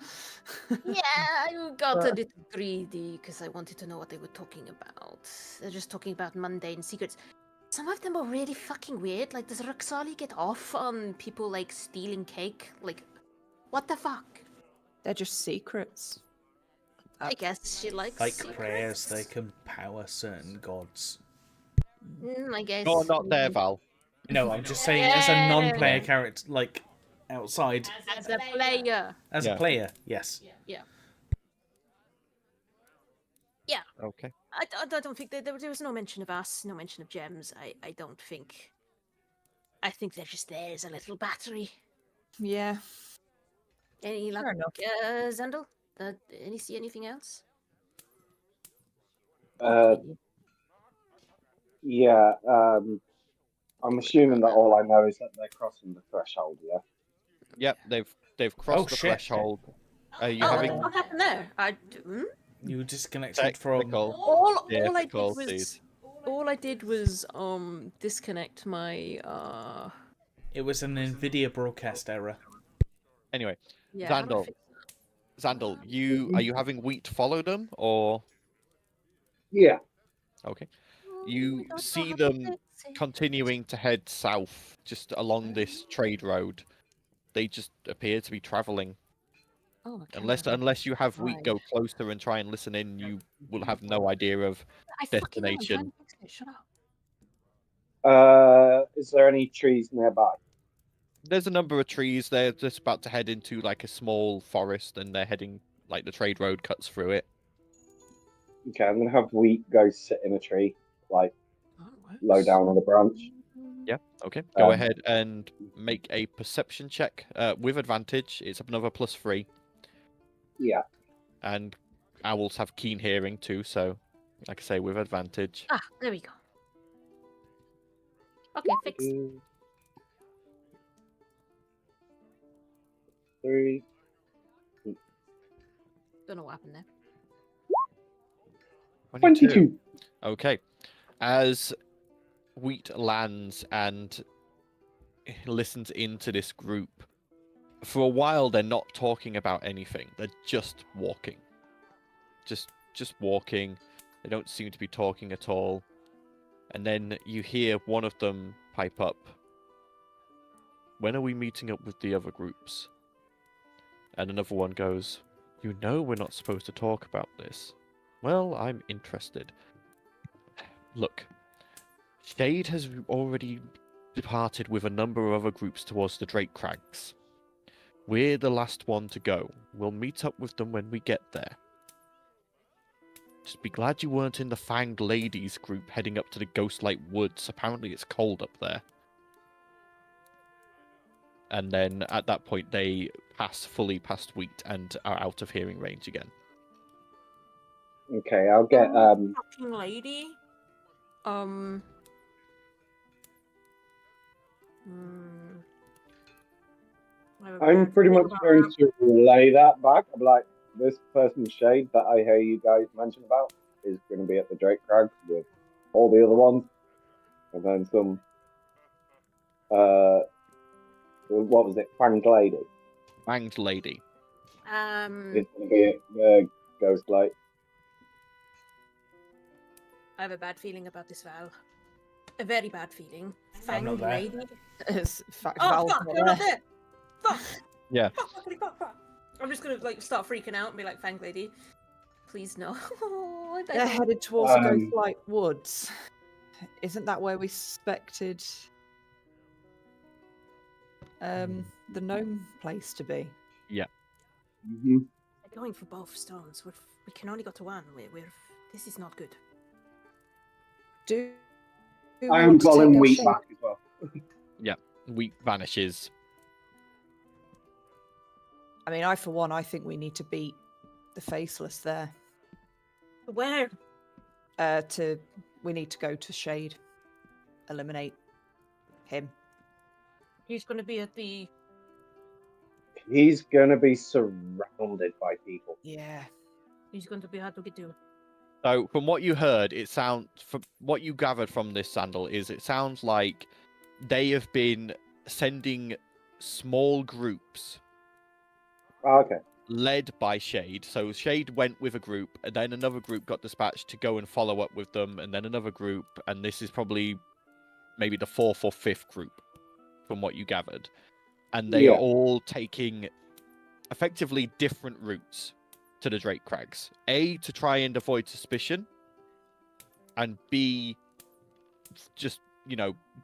Yeah, I got a bit greedy because I wanted to know what they were talking about. They're just talking about mundane secrets. Some of them are really fucking weird. Like, does Roxali get off on people like stealing cake? Like, what the fuck? They're just secrets. I guess she likes Like secrets. prayers, they can power certain gods. I guess. You're not there, Val. No, I'm just saying as a non-player character, like outside. As a player. As a player, yes. Yeah. Okay. I don't think there was no mention of us, no mention of gems. I don't think. I think they're just there as a little battery. Yeah. Any luck, Fair enough. Zandal? See anything else? Yeah. I'm assuming that all I know is that they're crossing the threshold. Yeah. Yep. They've crossed the shit. threshold. Are you Oh, having what happened there? You disconnected from. technical? All I did was disconnect my It was an NVIDIA broadcast error. Anyway, yeah. how do I Zandal. fix Zandal, are you having Wheat follow them or? Yeah. Okay. that? You I don't know see how to them fix it. continuing to head south, just along this trade road. They just appear to be traveling. Oh, I can't Unless you have Wheat Right. go closer and try and listen in, you will have no idea of I fucking know, I'm destination. trying to fix it. Shut up. Is there any trees nearby? There's a number of trees. They're just about to head into like a small forest, and they're heading like the trade road cuts through it. Okay, I'm gonna have Wheat go sit in a tree, like Oh, it low works. down on a branch. Yeah. Okay. Go Um, ahead and make a perception check with advantage. It's another +3, Yeah. and owls have keen hearing too. So, like I say, with advantage. Ah, there we go. Okay, fixed. 2, 3. Don't know what happened there. 22. Okay. As Wheat lands and listens into this group, for a while they're not talking about anything. They're just walking. Just walking. They don't seem to be talking at all. And then you hear one of them pipe up. When are we meeting up with the other groups? And another one goes, you know we're not supposed to talk about this. Well, I'm interested. Look, Shade has already departed with a number of other groups towards the Drake Crags. We're the last one to go. We'll meet up with them when we get there. Just be glad you weren't in the Fanged Ladies group heading up to the Ghostlight Woods. Apparently it's cold up there. And then at that point they pass fully past Wheat and are out of hearing range again. Okay, I'll get Fucking lady. I'm pretty much going to relay that back. I'm like, this person Shade that I hear you guys mention about is going to be at the Drake Crag with all the other ones, and then some. What was it? Fanged Lady. Fanged Lady. It's going to be the ghost light. I have a bad feeling about this, Val. A very bad feeling. I'm not Fang there. lady. It's in fact Oh Val's fuck! not You're not there. there. Fuck! Yeah. Fuck! Fuck! Fuck! Fuck! I'm just gonna like start freaking out and be like, "Fang lady, please no." I beg They're you. headed towards the Um, Ghostlight Woods. Isn't that where we suspected the gnome place to be? Mm-hmm. They're going for both stones. We can only go to one. This is not good. Do we I am want to calling take our wheat shape? back as well. Wheat vanishes. I mean, for one, I think we need to beat the Faceless there. Where? We need to go to Shade. Eliminate him. He's gonna be at the. He's going to be surrounded by people. Yeah. He's going to be hard to get to. So, from what you heard, from what you gathered from this, Sandal, is it sounds like they have been sending small groups Oh, okay. led by Shade. So Shade went with a group, and then another group got dispatched to go and follow up with them, and then another group, and this is probably maybe the fourth or fifth group, from what you gathered. And they Yeah. are all taking effectively different routes to the Drake Crags. A, to try and avoid suspicion, and B, just,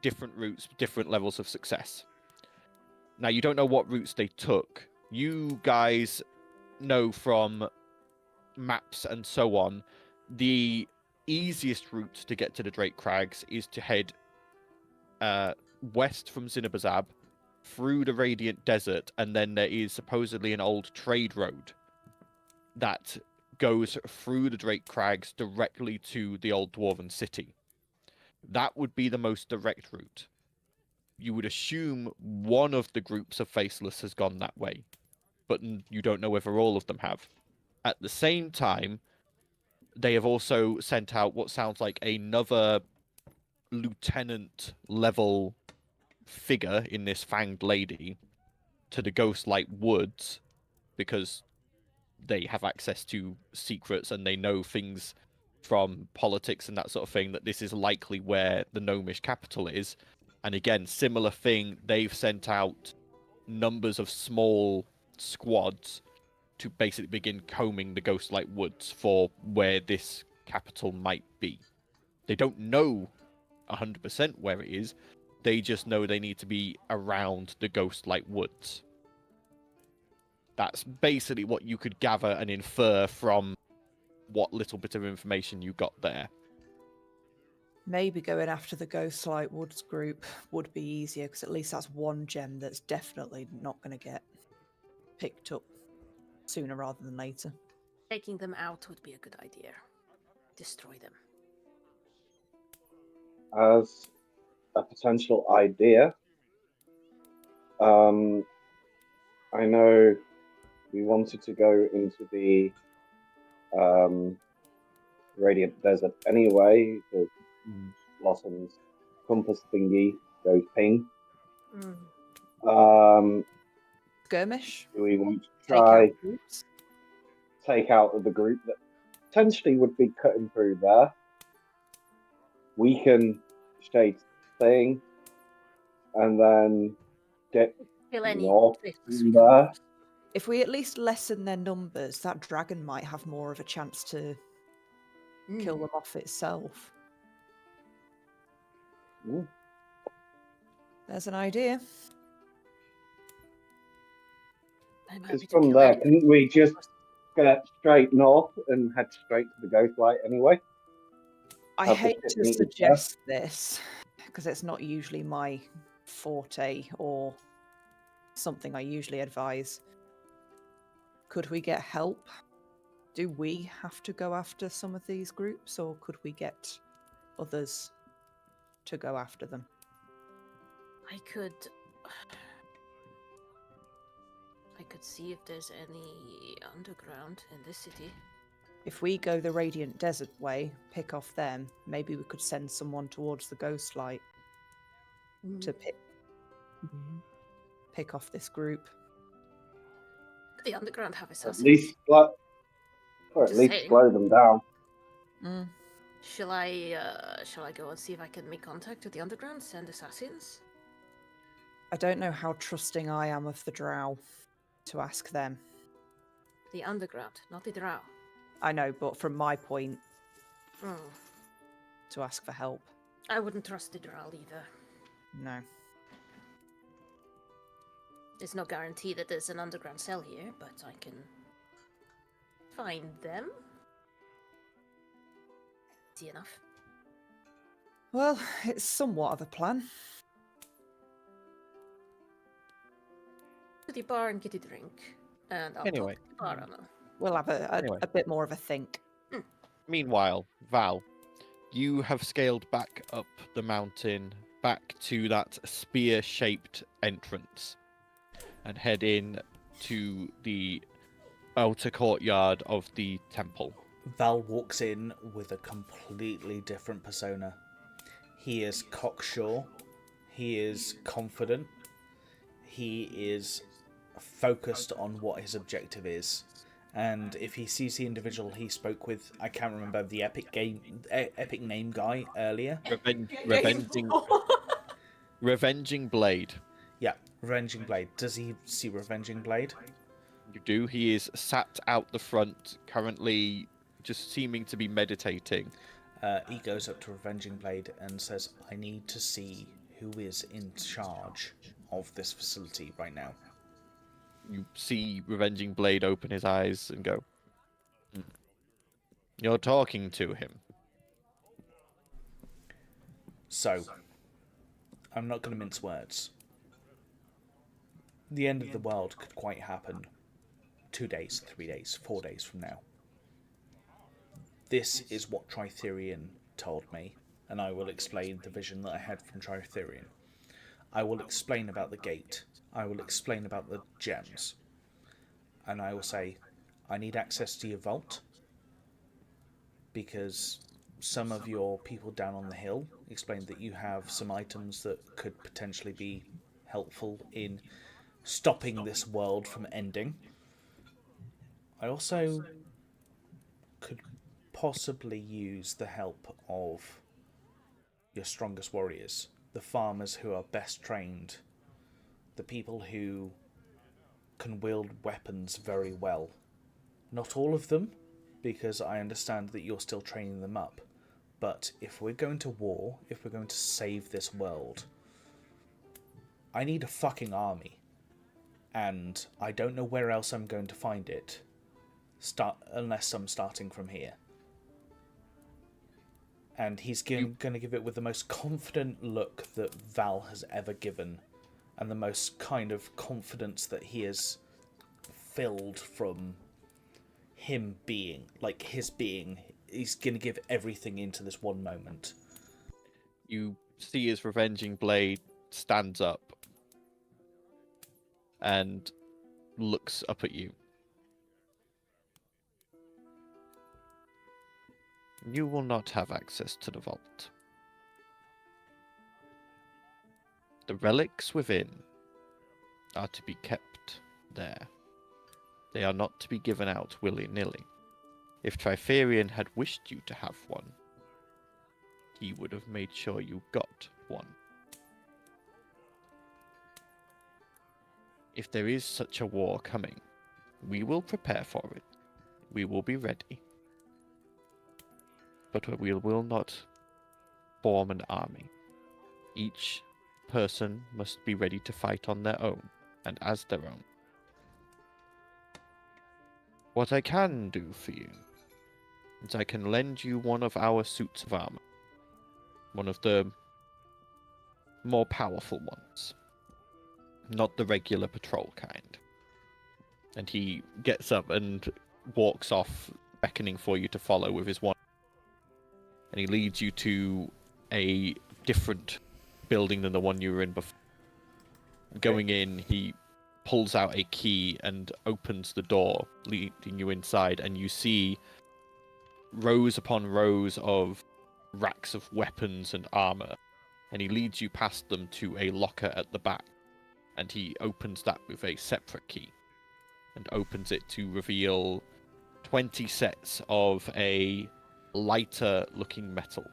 different routes, different levels of success. Now, you don't know what routes they took. You guys know from maps and so on, the easiest route to get to the Drake Crags is to head west from Zinabazab, through the Radiant Desert, and then there is supposedly an old trade road that goes through the Drake Crags directly to the old Dwarven city. That would be the most direct route. You would assume one of the groups of Faceless has gone that way, but you don't know whether all of them have. At the same time, they have also sent out what sounds like another lieutenant level figure in this fanged lady to the Ghostlight Woods, because they have access to secrets and they know things from politics and that sort of thing, that this is likely where the gnomish capital is. And again, similar thing, they've sent out numbers of small squads to basically begin combing the Ghostlight Woods for where this capital might be. They don't know 100% where it is. They just know they need to be around the Ghostlight Woods. That's basically what you could gather and infer from what little bit of information you got there. Maybe going after the Ghostlight Woods group would be easier, because at least that's one gem that's definitely not going to get picked up sooner rather than later. Taking them out would be a good idea. Destroy them. As a potential idea, I know we wanted to go into the Radiant Desert anyway. The Blossom's compass thingy goes ping. Skirmish? Do we want to Take try out groups? take out the group that potentially would be cutting through there? Weaken Shade's thing, and then get Kill any north Faceless from we come there. across. If we at least lessen their numbers, that dragon might have more of a chance to kill them off itself. Mm. There's an idea. I'm Because happy to from kill there, any couldn't we just Faceless. get straight north and head straight to the Ghostlight anyway? I Have the hate ship to meet us there? suggest this, because it's not usually my forte or something I usually advise. Could we get help? Do we have to go after some of these groups, or could we get others to go after them? I could see if there's any underground in this city. If we go the Radiant Desert way, pick off them, maybe we could send someone towards the Ghostlight to pick off this group. The underground have At assassins. least, or at Just least saying. slow them down. Mm. Shall I go and see if I can make contact with the underground, send assassins? I don't know how trusting I am of the drow to ask them. The underground, not the drow. I know, but from my point, Hmm. to ask for help, I wouldn't trust the drow either. no. There's no guarantee that there's an underground cell here, but I can find them. Easy enough. Well, it's somewhat of a plan. To the bar and get a drink. And I'll Anyway. talk to the bar owner. We'll have Anyway. a bit more of a think. Meanwhile, Val, you have scaled back up the mountain, back to that spear-shaped entrance, and head in to the outer courtyard of the temple. Val walks in with a completely different persona. He is cocksure. He is confident. He is focused on what his objective is. And if he sees the individual he spoke with, I can't remember the epic name guy earlier. Revenging Blade. Yeah, Revenging Blade. Does he see Revenging Blade? You do. He is sat out the front, currently just seeming to be meditating. He goes up to Revenging Blade and says, I need to see who is in charge of this facility right now. You see Revenging Blade open his eyes and go, You're talking to him. So, I'm not going to mince words. The end of the world could quite happen 2 days, 3 days, 4 days from now. This is what Tritherion told me, and I will explain the vision that I had from Tritherion. I will explain about the gate. I will explain about the gems. And I will say, I need access to your vault, because some of your people down on the hill explained that you have some items that could potentially be helpful in stopping this world from ending. I also could possibly use the help of your strongest warriors, the farmers who are best trained, the people who can wield weapons very well. Not all of them, because I understand that you're still training them up. But if we're going to war, if we're going to save this world, I need a fucking army. And I don't know where else I'm going to find it, unless I'm starting from here. And he's going to give it with the most confident look that Val has ever given, and the most kind of confidence that he has filled from him being, like his being. He's going to give everything into this one moment. You see his Revenging Blade stands up and looks up at you. You will not have access to the vault. The relics within are to be kept there. They are not to be given out willy-nilly. If Tritherion had wished you to have one, he would have made sure you got one. If there is such a war coming, we will prepare for it. We will be ready. But we will not form an army. Each person must be ready to fight on their own, and as their own. What I can do for you is I can lend you one of our suits of armor. One of the more powerful ones. Not the regular patrol kind. And he gets up and walks off, beckoning for you to follow with his wand. And he leads you to a different building than the one you were in before. Going in, he pulls out a key and opens the door, leading you inside, and you see rows upon rows of racks of weapons and armor. And he leads you past them to a locker at the back, and he opens that with a separate key. and opens it to reveal 20 sets of a lighter looking metal.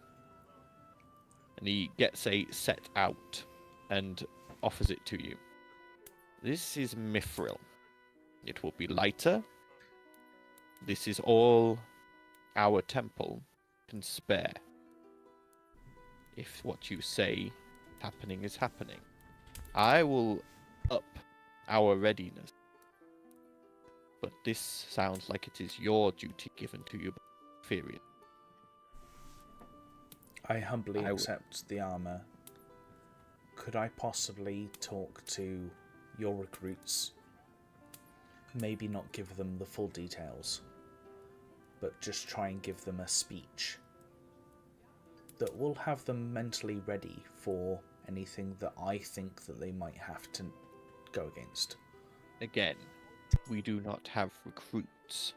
And he gets a set out and offers it to you. This is mithril. It will be lighter. This is all our temple can spare. If what you say happening is happening, I will up our readiness. But this sounds like it is your duty given to you by Ferian. I humbly accept the armor. Could I possibly talk to your recruits? Maybe not give them the full details, but just try and give them a speech that will have them mentally ready for anything that I think that they might have to go against. Again, we do not have recruits.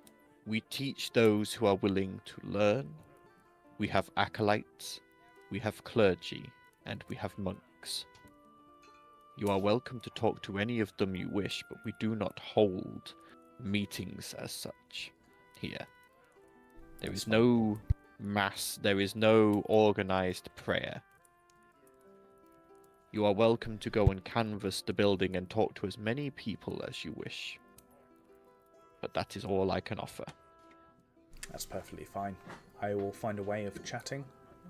We teach those who are willing to learn. We have acolytes, we have clergy, and we have monks. You are welcome to talk to any of them you wish, but we do not hold meetings as such here. There is no mass, there is no organized prayer. You are welcome to go and canvass the building and talk to as many people as you wish. But that is all I can offer. That's perfectly fine. I will find a way of chatting,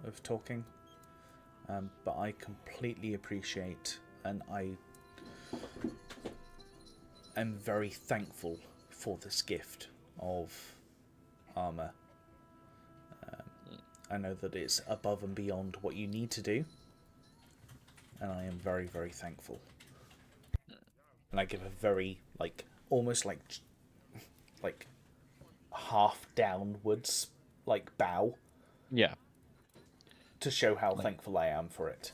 of talking. But I completely appreciate, and I am very thankful for this gift of armor. I know that it's above and beyond what you need to do, and I am very, very thankful. And I give a very, almost like half downwards, bow. Yeah. To show how thankful I am for it.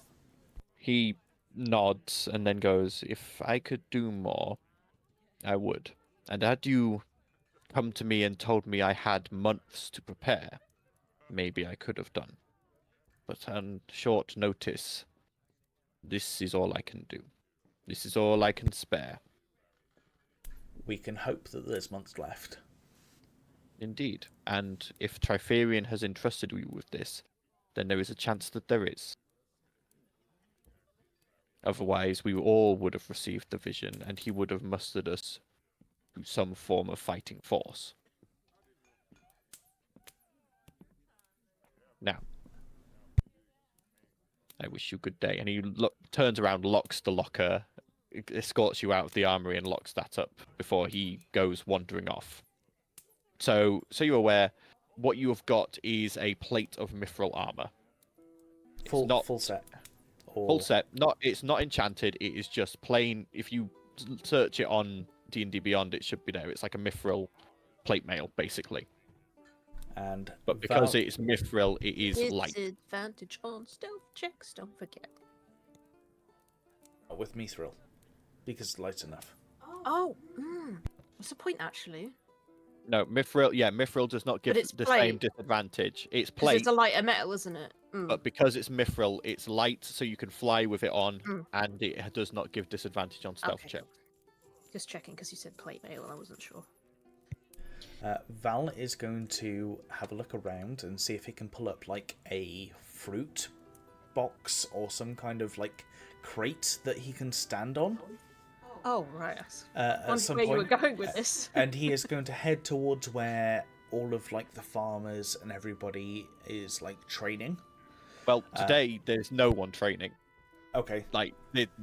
He nods and then goes, if I could do more, I would. And had you come to me and told me I had months to prepare, maybe I could have done. But on short notice, this is all I can do. This is all I can spare. We can hope that there's months left. Indeed. And if Triferian has entrusted you with this, then there is a chance that there is. Otherwise, we all would have received the vision, and he would have mustered us to some form of fighting force. Now, I wish you good day. And he turns around, locks the locker, escorts you out of the armory, and locks that up before he goes wandering off. So you're aware, what you have got is a plate of mithril armor. Full set. Full set. It's not enchanted. It is just plain. If you search it on DnD Beyond, it should be there. It's like a mithril plate mail, basically. But because it is mithril, it is light. Disadvantage on stealth checks. Don't forget. With mithril, because it's light enough. Oh, what's the point actually? No, mithril. Yeah, mithril does not give the same disadvantage. It's plate. It's a lighter metal, isn't it? But because it's mithril, it's light, so you can fly with it on, and it does not give disadvantage on stealth check. Just checking, because you said plate mail, and I wasn't sure. Val is going to have a look around and see if he can pull up a fruit box or some kind of crate that he can stand on. Oh, right. At some where point, you were going with this. And he is going to head towards where all of the farmers and everybody is training. Well, today there's no one training. Okay.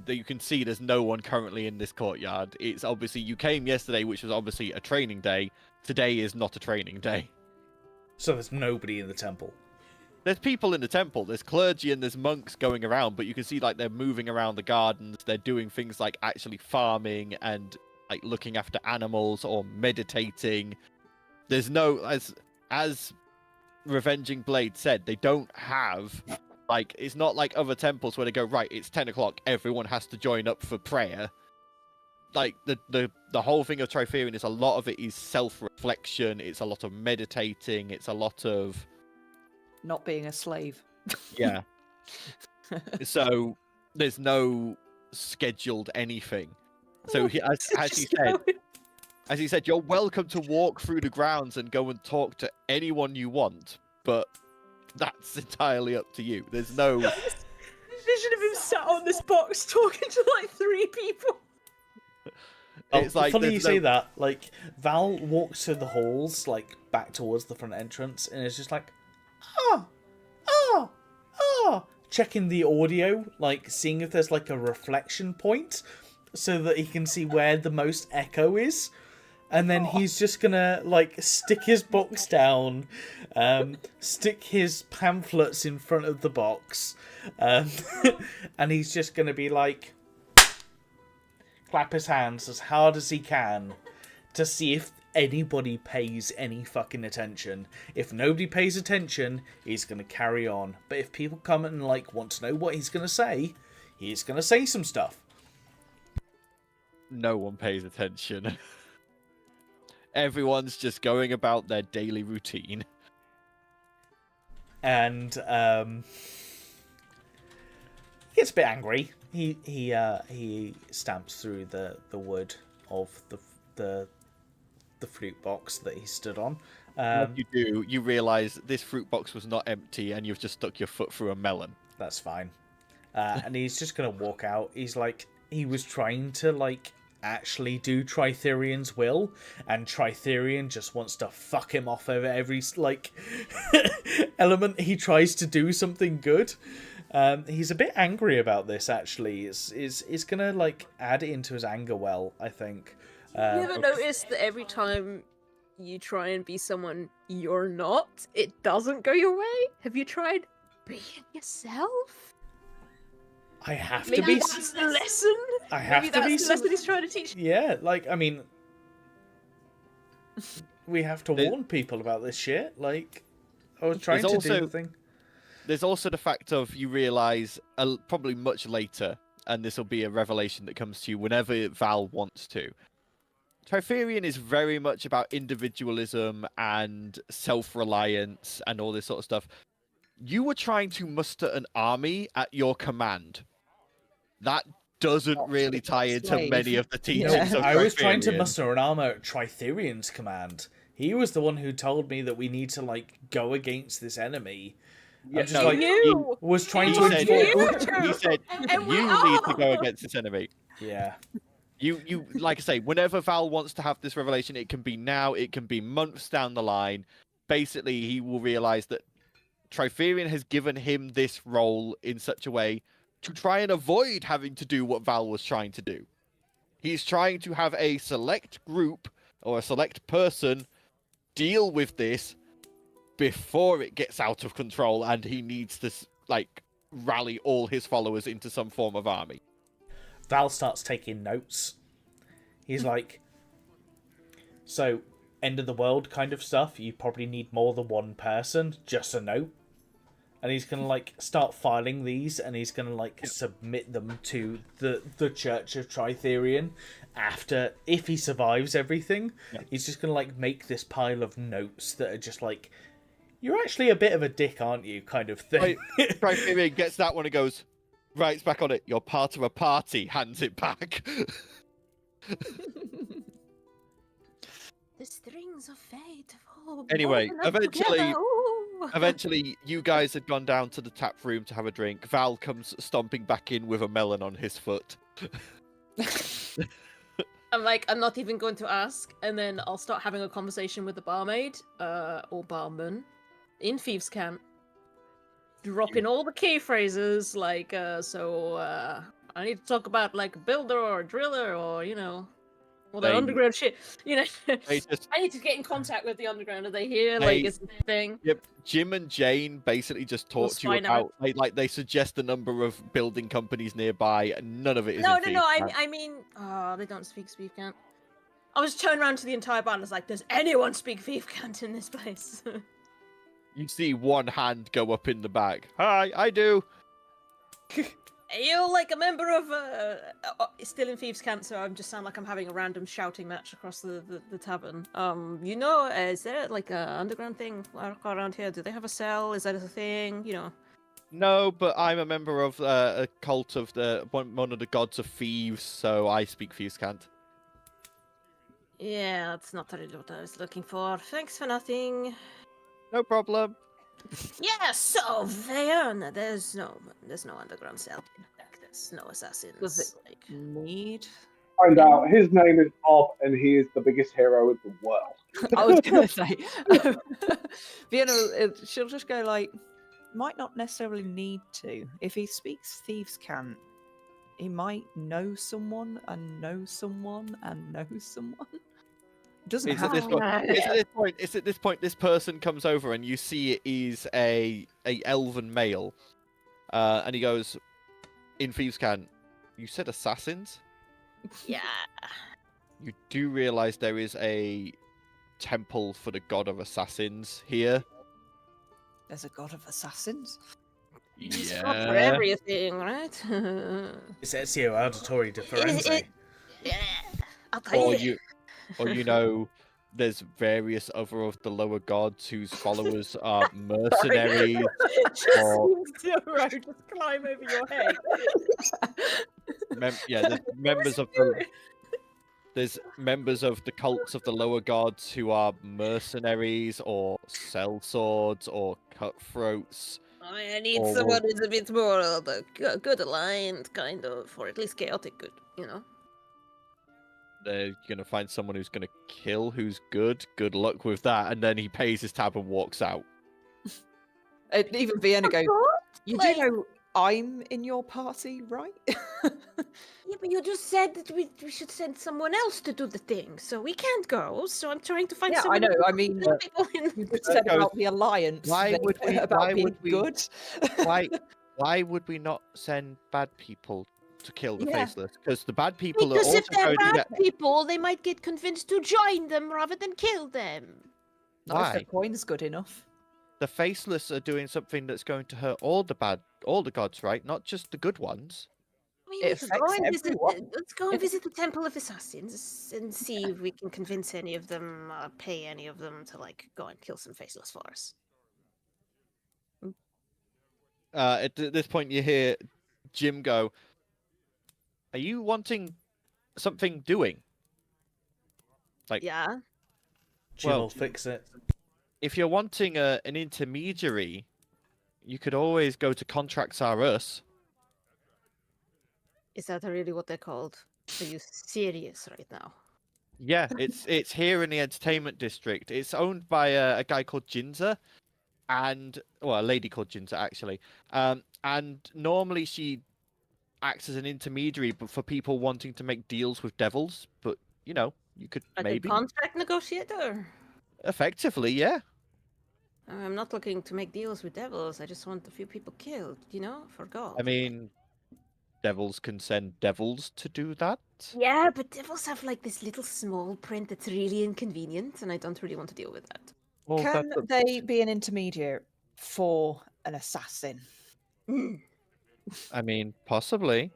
You can see there's no one currently in this courtyard. It's obviously, you came yesterday, which was obviously a training day. Today is not a training day. So there's nobody in the temple. There's people in the temple. There's clergy and there's monks going around, but you can see they're moving around the gardens. They're doing things like actually farming and looking after animals or meditating. There's no, as Revenging Blade said, they don't have it's not like other temples where they go, right, it's 10 o'clock, everyone has to join up for prayer. The whole thing of Triferian is a lot of it is self-reflection. It's a lot of meditating. It's a lot of not being a slave. Yeah. So there's no scheduled anything. So as you said, As he said, you're welcome to walk through the grounds and go and talk to anyone you want, but that's entirely up to you. There's no... Vision of him sat on this box talking to like 3 people. It's like funny you there's say no- that. Like Val walks through the halls, like back towards the front entrance, and it's just like, checking the audio, like seeing if there's like a reflection point, so that he can see where the most echo is. And then he's just gonna like stick his box down, stick his pamphlets in front of the box, and he's just gonna be like, clap his hands as hard as he can to see if anybody pays any fucking attention. If nobody pays attention, he's gonna carry on. But if people come and like want to know what he's gonna say some stuff. No one pays attention. Everyone's just going about their daily routine. And he gets a bit angry. He stamps through the wood of the fruit box that he stood on. What you do, you realise this fruit box was not empty, and you've just stuck your foot through a melon. That's fine. And he's just gonna walk out. He's like, he was trying to like actually do Tritherian's will, and Tritherian just wants to fuck him off over every like element he tries to do something good. He's a bit angry about this actually. It's gonna like add it into his anger well, I think. You ever noticed that every time you try and be someone you're not, it doesn't go your way? Have you tried being yourself? I have Maybe to be. that's the lesson. I have Maybe to that's be. the lesson he's trying to teach. Yeah, like I mean, we have to warn people about this shit. Like, I was trying to do the thing. There's also the fact of you realise probably much later, and this will be a revelation that comes to you whenever Val wants to. Tritherian is very much about individualism and self-reliance and all this sort of stuff. You were trying to muster an army at your command. That doesn't really tie into slave. many of the teachings Yeah. of I was trying to Tritherian. muster an armor at Tritherian's command. He was the one who told me that we need to like go against this enemy. Yeah, I'm just no, like, You! was trying He to said, inform. he said, And we you are! need to go against this enemy. Yeah. You like I say, whenever Val wants to have this revelation, it can be now, it can be months down the line. Basically, he will realize that Tritherian has given him this role in such a way to try and avoid having to do what Val was trying to do. He's trying to have a select group or a select person deal with this before it gets out of control, and he needs to like rally all his followers into some form of army. Val starts taking notes. He's like, so, end of the world kind of stuff, you probably need more than one person, just a note. And he's going to, like, start filing these, and he's going to, like, submit them to the Church of Tritherian after, if he survives everything. Yeah. He's just going to, like, make this pile of notes that are just, like, you're actually a bit of a dick, aren't you, kind of thing. Tritherian gets that one and goes, writes back on it, you're part of a party, hands it back. The strings of fate. Anyway, woven up together. Ooh. Eventually, you guys had gone down to the tap room to have a drink. Val comes stomping back in with a melon on his foot. I'm like, I'm not even going to ask, and then I'll start having a conversation with the barmaid, or barman, in Thieves' Camp. Dropping all the key phrases, like, I need to talk about, like, a builder or a driller, or, you know, all that They- underground shit. You know, They just, I need to get in contact with the underground. Are they here? Like, They- is it a thing? yep, Jim and Jane basically just talk to you spy now. about, they suggest a number of building companies nearby, and none of it is No, in no, no. Thieves' Camp. I mean, oh, they don't speak Thief-Cant. I was turned around to the entire band and was like, does anyone speak Thief-Cant in this place? You see one hand go up in the back. Hi, I do. Are you like a member of still in Thieves' Camp? So I just sound like I'm having a random shouting match across the tavern. You know, is there like a underground thing around here? Do they have a cell? Is that a thing? You know. No, but I'm a member of a cult of one of the gods of thieves, so I speak Thieves' Cant. Yeah, that's not really what I was looking for. Thanks for nothing. No problem. Yeah, so Veyana, there's no underground cell. There's no assassins. Does it like need? Find out. His name is Bob, and he is the biggest hero in the world. I was gonna say, Vienna, she'll just go like, might not necessarily need to. If he speaks Thieves' Cant, he might know someone and know someone and know someone. Doesn't It's have at this point. It's at this point. This person comes over, and you see it is a elven male, and he goes, "In Thieves' Cant, you said assassins. Yeah. You do realize there is a temple for the god of assassins here." There's a god of assassins. It's not for everything, right? It's Ezio Auditore de Firenze. Yeah. I'll tell you. Or you know, there's various other of the lower gods whose followers are mercenaries. or... Just climb over your head. there's members of the cults of the lower gods who are mercenaries or sellswords or cutthroats. I need Or someone who's a bit more of a good aligned, kind of, or at least chaotic good, you know? They're gonna find someone who's gonna kill who's good. Good luck with that. And then he pays his tab and walks out. Even Vienna goes, you Like- do know I'm in your party, right? Yeah, but you just said that we should send someone else to do the thing, so we can't go. So I'm trying to find Yeah, I someone. know. who I can mean, kill people in- you just said about the alliance. Why bit, would we- about why being would we- good? Why would we not send bad people to kill the Yeah. faceless? Because the bad people Because are if also they're going to bad get. people, they might get convinced to join them rather than kill them. Not if Why? the coin's good enough. The faceless are doing something that's going to hurt all the gods, right? Not just the good ones. I mean, It we could affects everyone. let's go and visit the Temple of Assassins and see if we can convince any of them, pay any of them to like go and kill some faceless for us. At this point, you hear Jim go, "Are you wanting something doing?" Like, Yeah. Jim Well- will fix it. if you're wanting an intermediary, you could always go to Contracts R Us. Is that really what they're called? Are you serious right now? Yeah, it's here in the entertainment district. It's owned by a guy called Jinza, and a lady called Jinza actually. And normally she acts as an intermediary, but for people wanting to make deals with devils. But you know, you could Like maybe a contract negotiator? effectively, yeah. I'm not looking to make deals with devils. I just want a few people killed, you know, for gold. I mean, devils can send devils to do that. Yeah, but devils have like this little small print that's really inconvenient, and I don't really want to deal with that. Well, Can that's they be an intermediate for an assassin? I mean, possibly.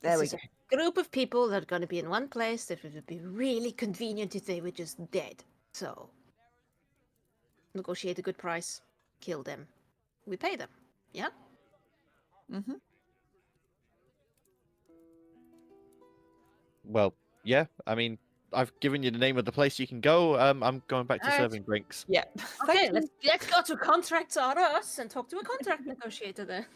There we This go. is a group of people that are going to be in one place that it would be really convenient if they were just dead. So, negotiate a good price, kill them. We pay them. Yeah? Mm-hmm. Well, yeah. I mean, I've given you the name of the place you can go. I'm going back to Alright. serving drinks. Yeah. Okay, let's go to Contracts R Us and talk to a contract negotiator there.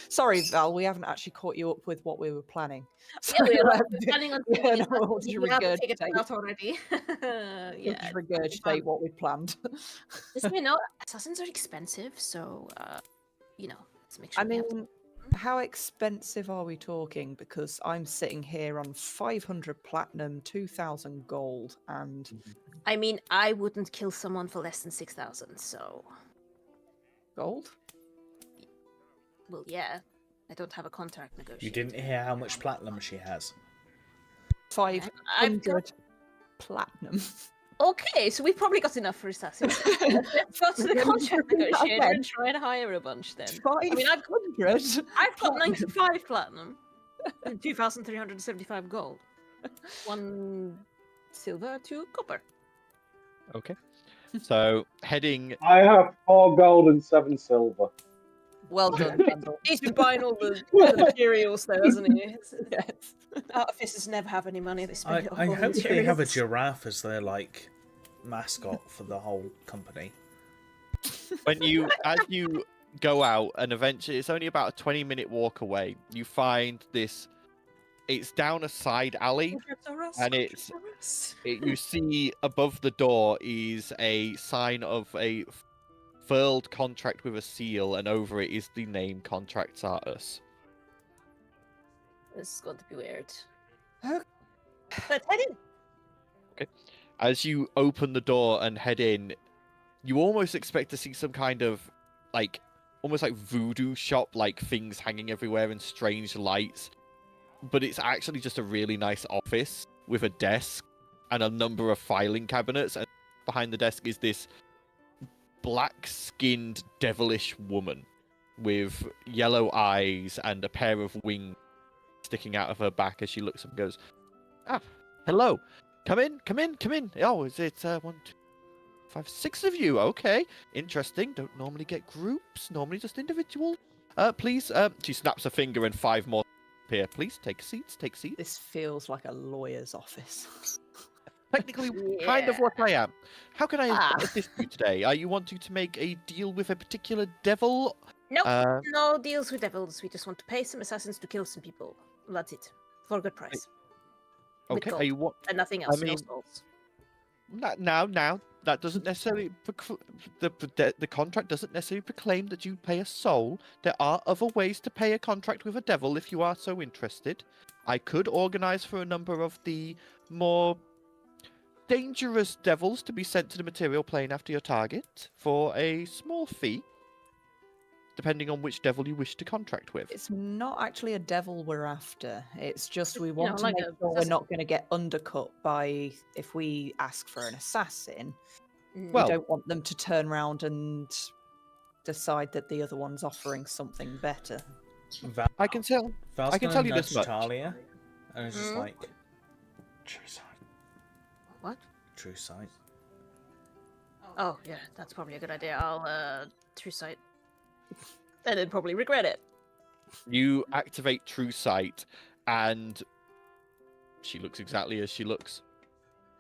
Sorry, Val, we haven't actually caught you up with what we were planning. Yeah, we are So, planning on yeah, taking it, no, but we'll just we have to take it regurgitate. out already. We'll Yeah. just regurgitate what we planned. Just so you know, assassins are expensive, so you know, let's make sure. I we have mean, how expensive are we talking? Because I'm sitting here on 500 platinum, 2,000 gold, and I mean, I wouldn't kill someone for less than 6,000. So, gold. well, yeah, I don't have a contract negotiator. You didn't hear how much platinum she has. 500 platinum. Okay, so we've probably got enough for assassins. Let's go to the Let me contract do that negotiator again. and try and hire a bunch then. 500. I mean, I've got platinum. 95 platinum and 2,375 gold. 1 silver, 2 copper. Okay. So heading. I have 4 gold and 7 silver. Well done, Randall. He's been buying all the materials though, hasn't he? Yes. Artificers never have any money. They spend it on I all hope the they have a materials. giraffe as their like mascot for the whole company. As you go out, and eventually it's only about a 20-minute walk away, you find this. It's down a side alley, and you see above the door is a sign of a furled contract with a seal, and over it is the name Contracts Artus. This is going to be weird. Okay. Let's head in. As you open the door and head in, you almost expect to see some kind of almost like voodoo shop, like things hanging everywhere and strange lights. But it's actually just a really nice office with a desk and a number of filing cabinets. And behind the desk is this black-skinned, devilish woman with yellow eyes and a pair of wings sticking out of her back as she looks and goes, "Ah, hello. Come in, come in, come in. Oh, is it 1, 2, 5, 6 of you? Okay, interesting. Don't normally get groups. Normally just individuals. Please." She snaps a finger and 5 more appear. Please take seats. Take seats. This feels like a lawyer's office. Technically, kind of what I am. How can I assist you today? Are you wanting to make a deal with a particular devil? Nope, no deals with devils. We just want to pay some assassins to kill some people. That's it. For a good price. With Okay. gold. Are you what? And nothing else. I mean- No souls. Now, that doesn't necessarily the contract doesn't necessarily proclaim that you pay a soul. There are other ways to pay a contract with a devil if you are so interested. I could organize for a number of the more dangerous devils to be sent to the material plane after your target for a small fee, depending on which devil you wish to contract with. It's not actually a devil we're after. It's just we want to like make a sure we're assassin. not going to get undercut by if we ask for an assassin. Well- We don't want them to turn around and decide that the other one's offering something better. I can tell. Val's I can gonna tell you this nudge much. Talia, and it's just Mhm. like, true sight, What? true sight. Oh, yeah, that's probably a good idea. I'll, true sight. And then probably regret it. You activate True Sight, and she looks exactly as she looks.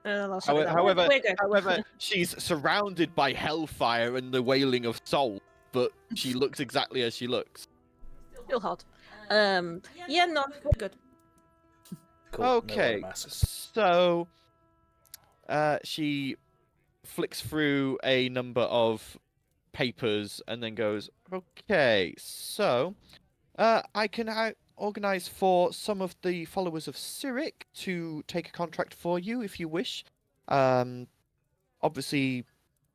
And I'll shut it down. However, We're good. however, she's surrounded by hellfire and the wailing of souls, but she looks exactly as she looks. Still hot. Yeah, no, we're good. Cool. no Okay, other masks. so she flicks through a number of papers and then goes, "Okay, so I can organize for some of the followers of Cyric to take a contract for you if you wish. Obviously,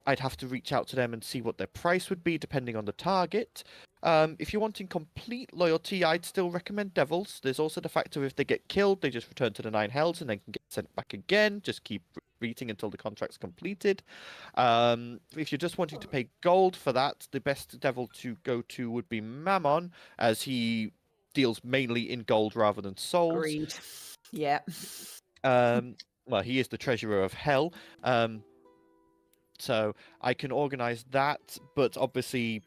I'd have to reach out to them and see what their price would be depending on the target. If you're wanting complete loyalty, I'd still recommend Devils. There's also the factor if they get killed, they just return to the 9 Hells and then can get sent back again. Just keep repeating until the contract's completed. If you're just wanting to pay gold for that, the best devil to go to would be Mammon, as he deals mainly in gold rather than souls. Agreed. Yeah. Well, he is the treasurer of hell. So I can organize that, but obviously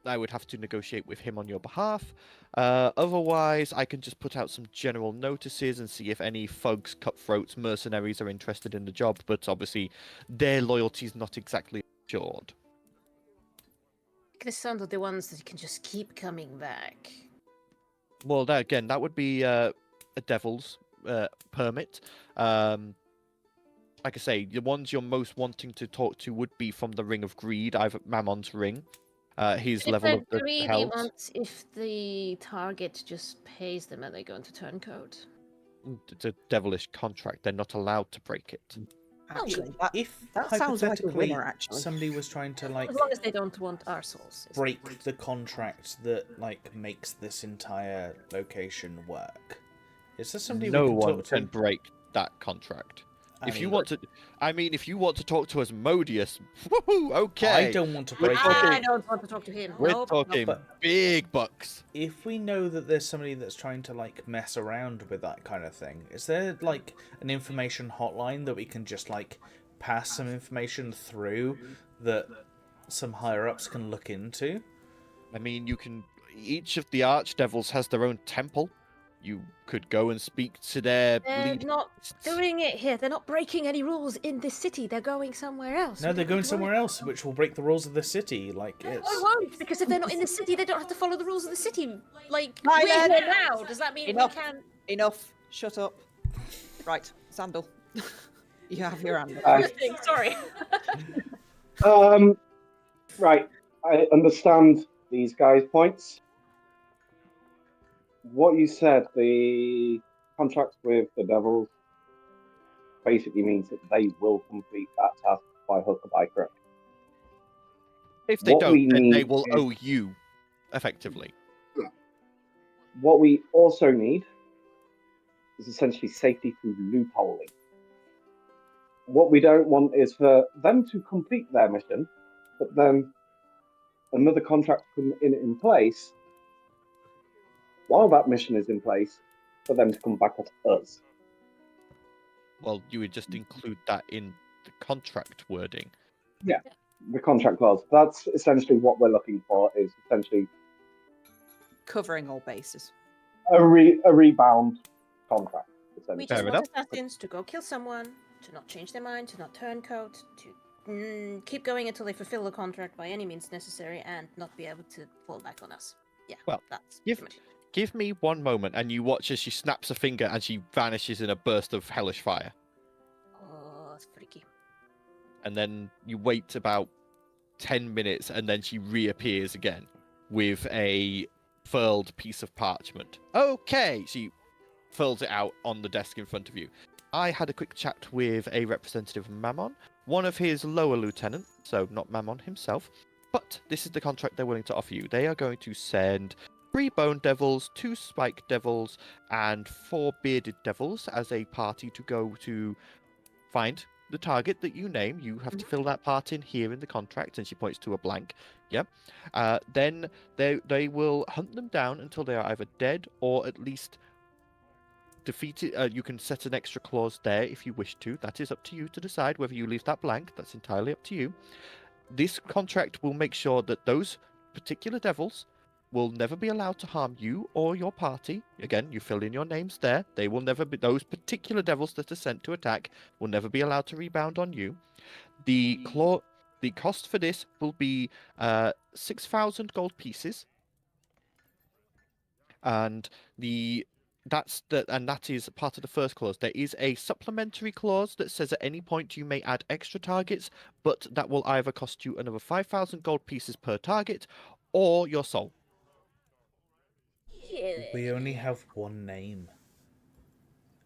I would have to negotiate with him on your behalf. Otherwise, I can just put out some general notices and see if any thugs, cutthroats, mercenaries are interested in the job, but obviously their loyalty is not exactly assured. The sound of the ones that can just keep coming back. Well, that would be a devil's permit. Like I say, the ones you're most wanting to talk to would be from the Ring of Greed, either Mammon's ring. His level of the Greedy hells. wants if the target just pays them and they go into turncoat. It's a devilish contract. They're not allowed to break it. Actually, If that sounds like a hypothetically winner, actually. somebody was trying to like As long as they don't want our souls. it's break fine. the contract that like makes this entire location work, is there somebody No we can one talk can to? break that contract. I If you mean, want to, if you want to talk to Asmodeus, woohoo, okay. I don't want to We're break talking- I it. don't want to talk to him. We're Nope, talking nope. But- big bucks. If we know that there's somebody that's trying to like mess around with that kind of thing, is there like an information hotline that we can just like pass some information through that some higher ups can look into? I mean, you can. Each of the archdevils has their own temple. You could go and speak to their They're lead. not doing it here. They're not breaking any rules in this city. They're going somewhere else. No, We they're don't going have to worry somewhere about else, which will break the rules of the city. Like them. it's. I won't, because if they're not in the city, they don't have to follow the rules of the city. Like, Right we're then. here now. Does that mean Enough. we can... Enough. Shut up. Right, Sandal. You have your hand. Sorry. Right. I understand these guys' points. What you said, the contract with the Devils, basically means that they will complete that task by hook or by crook. If they What don't, we then they need will is- owe you, effectively. What we also need is essentially safety through loopholing. What we don't want is for them to complete their mission, but then another contract come in place while that mission is in place for them to come back at us. Well, you would just include that in the contract wording. The contract clause. That's essentially what we're looking for, is essentially Covering all bases. a rebound contract. We Essentially. just Fair want enough. assassins to go kill someone, to not change their mind, to not turn coat, to keep going until they fulfill the contract by any means necessary, and not be able to fall back on us. Yeah, Well, that's give- pretty much it. Give me one moment, and you watch as she snaps a finger and she vanishes in a burst of hellish fire. Oh, that's freaky. And then you wait about 10 minutes, and then she reappears again with a furled piece of parchment. Okay, she furls it out on the desk in front of you. I had a quick chat with a representative of Mammon, one of his lower lieutenants, so not Mammon himself, but this is the contract they're willing to offer you. They are going to send 3 bone devils, 2 spike devils, and 4 bearded devils as a party to go to find the target that you name. You have to fill that part in here in the contract, and she points to a blank. Yep. Then they will hunt them down until they are either dead or at least defeated. You can set an extra clause there if you wish to. That is up to you to decide whether you leave that blank. That's entirely up to you. This contract will make sure that those particular devils will never be allowed to harm you or your party. Again, you fill in your names there. They will never be, those particular devils that are sent to attack will never be allowed to rebound on you. The cost for this will be 6,000 gold pieces, and that is part of the first clause. There is a supplementary clause that says at any point you may add extra targets, but that will either cost you another 5,000 gold pieces per target or your soul. We only have one name.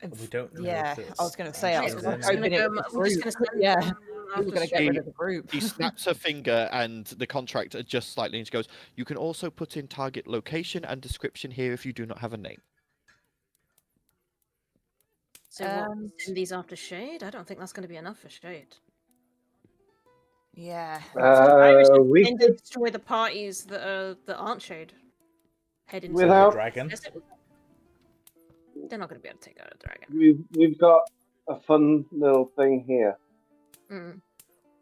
We don't know Yeah, if it's I was going to say, I was actually hoping their name. it was the We're just group. gonna send Yeah, them we were going to get rid of the group. She snaps her finger and the contract adjusts slightly and she goes, you can also put in target location and description here if you do not have a name. So what, send these after Shade? I don't think that's going to be enough for Shade. Yeah. We And could, destroy the parties that aren't Shade. Head into Without- Dragon. They're not going to be able to take out a dragon. we've got a fun little thing here. Mm.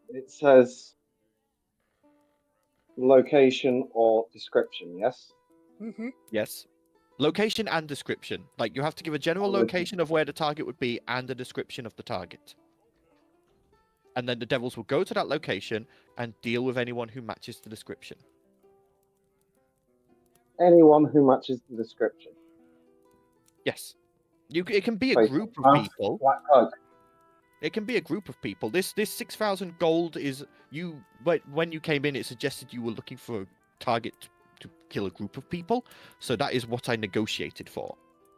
It says location or description, yes? Mm-hmm. Yes. Location and description. Like, you have to give a general Okay. location of where the target would be and a description of the target. And then the devils will go to that location and deal with anyone who matches the description. Anyone who matches the description. Yes. It can be a Wait, group of huh? people. Black Cloak. It can be a group of people. This 6,000 gold is you. But when you came in, it suggested you were looking for a target to kill a group of people. So that is what I negotiated for.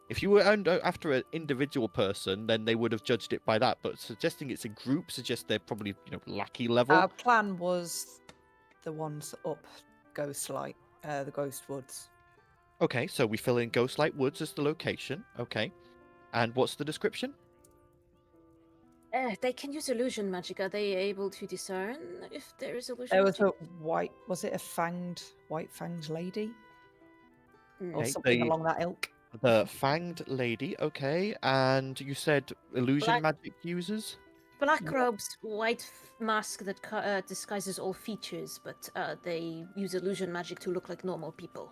If you were after an individual person, then they would have judged it by that. But suggesting it's a group suggests they're probably lackey level. Our plan was the ones up Ghostlight, the Ghost Woods. Okay, so we fill in Ghostlight Woods as the location. Okay, and what's the description? They can use illusion magic. Are they able to discern if there is illusion There was magic? was it a white fanged lady? Mm. Or Okay, something they- along that ilk? The fanged lady. Okay, and you said illusion Black- magic users. Black robes, white mask that disguises all features, but they use illusion magic to look like normal people.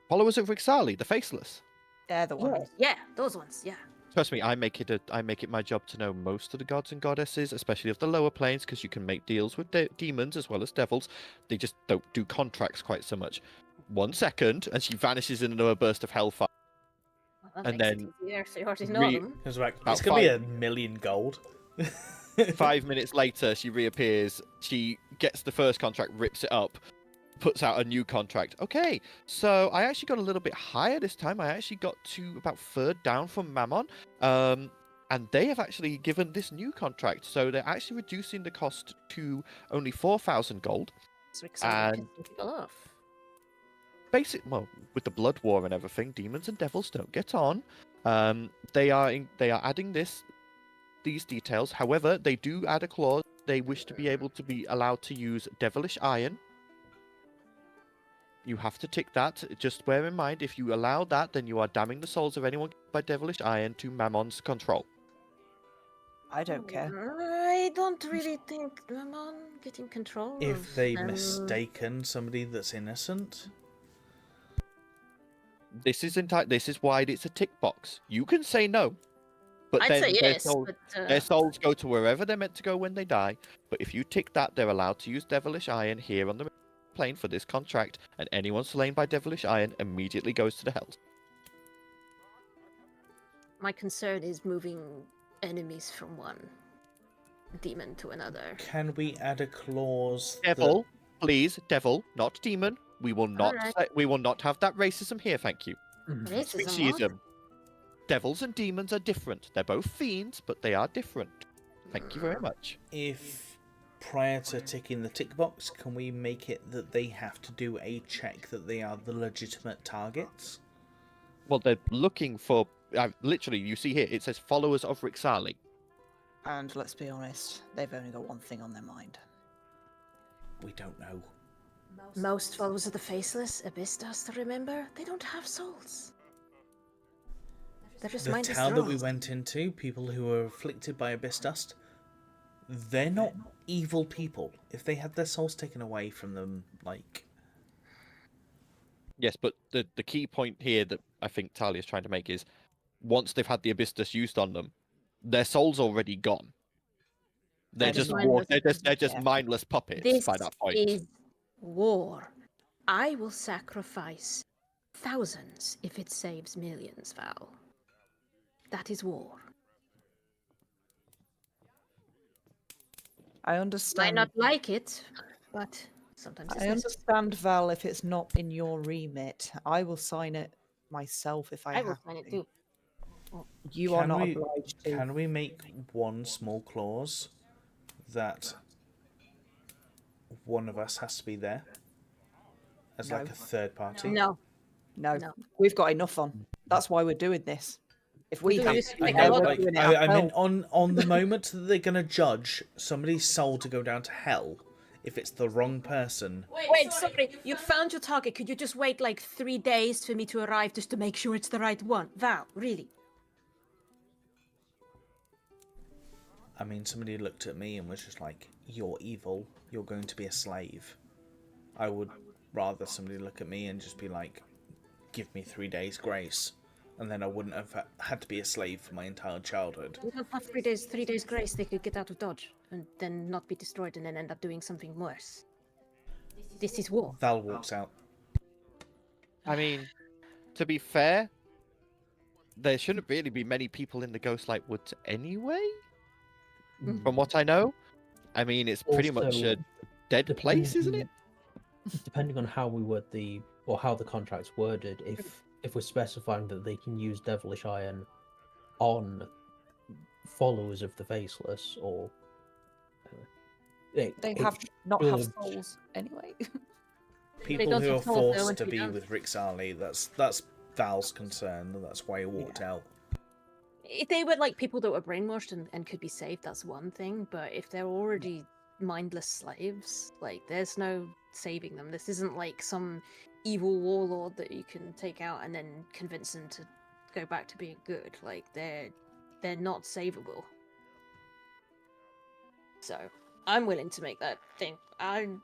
Followers of Rixali, the faceless. They're the ones. Yeah, those ones. Yeah. Trust me, I make it my job to know most of the gods and goddesses, especially of the lower planes, because you can make deals with demons as well as devils. They just don't do contracts quite so much. 1 second, and she vanishes in another burst of hellfire. Well, that And makes then it easier, so you already know them. It's like, About it's going to be 1 million gold. 5 minutes later, she reappears. She gets the first contract, rips it up, puts out a new contract. Okay, so I actually got a little bit higher this time. I actually got to about 3rd down from Mammon. And they have actually given this new contract. So they're actually reducing the cost to only 4,000 gold. So excited And- to people off. Well, with the blood war and everything, demons and devils don't get on. They are adding these details. However, they do add a clause. They wish to be able to be allowed to use devilish iron. You have to tick that. Just bear in mind, if you allow that, then you are damning the souls of anyone by devilish iron to Mammon's control. I don't care. I don't really think Mammon getting control. If of they them. mistaken somebody that's innocent, This is why it's a tick box. You can say no, but I'd then say their, yes, soul- but their souls go to wherever they're meant to go when they die. But if you tick that, they're allowed to use devilish iron here on the plane for this contract, and anyone slain by devilish iron immediately goes to the hells. my concern is moving enemies from one demon to another. can we add a clause Devil, please, devil, not demon. We will not. Alright. We will not have that racism here. Thank you. Racism, what? Speciesism. Devils and demons are different. They're both fiends, but they are different. Thank you very much. if prior to ticking the tick box, can we make it that they have to do a check that they are the legitimate targets? Well, they're looking for. Literally, you see here, it says followers of Rixali. And let's be honest, they've only got one thing on their mind. We don't know. Most followers of the Faceless, Abyss Dust, remember? They don't have souls. They're just The mindless town that we thralls. went into, people who were afflicted by abyss dust, they're not evil people. If they had their souls taken away from them, like, Yes, but the key point here that I think Talia's trying to make is, once they've had the Abyss used on them, their soul's already gone. They're That is just mindless. they're just Yeah. mindless puppets This by that point. is war. I will sacrifice thousands if it saves millions, Val. That is war. I Might understand. not like it, but sometimes it's I necessary. understand, Val, if it's not in your remit. I will sign it myself if I, I will have sign it to. too. You are Can not we- obliged to. can we make one small clause that one of us has to be there as like No. a third party? No. No, No. we've got enough on. That's why we're doing this. If we Do have you to, think I I know, would- we're like, doing it I mean, ourselves. on the moment that they're gonna judge somebody's soul to go down to hell, if it's the wrong person, Wait, sorry. You found your target. Could you just wait like 3 days for me to arrive just to make sure it's the right one? Val, really? I mean, somebody looked at me and was just like, "You're evil. You're going to be a slave." I would rather somebody look at me and just be like, "Give me 3 days grace," and then I wouldn't have had to be a slave for my entire childhood. We don't have 3 days grace. They could get out of Dodge and then not be destroyed and then end up doing something worse. This is war. Val walks out. I mean, to be fair, there shouldn't really be many people in the Ghostlight Woods anyway. From what I know, I mean, it's pretty much Also, a dead place, isn't it? Depending on how we word how the contract's worded, if we're specifying that they can use devilish iron on followers of the Faceless, or They have not have should- souls anyway. People don't who are have souls, though, forced and to we be don't. with Rixali, that's Val's concern, and that's why he walked out. If they were like people that were brainwashed and could be saved, that's one thing. But if they're already mindless slaves, like there's no saving them. This isn't like some evil warlord that you can take out and then convince them to go back to being good. Like they're not savable. So I'm willing to make that thing. I'm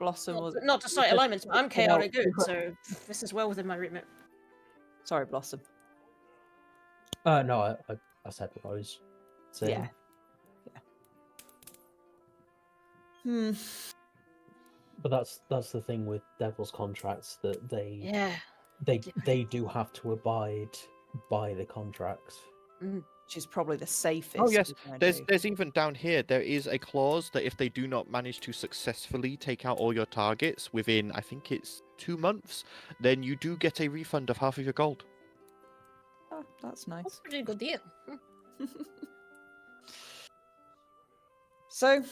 Blossom was not to cite alignments, but I'm without- chaotic good, so this is well within my remit. Sorry, Blossom. No, I said what I was saying. Yeah. Hmm. But that's the thing with Devil's contracts, that Yeah. they do have to abide by the contracts. Which is probably the safest. Oh yes, we're gonna do. there's even down here, there is a clause that if they do not manage to successfully take out all your targets within, I think it's 2 months, then you do get a refund of half of your gold. Oh, that's nice. That's a pretty good deal. So,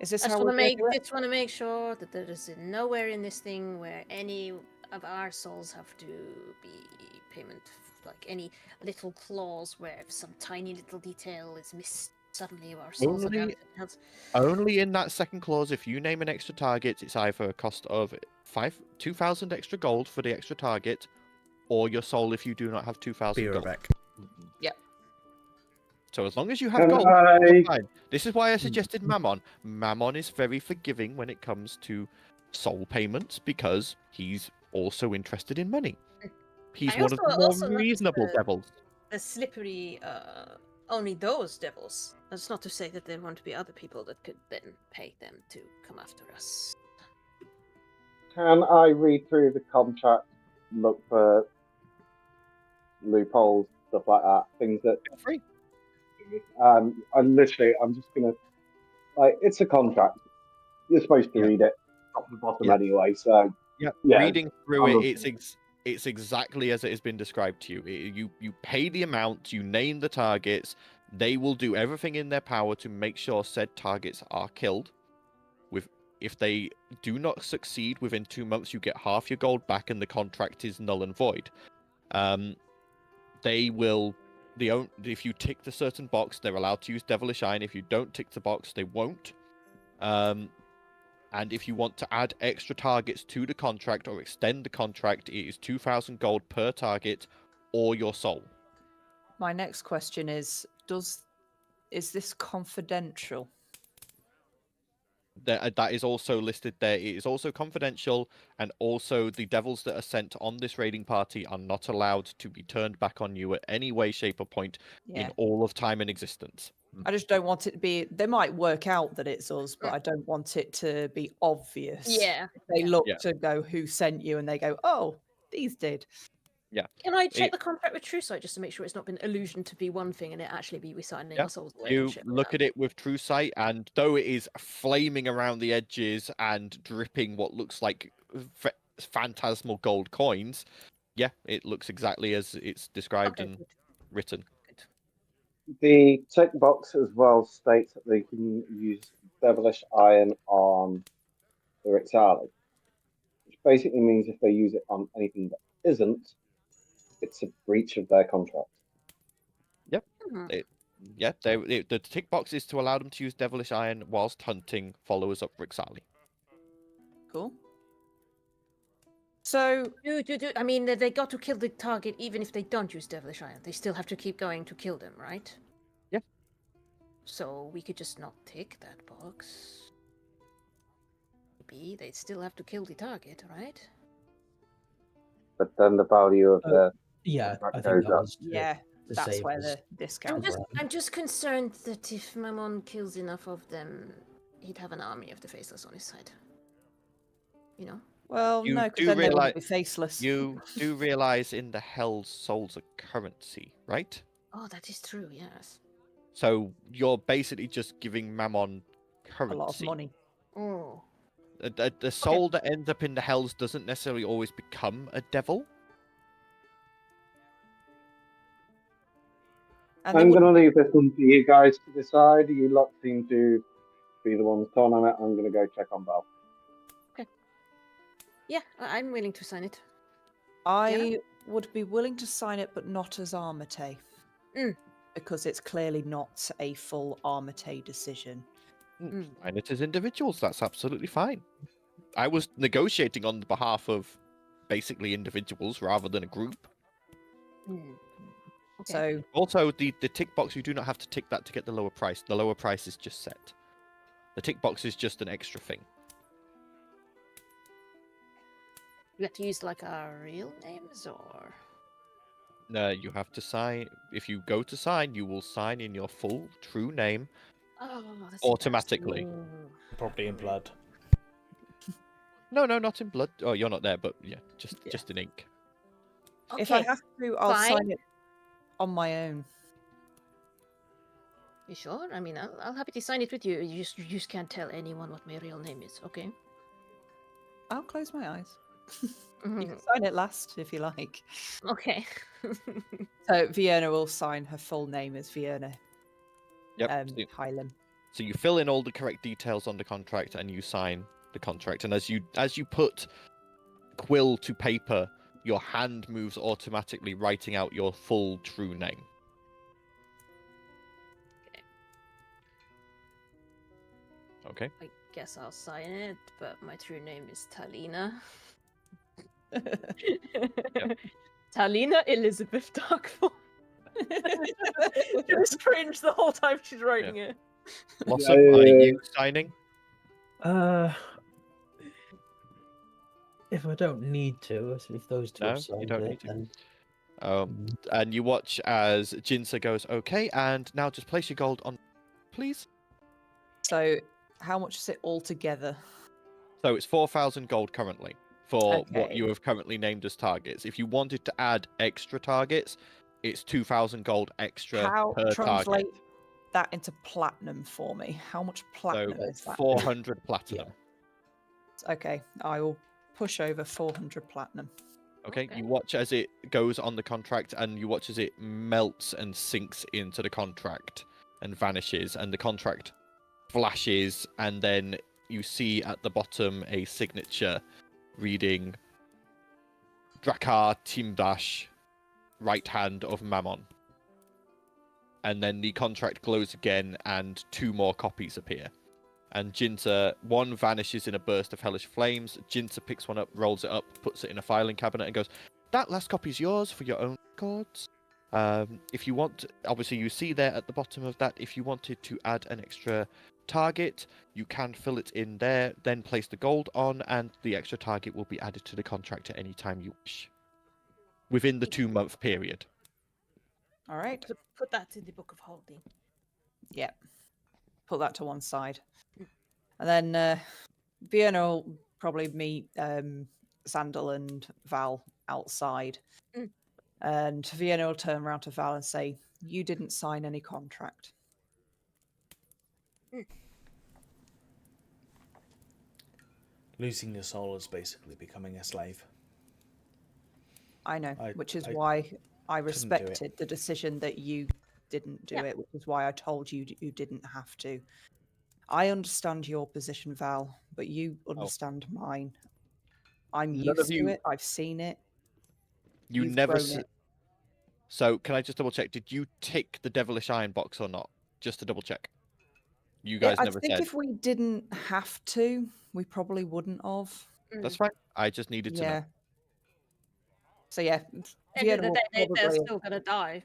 is this I how just we're want gonna do it? to make sure that there is nowhere in this thing where any of our souls have to be payment, like any little clause where some tiny little detail is missed suddenly, or our souls are down. Only in that second clause, if you name an extra target, it's either a cost of 2,000 extra gold for the extra target, or your soul if you do not have 2,000 gold. Birabek. So as long as you have Can gold, I- you're fine. This is why I suggested Mammon. Mammon is very forgiving when it comes to soul payments because he's also interested in money. He's I one of also- the also more noticed reasonable the- devils. The slippery, only those devils. That's not to say that there won't be other people that could then pay them to come after us. Can I read through the contract, look for loopholes, stuff like that, things that Feel free. I'm just gonna, like, it's a contract. You're supposed to read it top to the bottom Yeah. anyway. So Yeah, Yeah, reading through I'm it, it's exactly as it has been described to you. You pay the amount, you name the targets. They will do everything in their power to make sure said targets are killed. If they do not succeed within 2 months, you get half your gold back, and the contract is null and void. They will. If you tick the certain box, they're allowed to use Devilish Iron. If you don't tick the box, they won't. And if you want to add extra targets to the contract or extend the contract, it is 2,000 gold per target or your soul. My next question is this confidential? That is also listed there. It is also confidential, and also the devils that are sent on this raiding party are not allowed to be turned back on you at any way, shape, or point Yeah. in all of time and existence. I just don't want it to be. They might work out that it's us, but I don't want it to be obvious. Yeah. They look Yeah. to go, who sent you? And they go, oh, these did. Can I check It- the contract with True Sight just to make sure it's not been illusion to be one thing and it actually be we signing Yeah, our souls away? You and shit like look that? at it with true sight, and though it is flaming around the edges and dripping what looks like phantasmal gold coins, yeah, it looks exactly as it's described Okay, and good. written. the tick box as well states that they can use Devilish Iron on the Rixali, which basically means if they use it on anything that isn't, it's a breach of their contract. Mhm. Yeah, the tick box is to allow them to use Devilish Iron whilst hunting followers of Rixali. Cool. So, I mean, they got to kill the target even if they don't use Devilish Iron. They still have to keep going to kill them, right? Yeah. So we could just not tick that box. Maybe they'd still have to kill the target, right? But then the value of the Yeah, Contract I think goes that up. was to yeah, that's save where us. the discount is. Right. I'm just concerned that if Mammon kills enough of them, he'd have an army of the Faceless on his side. You know? Well, You no, because do then they realise- would be faceless. You do realize in the Hell's souls are currency, right? Oh, that is true, yes. So you're basically just giving Mammon A currency. lot of money. Oh. The soul that ends up in the Hells doesn't necessarily always become a devil. And they I'm wouldn't- going to leave this one for you guys to decide. You lot seem to be the ones torn on it. I'm going to go check on Belle. Yeah, I'm willing to sign it. I would be willing to sign it, but not as Armatae. Mm. Because it's clearly not a full Armatae decision. And it is individuals. That's absolutely fine. I was negotiating on the behalf of basically individuals rather than a group. Mm. Okay. So Also, the tick box, you do not have to tick that to get the lower price. The lower price is just set. The tick box is just an extra thing. You have to use like our real names, or You have to sign. If you go to sign, you will sign in your full, true name. oh, that's Automatically. embarrassing. Probably in blood. No, not in blood. Oh, you're not there, but yeah, Yeah. just in ink. if I Okay, have to, I'll fine. sign it on my own. You sure? I mean, I'll happy to sign it with you. You just can't tell anyone what my real name is, okay? I'll close my eyes. You Mhm. can sign it last if you like. Okay. So Vienna will sign her full name as Vienna Yep. so- Hylam. So you fill in all the correct details on the contract and you sign the contract. And as you put quill to paper, your hand moves automatically, writing out your full true name. Okay. I guess I'll sign it, but my true name is Talina. Talina Elizabeth Darkfall. She was cringe the whole time she's writing it. Blossom, are you signing? If I don't need to, if those two No, have you signed don't it, need to. then And you watch as Jinsa goes, okay, and now just place your gold on, please. So how much is it all together? So it's 4,000 gold currently for what Okay. you have currently named as targets. If you wanted to add extra targets, it's 2,000 gold extra How per translate target. that into platinum for me? How much platinum So is that? 400 platinum. Okay, I will push over 400 platinum. Okay, Okay. you watch as it goes on the contract, and you watch as it melts and sinks into the contract and vanishes, and the contract flashes, and then you see at the bottom a signature reading Drakar Timdash, right hand of Mammon. And then the contract glows again, and 2 more copies appear. And Jinta, one vanishes in a burst of hellish flames. Jinta picks one up, rolls it up, puts it in a filing cabinet, and goes, "That last copy's yours for your own records. If you want, obviously you see there at the bottom of that, if you wanted to add an extra target, you can fill it in there, then place the gold on, and the extra target will be added to the contract at any time you wish. Within the 2-month period." All right. Put that in the book of holding. Yeah. Put that to one side. And then Vienna will probably meet Sandal and Val outside. Mm. And Vienna will turn around to Val and say, "You didn't sign any contract." Losing your soul is basically becoming a slave. I know, I- which is I why I do it. respected the decision that you didn't do Yeah. it, which is why I told you you didn't have to. I understand your position, Val, but you understand mine. I'm None used of to you- it. I've seen it. You You've never. grown it. So, can I just double check? Did you tick the devilish iron box or not? Just to double check. You Yeah, guys I never think said. if we didn't have to, we probably wouldn't have. That's fine. I just needed to Yeah. know. So yeah, End of Vienna the will day, they're probably. still gonna die.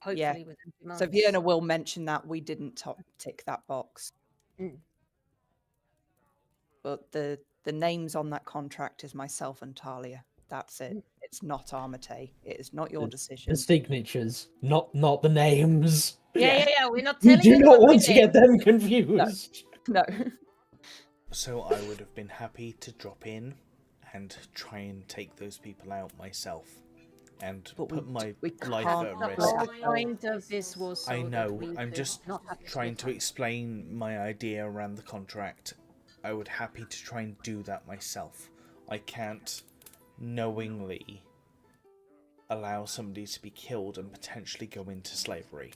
Hopefully within 2 months. So Vienna will mention that we didn't tick that box. Mm. But the names on that contract is myself and Talia. That's it. It's not Armatae. It is not your decision. the signatures, not the names. Yeah. We're not You telling do not anyone want we to did. get them confused. No. So I would have been happy to drop in and try and take those people out myself and But put my we life can't at do risk. that. The point of this was so I know, that we I'm could just not have this trying to mishap. explain my idea around the contract. I would happy to try and do that myself. I can't knowingly allow somebody to be killed and potentially go into slavery.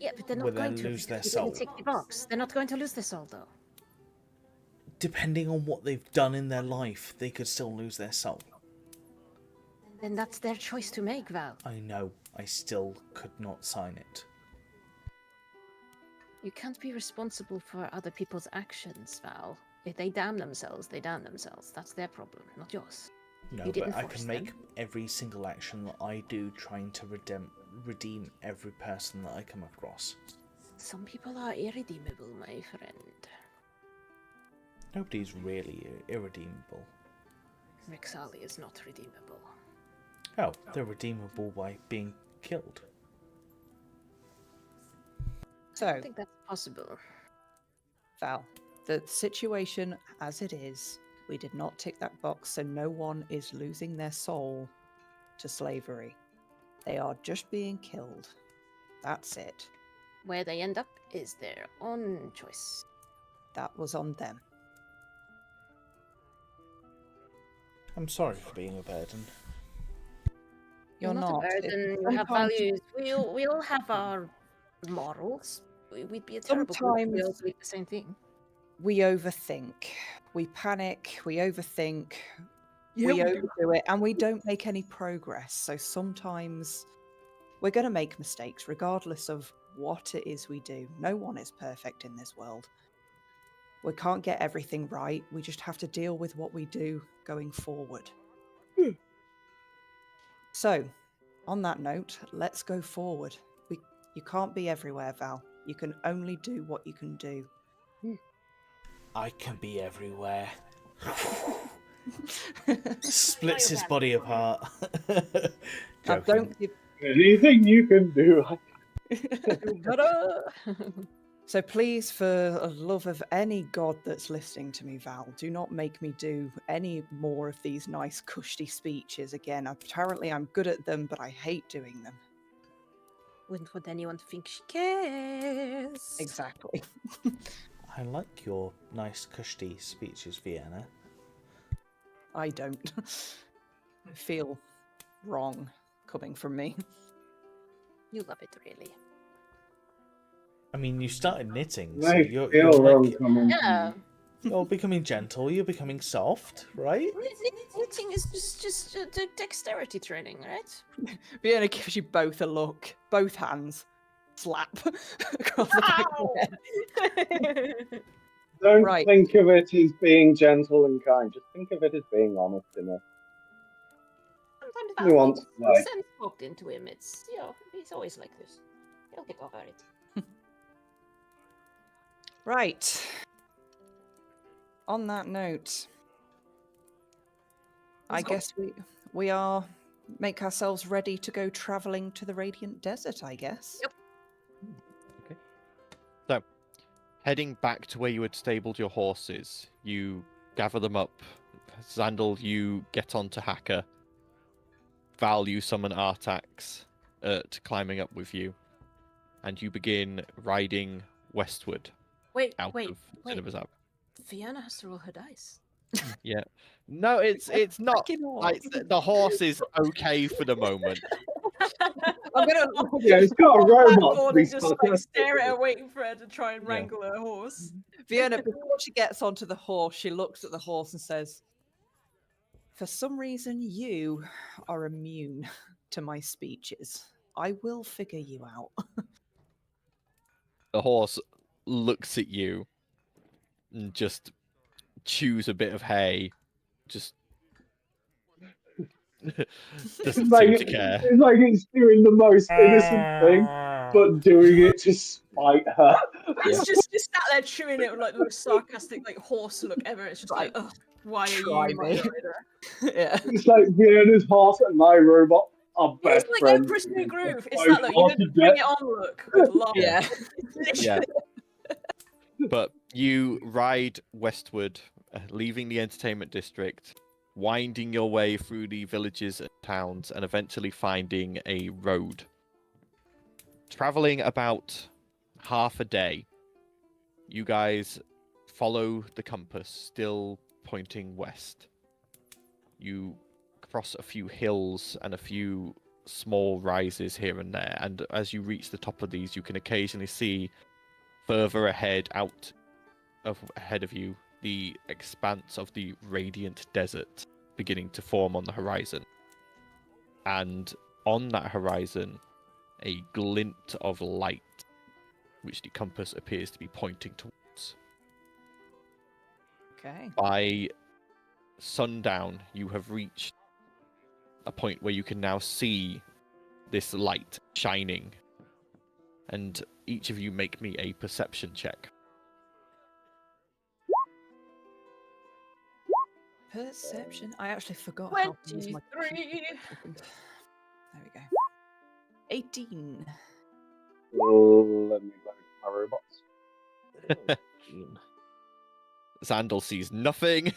Yeah, but they're not will going then to lose their because you didn't soul. tick the box. They're not going to lose their soul though. Depending on what they've done in their life, they could still lose their soul. Then that's their choice to make, Val. I know, I still could not sign it. You can't be responsible for other people's actions, Val. If they damn themselves, they damn themselves. That's their problem, not yours. No, You but didn't I force can them. make every single action that I do trying to redeem every person that I come across. Some people are irredeemable, my friend. Nobody's really irredeemable. Rexali is not redeemable. Oh, they're redeemable by being killed. I So, don't think that's possible. Val, the situation as it is, we did not tick that box, so no one is losing their soul to slavery. They are just being killed. That's it. Where they end up is their own choice. That was on them. I'm sorry for being a burden. You're not a not. burden. You have Sometimes- values. We all have our morals. We'd be a terrible group if we all Sometimes- did the same thing. We overthink. We panic. We overthink. Yeah, we we do. overdo it, and we don't make any progress. So sometimes we're going to make mistakes, regardless of what it is we do. No one is perfect in this world. We can't get everything right. We just have to deal with what we do going forward. So, on that note, let's go forward. You can't be everywhere, Val. You can only do what you can do. I can be everywhere. Splits his body apart. Now, Joking. don't give Anything you can do. So please, for the love of any god that's listening to me, Val, do not make me do any more of these nice cushy speeches again. Apparently I'm good at them, but I hate doing them. Wouldn't want anyone to think she cares. Exactly. I like your nice cushy speeches, Vienna. I don't. I feel wrong coming from me. You love it, really. I mean, you started knitting, so I you're feel wrong like, coming. Yeah. you're becoming gentle, you're becoming soft, right? Knitting is just dexterity training, right? Vienna gives you both a look, both hands, slap across the back of the head. Don't Right. think of it as being gentle and kind. Just think of it as being honest enough. Sometimes You want Val to, like- gets sense poked into him. It's, you know, he's always like this. He'll get over it. Right. On that note, I Let's go. guess we are make ourselves ready to go traveling to the Radiant Desert, I guess. Yep. Okay. So, heading back to where you had stabled your horses, you gather them up. Zandal, you get onto Hacker. Val, you summon Artax to climbing up with you. And you begin riding westward Wait, out wait, of wait. Cinemas. Vienna has to roll her dice. Yeah. No, it's not. Fucking horse. Like, the horse is okay for the moment. I'm gonna Yeah, it's got a robot. to Platform be and just like sarcastic stare at her, with. waiting for her to try and Yeah. wrangle her horse. Vienna, before she gets onto the horse, she looks at the horse and says, "For some reason, you are immune to my speeches. I will figure you out." The horse looks at you and just chews a bit of hay. Just doesn't Like, seem to care. it's like it's doing the most innocent thing, but doing it to spite her. It's just sat there chewing it with like the most sarcastic like horse look ever. It's just like, ugh, why are Try you my me. rider? Yeah. It's like Vienna's horse and my robot are best It's like friends. Empress New Groove. It's Both that look. You hard to didn't bring get. it on look with love. Yeah. Yeah. But you ride westward, leaving the entertainment district, winding your way through the villages and towns, and eventually finding a road. Traveling about half a day, you guys follow the compass, still pointing west. You cross a few hills and a few small rises here and there, and as you reach the top of these, you can occasionally see further ahead ahead of you the expanse of the Radiant Desert beginning to form on the horizon. And on that horizon, a glint of light, which the compass appears to be pointing towards. Okay. By sundown, you have reached a point where you can now see this light shining. And each of you make me a perception check. Perception. I actually forgot how to use my. 23. There we go. 18. Let me load my robots. Xandal sees nothing.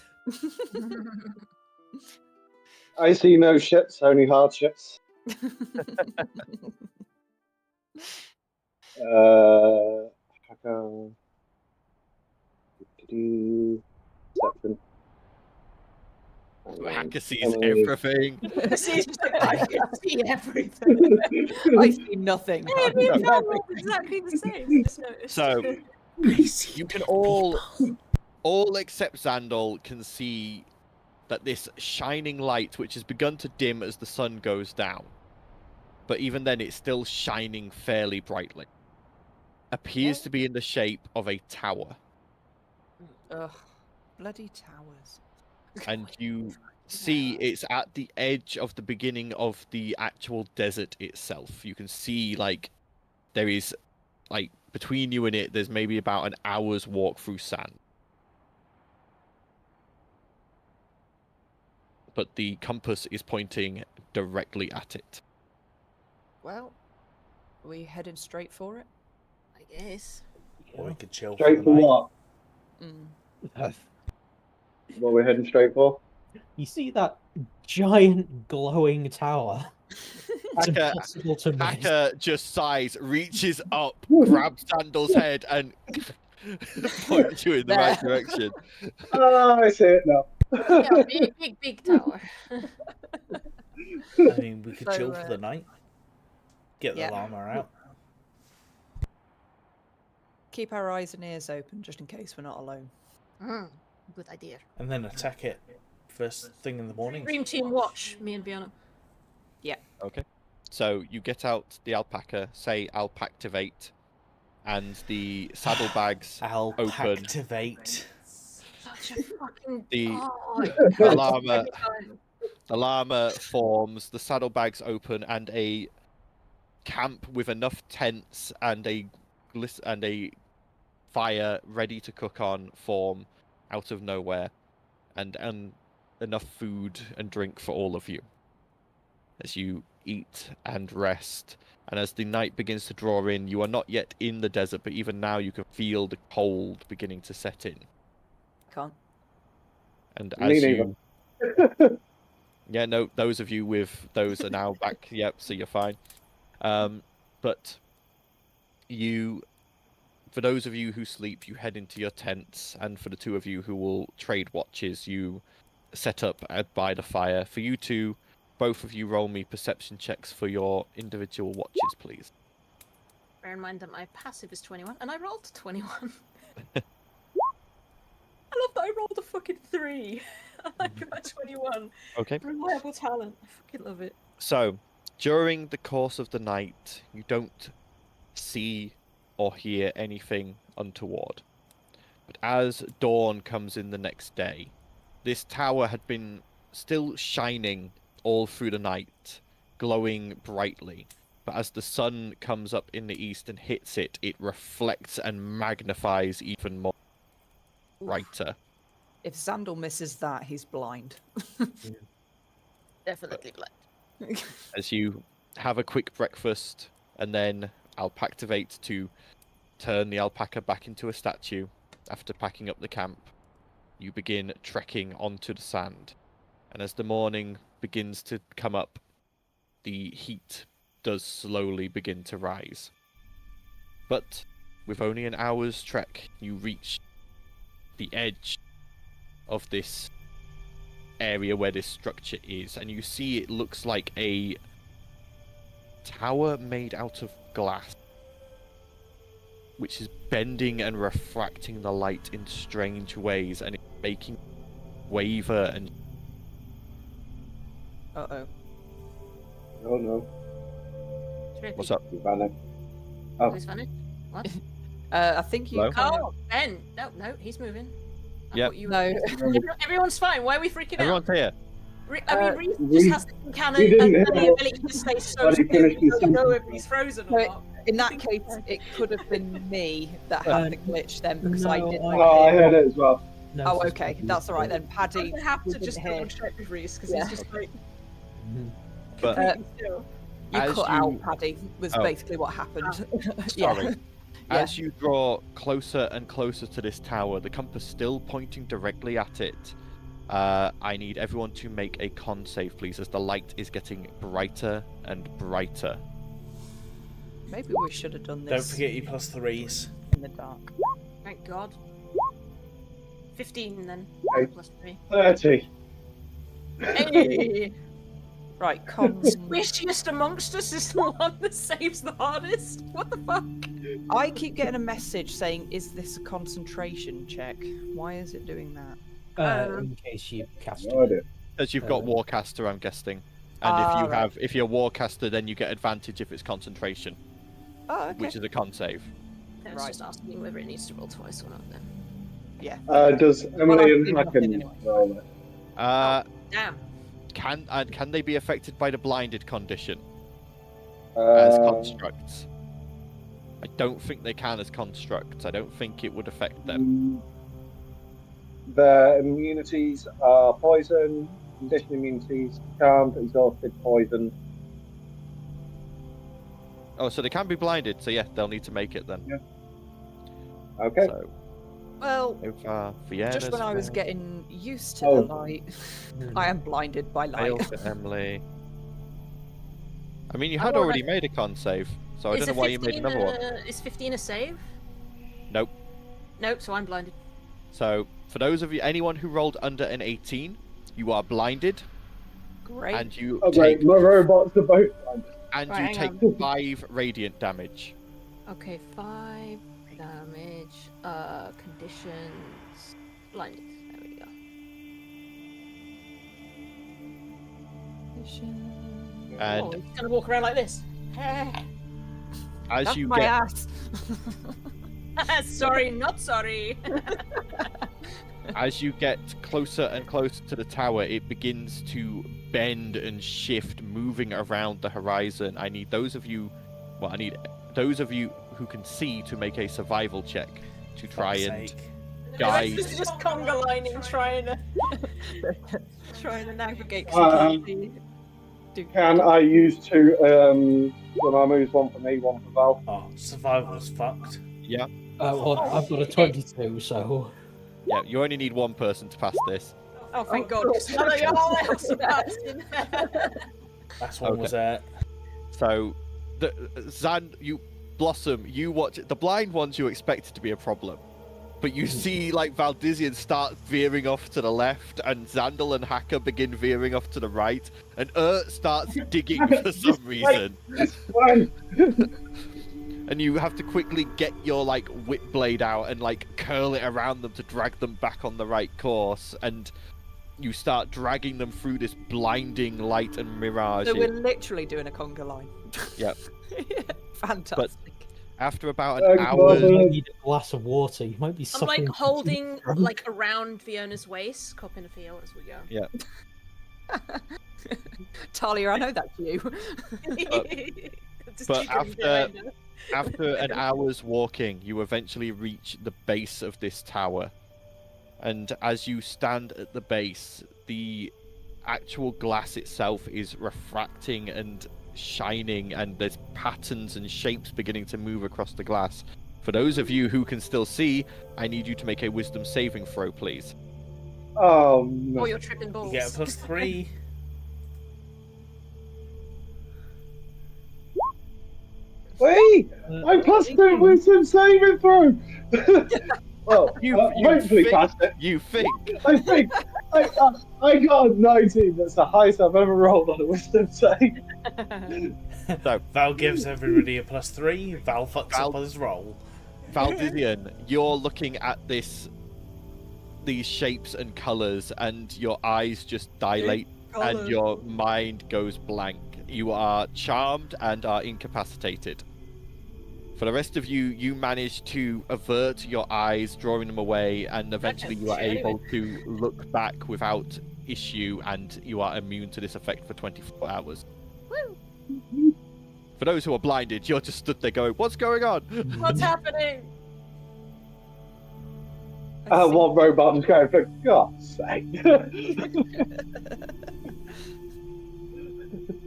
I see no ships, only hardships. Perception. Hacker sees everything. She's just like, I can see everything. I see nothing. Hey, me and Val rolled exactly the same. Just noticed. So you can all except Xandal can see that this shining light, which has begun to dim as the sun goes down, but even then it's still shining fairly brightly, appears to be in the shape of a tower. Ugh, bloody towers. And you see it's at the edge of the beginning of the actual desert itself. You can see, like, there is, like, between you and it, there's maybe about an hour's walk through sand. But the compass is pointing directly at it. Well, are we headed straight for it? I guess. Or we could chill Straight for for the night. what? What we're heading straight for? You see that giant glowing tower? It's Hacker, impossible to miss. Hacker just sighs, reaches up, grabs Sandal's head, and points you in the right direction. Oh, I see it now. Yeah, big tower. I mean, we could So, chill for the night. Get the yeah. llama out. Keep our eyes and ears open just in case we're not alone. Good idea. And then attack it first thing in the morning. Dream team watch, me and Bianna. Okay. So you get out the alpaca, say alpactivate, and the saddlebags I'll open. activate. Such a fucking. The Oh, llama, the llama forms, the saddlebags open, and a camp with enough tents and a fire ready to cook on form out of nowhere, and enough food and drink for all of you as you eat and rest. And as the night begins to draw in, you are not yet in the desert, but even now you can feel the cold beginning to set in. Can't. And Me as neither. you yeah, no, those of you with those are now back. Yep, so you're fine. But you, for those of you who sleep, you head into your tents, and for the two of you who will trade watches, you set up by the fire. For you two, both of you roll me perception checks for your individual watches, please. Bear in mind that my passive is 21, and I rolled 21. I love that I rolled a fucking 3. I like my 21. Okay. Reliable talent. I fucking love it. So, during the course of the night, you don't see or hear anything untoward. But as dawn comes in the next day, this tower had been still shining all through the night, glowing brightly. But as the sun comes up in the east and hits it, it reflects and magnifies even more brighter. If Xandal misses that, he's blind. Definitely blind. As you have a quick breakfast, and then alpactivate to turn the alpaca back into a statue. After packing up the camp, you begin trekking onto the sand. And as the morning begins to come up, the heat does slowly begin to rise. But with only an hour's trek, you reach the edge of this area where this structure is, and you see it looks like a tower made out of glass, which is bending and refracting the light in strange ways, and it's making it waver and... Uh-oh. Oh no, Trippy. What's up? you vanished. Oh, Who's vanished? What? I think you Hello? kind of... Oh, Ben! No, he's moving. I Yep. thought you No. Everyone's fine. Why are we freaking Everyone's here. Reese we- just has the we cannon didn't and the know ability to stay so what he still. finished You his don't know if sentence. he's frozen or But not. in that case, it could have been me that had the glitch then because I no, did. I- Oh, I heard it as well. No, Oh, it's okay, just- that's all right then. I'm Paddy, gonna have we to didn't just hear. double check with Reese because Yeah. he's just like Mhm. But completely still. You As cut you- out, Paddy, was Oh. basically what happened. sorry. Yeah. As you draw closer and closer to this tower, the compass still pointing directly at it. I need everyone to make a con save, please, as the light is getting brighter and brighter. Maybe we should have done Don't this forget your +3s. in the dark. Thank God. 15 then. Okay. +3. 30. Hey! Right, con. Squishiest amongst us is the one that saves the hardest. What the fuck? I keep getting a message saying, "Is this a concentration check?" Why is it doing that? In case you cast No idea. As you've got Uh, Warcaster, I'm guessing. And right. if you're Warcaster, then you get advantage if it's concentration, Oh, okay. which is a con save. I was Right. just asking whether it needs to roll twice or not then. Yeah. Does Well, Emily I've and seen nothing Hacken anyway. roll it? Damn. Can they be affected by the blinded condition as constructs? I don't think they can as constructs. I don't think it would affect them. Their immunities are poison, condition immunities, charmed, exhausted, poison. Oh, so they can be blinded. So yeah, they'll need to make it then. Yeah. Okay. So, Well, so far, Vienna's just when I was failed. getting used to Oh. the light, I am blinded by light. Failed for Emily. I mean, you How had about already made a con save, so I don't know why you made another one. Is 15 a save? Nope. Nope, so I'm blinded. So, for those of you, anyone who rolled under an 18, you are blinded, Great. and you Okay, take my robots are both blinded. and Right, you hang take 5 radiant damage. Okay, 5 damage. Conditions. Blinded. There we go. And Oh, he's gonna walk around like this. as That's you my get ass. Sorry, not sorry. as you get closer and closer to the tower, it begins to bend and shift, moving around the horizon. I need those of you who can see to make a survival check to try Fuck's and sake. guide. This is just conga lining, trying to navigate. 'cause Um, you can't see. Can I use two my moves, one for me, one for Val? Oh, survival's fucked. Yeah, Well, I've got a 22, so yeah. You only need one person to pass this. Oh, thank God. 'cause none of y'all else are passing. Last one Okay. was So, Blossom, you watch the blind ones. You expect it to be a problem, but you see like Valdizian start veering off to the left, and Xandal and Hacker begin veering off to the right, and starts digging for some reason, Fine. and you have to quickly get your like whip blade out and like curl it around them to drag them back on the right course, and you start dragging them through this blinding light and mirage. So we're literally doing a conga line. Yep. Fantastic. After about an Oh, hour, God. you might need a glass of water. You might be I'm suffering. like from holding drunk. like around Fiona's waist, copping a feel as we go. yeah. Talia, I know that's you. Just but keeping it behind her. After an hour's walking, you eventually reach the base of this tower. And as you stand at the base, the actual glass itself is refracting and shining, and there's patterns and shapes beginning to move across the glass. For those of you who can still see, I need you to make a wisdom saving throw, please. Oh, no. Or you're tripping balls. you get a +3. Wait! I passed the wisdom saving throw! Well, You hopefully think- passed it. You think? I think I got a 19. That's the highest I've ever rolled on a wisdom save. Val gives everybody a +3. Val fucks Val- up on his roll. Valdizian, you're looking at these shapes and colors, and your eyes just dilate, and your mind goes blank. You are charmed and are incapacitated. For the rest of you, you manage to avert your eyes, drawing them away, and eventually you are able to look back without issue, and you are immune to this effect for 24 hours. Woo! For those who are blinded, you're just stood there going, "What's going on?" What's happening? What robot's going, for God's sake?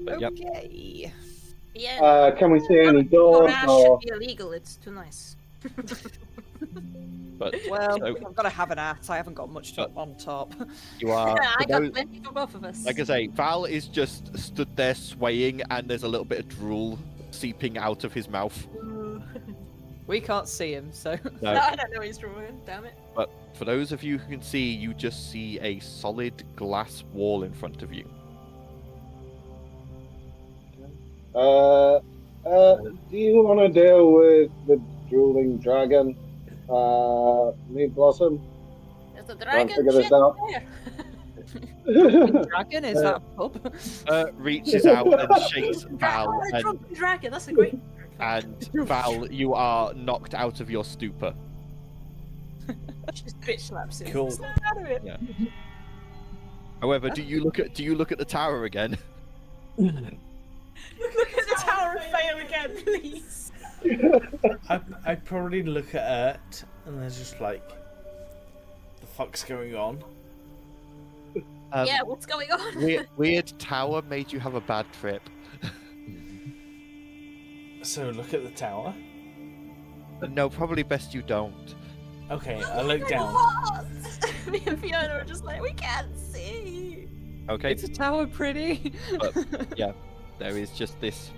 Yep. Okay. Yeah. Can we see any doors Trash or... should be illegal. It's too nice. But Well, so I've got to have an at. I haven't got much on top. you are. I for got those- plenty for both of us. Like I say, Val is just stood there swaying, and there's a little bit of drool seeping out of his mouth. We can't see him, so. No. I don't know he's drawing. Damn it. But for those of you who can see, you just see a solid glass wall in front of you. Do you want to deal with the drooling dragon, me Blossom? There's a Try and dragon figure this shit out. there. Dragon? Is that a pub? Reaches out and shakes Val, Oh, a and, drunken dragon. That's a great. Val, you are knocked out of your stupor. Just bitch slaps him. Cool. Snap out of it. Yeah. However, do you look at the tower again? Look at the tower and fail again, please. I probably look at it and there's just like, the fuck's going on? Yeah, what's going on? Weird tower made you have a bad trip. So look at the tower. No, probably best you don't. Okay, I look down. Me and Fiona are just like, we can't see. Okay. It's a tower pretty. But, yeah, there is just this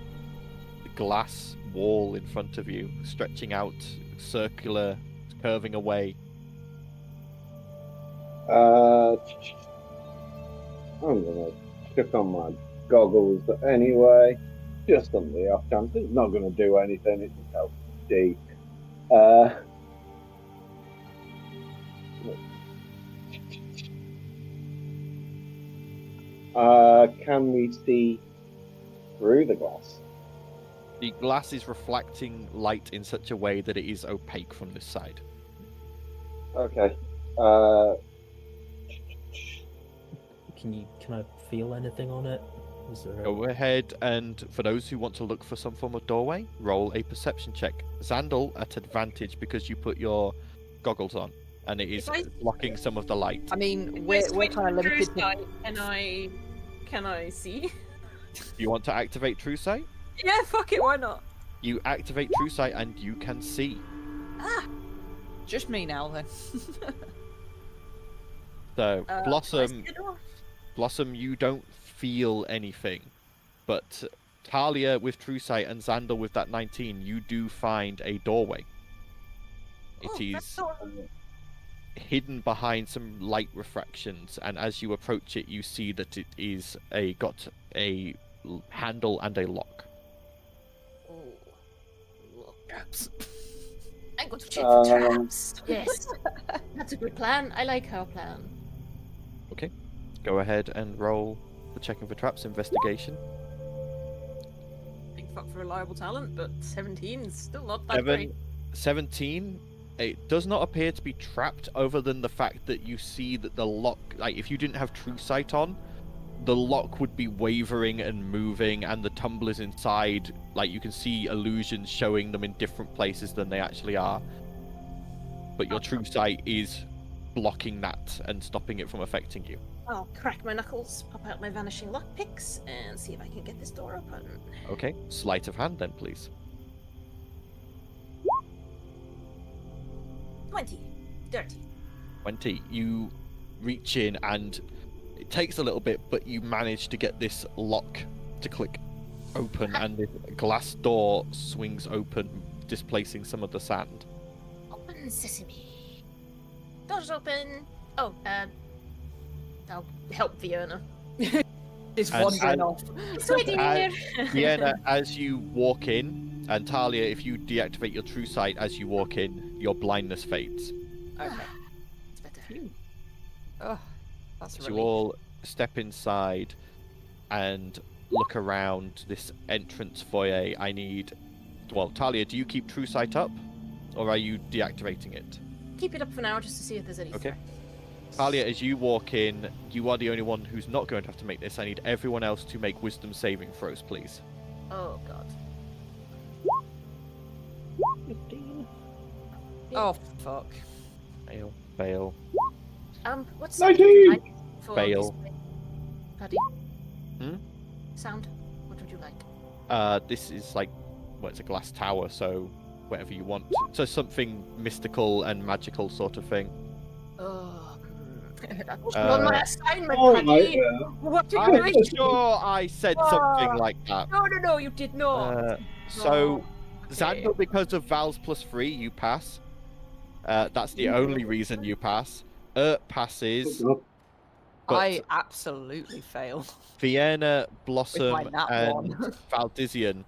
glass wall in front of you, stretching out, circular, curving away. I'm gonna stick on my goggles anyway, just on the off chance. It's not gonna do anything. It's just help deep. Can we see through the glass? The glass is reflecting light in such a way that it is opaque from this side. Okay. Can I feel anything on it? Is there Go ahead, and for those who want to look for some form of doorway, roll a perception check. Xandal at advantage because you put your goggles on, and it is If I- blocking some of the light. I mean, we're kind of limited. Can I see? You want to activate True Sight? Yeah, fuck it, why not? You activate True Sight, and you can see. Just me now, then. So, Do I Blossom, see the door? Blossom, you don't feel anything, but Talia with True Sight and Xandal with that 19, you do find a doorway. It Oh, that's is so- hidden behind some light refractions, and as you approach it, you see that it is got a handle and a lock. Oh, look. I'm going to check for Um, traps. Yes, that's a good plan. I like our plan. Okay, go ahead and roll the checking for traps investigation. Big fuck for reliable talent, but 17 is still not that great. 17. It does not appear to be trapped, other than the fact that you see that the lock, like if you didn't have True Sight on, the lock would be wavering and moving, and the tumblers inside, like you can see illusions showing them in different places than they actually are. But your True Sight is blocking that and stopping it from affecting you. I'll crack my knuckles, pop out my vanishing lockpicks, and see if I can get this door open. Okay, sleight of hand then, please. 20, 30. 20. You reach in, and it takes a little bit, but you manage to get this lock to click open, and the glass door swings open, displacing some of the sand. Open sesame. Doors open. Oh, I'll help Fiona. It's And- wandering and- off. It's waiting Uh, here. Vienna, as you walk in, and Talia, if you deactivate your True Sight as you walk in, your blindness fades. Okay. It's better. Oh, that's a So you relief. all step inside and look around this entrance foyer. I need... Well, Talia, do you keep True Sight up? Or are you deactivating it? Keep it up for now just to see if there's any Okay. threat. Talia, as you walk in, you are the only one who's not going to have to make this. I need everyone else to make wisdom saving throws, please. Oh god. 15. Oh fuck. Fail. Fail. What's 19! like for Fail. this- Paddy? Hmm? Sound? What would you like? This is like, well, it's a glass tower, so whatever you want. So something mystical and magical sort of thing. Oh, that was not my assignment, Oh, Paddy. yeah. What are you I'm doing? sure I said something like that. No, you did not. So, okay. Xandor, because of Val's +3, you pass. That's the only reason you pass. Passes. But I absolutely fail. Vienna, Blossom, my nat and one. Valdizian,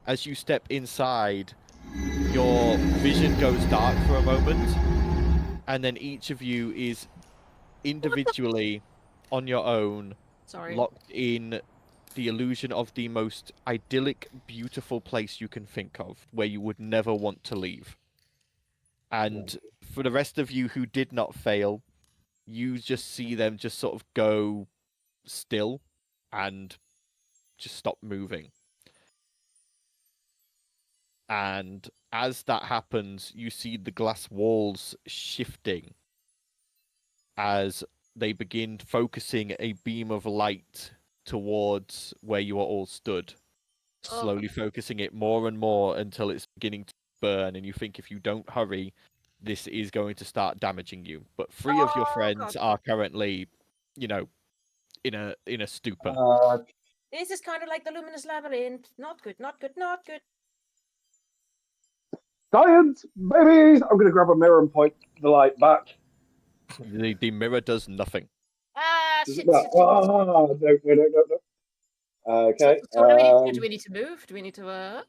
as you step inside, your vision goes dark for a moment, and then each of you is individually on your own, Sorry. locked in the illusion of the most idyllic, beautiful place you can think of, where you would never want to leave. And for the rest of you who did not fail, you just see them just sort of go still and just stop moving. And as that happens, you see the glass walls shifting as they begin focusing a beam of light towards where you are all stood, slowly focusing it more and more until it's beginning to burn, and you think if you don't hurry, this is going to start damaging you. But three of your friends God. are currently, in a stupor. This is kind of like the luminous labyrinth. Not good, not good, not good. Science, babies! I'm going to grab a mirror and point the light back. The mirror does nothing. Ah, Does shit, it not? shit, shit. No. Okay. So what do we need to do? Do we need to move? Do we need to,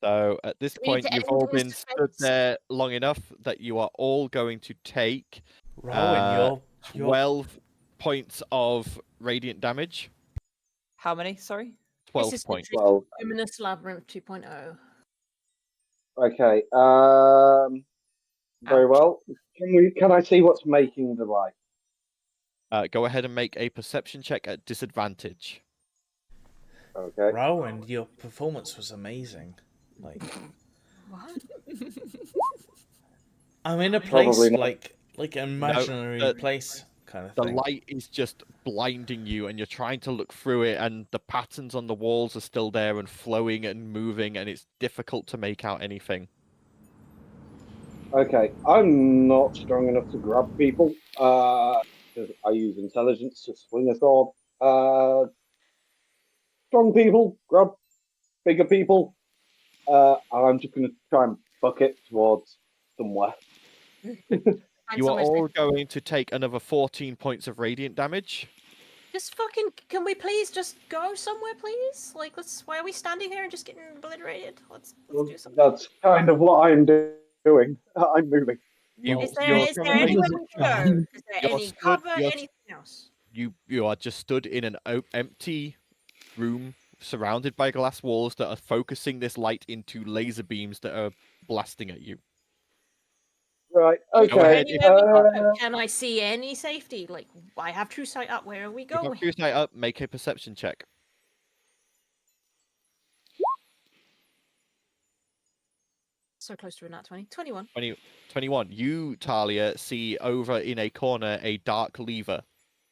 So at this Do we need point, to you've end all Mr. been stood Fence? there long enough that you are all going to take Rowan, you're 12 points of radiant damage. How many? Sorry. 12 This is points. literally Well, Luminous Labyrinth 2.0. okay. Very well. Can I see what's making the light? Go ahead and make a perception check at disadvantage. Okay. Rowan, your performance was amazing. Like, What? I'm in a place Probably not. like an imaginary place kind of The thing. light is just blinding you, and you're trying to look through it, and the patterns on the walls are still there and flowing and moving, and it's difficult to make out anything. Okay. I'm not strong enough to grab people. Because I use intelligence to swing a sword. Strong people grab bigger people. I'm just going to try and buck it towards somewhere. You are all going to take another 14 points of radiant damage. Just fucking, can we please just go somewhere, please? Like, why are we standing here and just getting obliterated? Let's do something. That's kind of what I'm doing. I'm moving. Is there anywhere we can go? Is there You're any stood- cover, you're- anything else? You are just stood in an empty room surrounded by glass walls that are focusing this light into laser beams that are blasting at you. Right. Is there Okay. anywhere we can go? Can I see any safety? Like, I have true sight up. Where are we You've got going? True Sight up, make a perception check. So close to a nat 20. 21. 21. You, Talia, see over in a corner a dark lever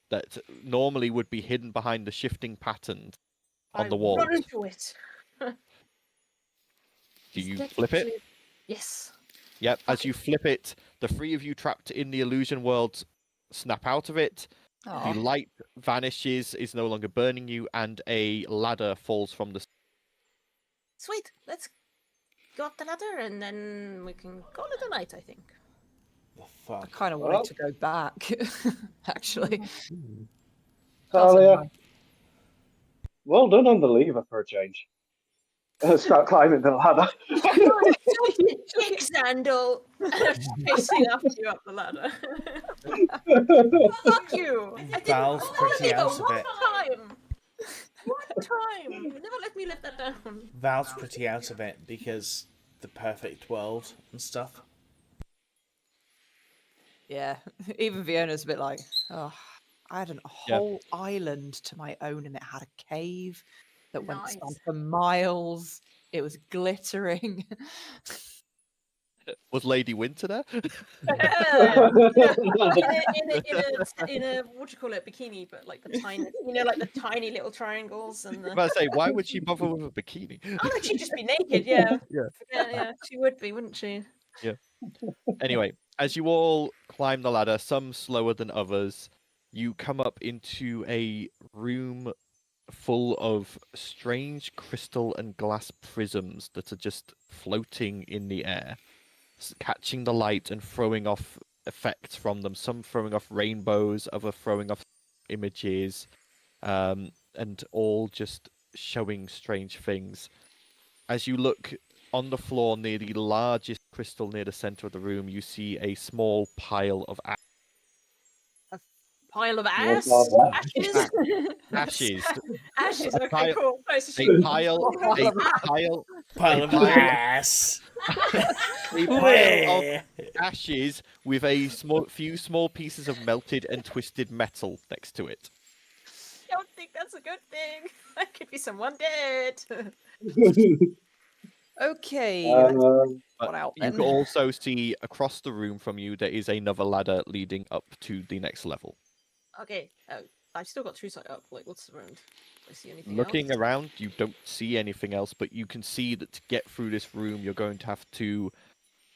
that normally would be hidden behind the shifting patterns on the walls. Run into it. Do Is you that flip it? actually- Yes. Yep. As you flip it, the three of you trapped in the illusion world snap out of it. Aw. The light vanishes, is no longer burning you, and a ladder falls from the. Sweet. Let's go up the ladder and then we can call it a night, I think. The I fuck? kind of wanted to go back, actually. Talia, well done on the lever for a change. Start climbing the ladder. Kick Xandor! Facing after you up the ladder. Fuck you! I didn't Val's call pretty it out one of it. time! One time! You never let me live that down. Val's pretty out of it because the perfect world and stuff. Yeah, even Fiona's a bit like, oh, I had a Yeah. whole island to my own, and it had a cave that went Nice. on for miles. It was glittering. Was Lady Winter there? in a what do you call it, bikini, but like the tiny, like the tiny little triangles and the. I was about to say, why would she bother with a bikini? Oh, no, she'd just be naked, yeah. Yeah. Yeah, she would be, wouldn't she? Anyway, as you all climb the ladder, some slower than others, you come up into a room full of strange crystal and glass prisms that are just floating in the air, catching the light and throwing off effects from them. Some throwing off rainbows, other throwing off images, and all just showing strange things. As you look on the floor near the largest crystal near the center of the room, you see a small pile of Pile of What's ass? all that? Ashes? ashes. Ashes, A okay, pile- cool. Nice to see A you. pile, Pile of pile- ass. a pile of ashes with a few small pieces of melted and twisted metal next to it. I don't think that's a good thing. That could be someone dead. Okay, let's Um, one out You then. can also see across the room from you there is another ladder leading up to the next level. Okay, I've still got true sight up. Like, what's around? Do I see anything Looking else? around, you don't see anything else, but you can see that to get through this room, you're going to have to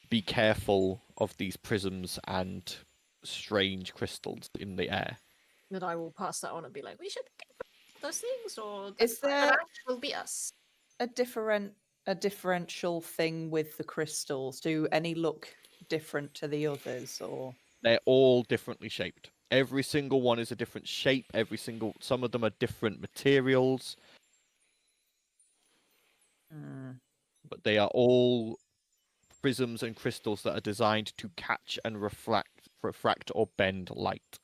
be careful of these prisms and strange crystals in the air. That I will pass that on and be like, we should get those things, or Is there that will be us. a differential thing with the crystals? Do any look different to the others, or They're all differently shaped. Every single one is a different shape. Some of them are different materials, but they are all prisms and crystals that are designed to catch and refract or bend light.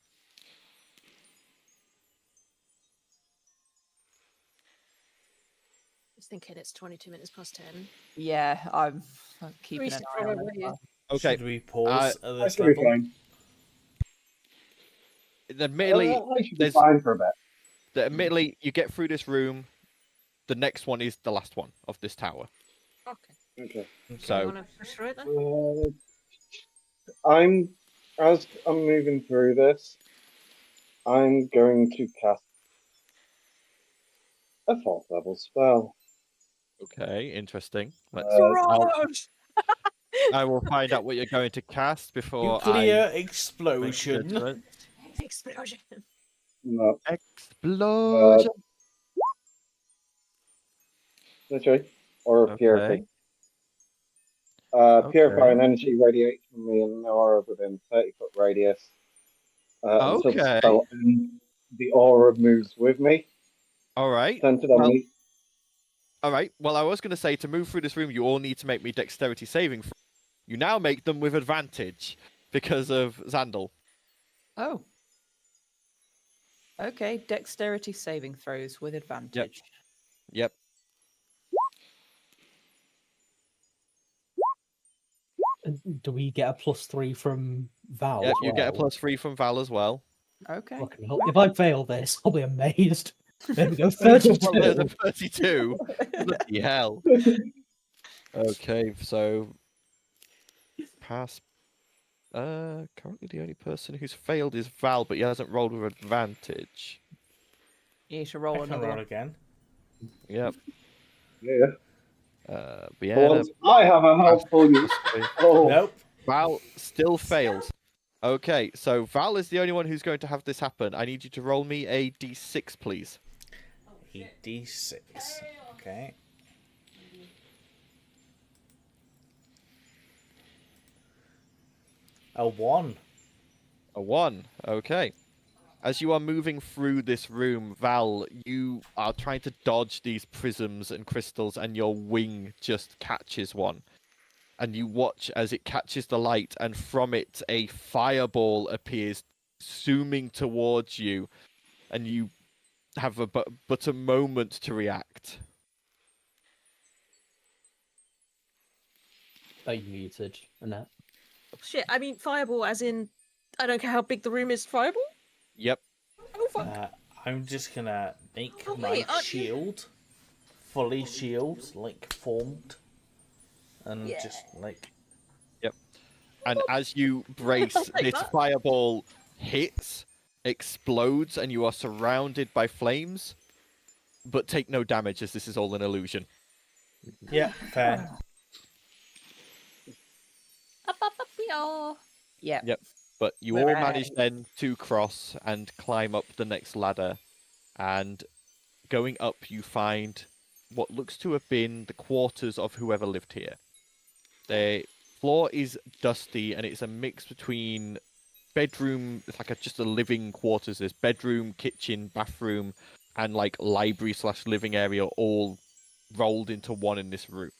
Just thinking it's 22 minutes past 10. yeah, I'm keeping We an should eye on probably- it. Okay, Should we pause at I this should be level? fine. admittedly, I should be there's- fine for a bit. admittedly, you get through this room. The next one is the last one of this tower. Okay. Okay. You So want to push through it then? As I'm moving through this, I'm going to cast a 4th level spell. okay, interesting. Let's. Mirage! I will find out what you're going to cast before Nuclear I make explosion. judgment. Explosion. No, Explosion. literally, or Okay. purify. Purifying energy radiates from me in an aura within 30-foot radius. Until the Okay. spell ends, the aura moves with me, All right. centered on Well, me. all right. Well, I was going to say to move through this room, you all need to make me dexterity saving. You now make them with advantage because of Xandal. Oh. Okay, dexterity saving throws with advantage. Yep. And do we get a +3 from Val? Yep. as You get a well? +3 from Val as well. Okay. Fucking hell. If I fail this, I'll be amazed. There we go, Well, 32. there's a 32. Bloody hell. Okay, so pass. Currently the only person who's failed is Val, but he hasn't rolled with advantage. You need to I roll can another roll one. again. Yep. Yeah. But For yeah, once, I have a helpful you. Oh, Nope. Val still fails. Okay, so Val is the only one who's going to have this happen. I need you to roll me a d6, please. A d6. Okay. A 1. A 1. Okay. As you are moving through this room, Val, you are trying to dodge these prisms and crystals, and your wing just catches one. And you watch as it catches the light, and from it a fireball appears, zooming towards you, and you have but a moment to react. Are you muted, Annette? Shit, I mean fireball as in I don't care how big the room is. Fireball. Yep. Oh fuck. I'm just gonna make Oh, my wait, aren't you- shield fully shield, like formed, and Yeah. just like And as you brace, I'll take this that. fireball hits, explodes, and you are surrounded by flames, but take no damage as this is all an illusion. yeah, fair. Yeah. Yep. But you We're all at- manage then to cross and climb up the next ladder, and going up you find what looks to have been the quarters of whoever lived here. The floor is dusty, and it's a mix between bedroom, it's like just a living quarters. There's bedroom, kitchen, bathroom, and like library / living area all rolled into one in this room.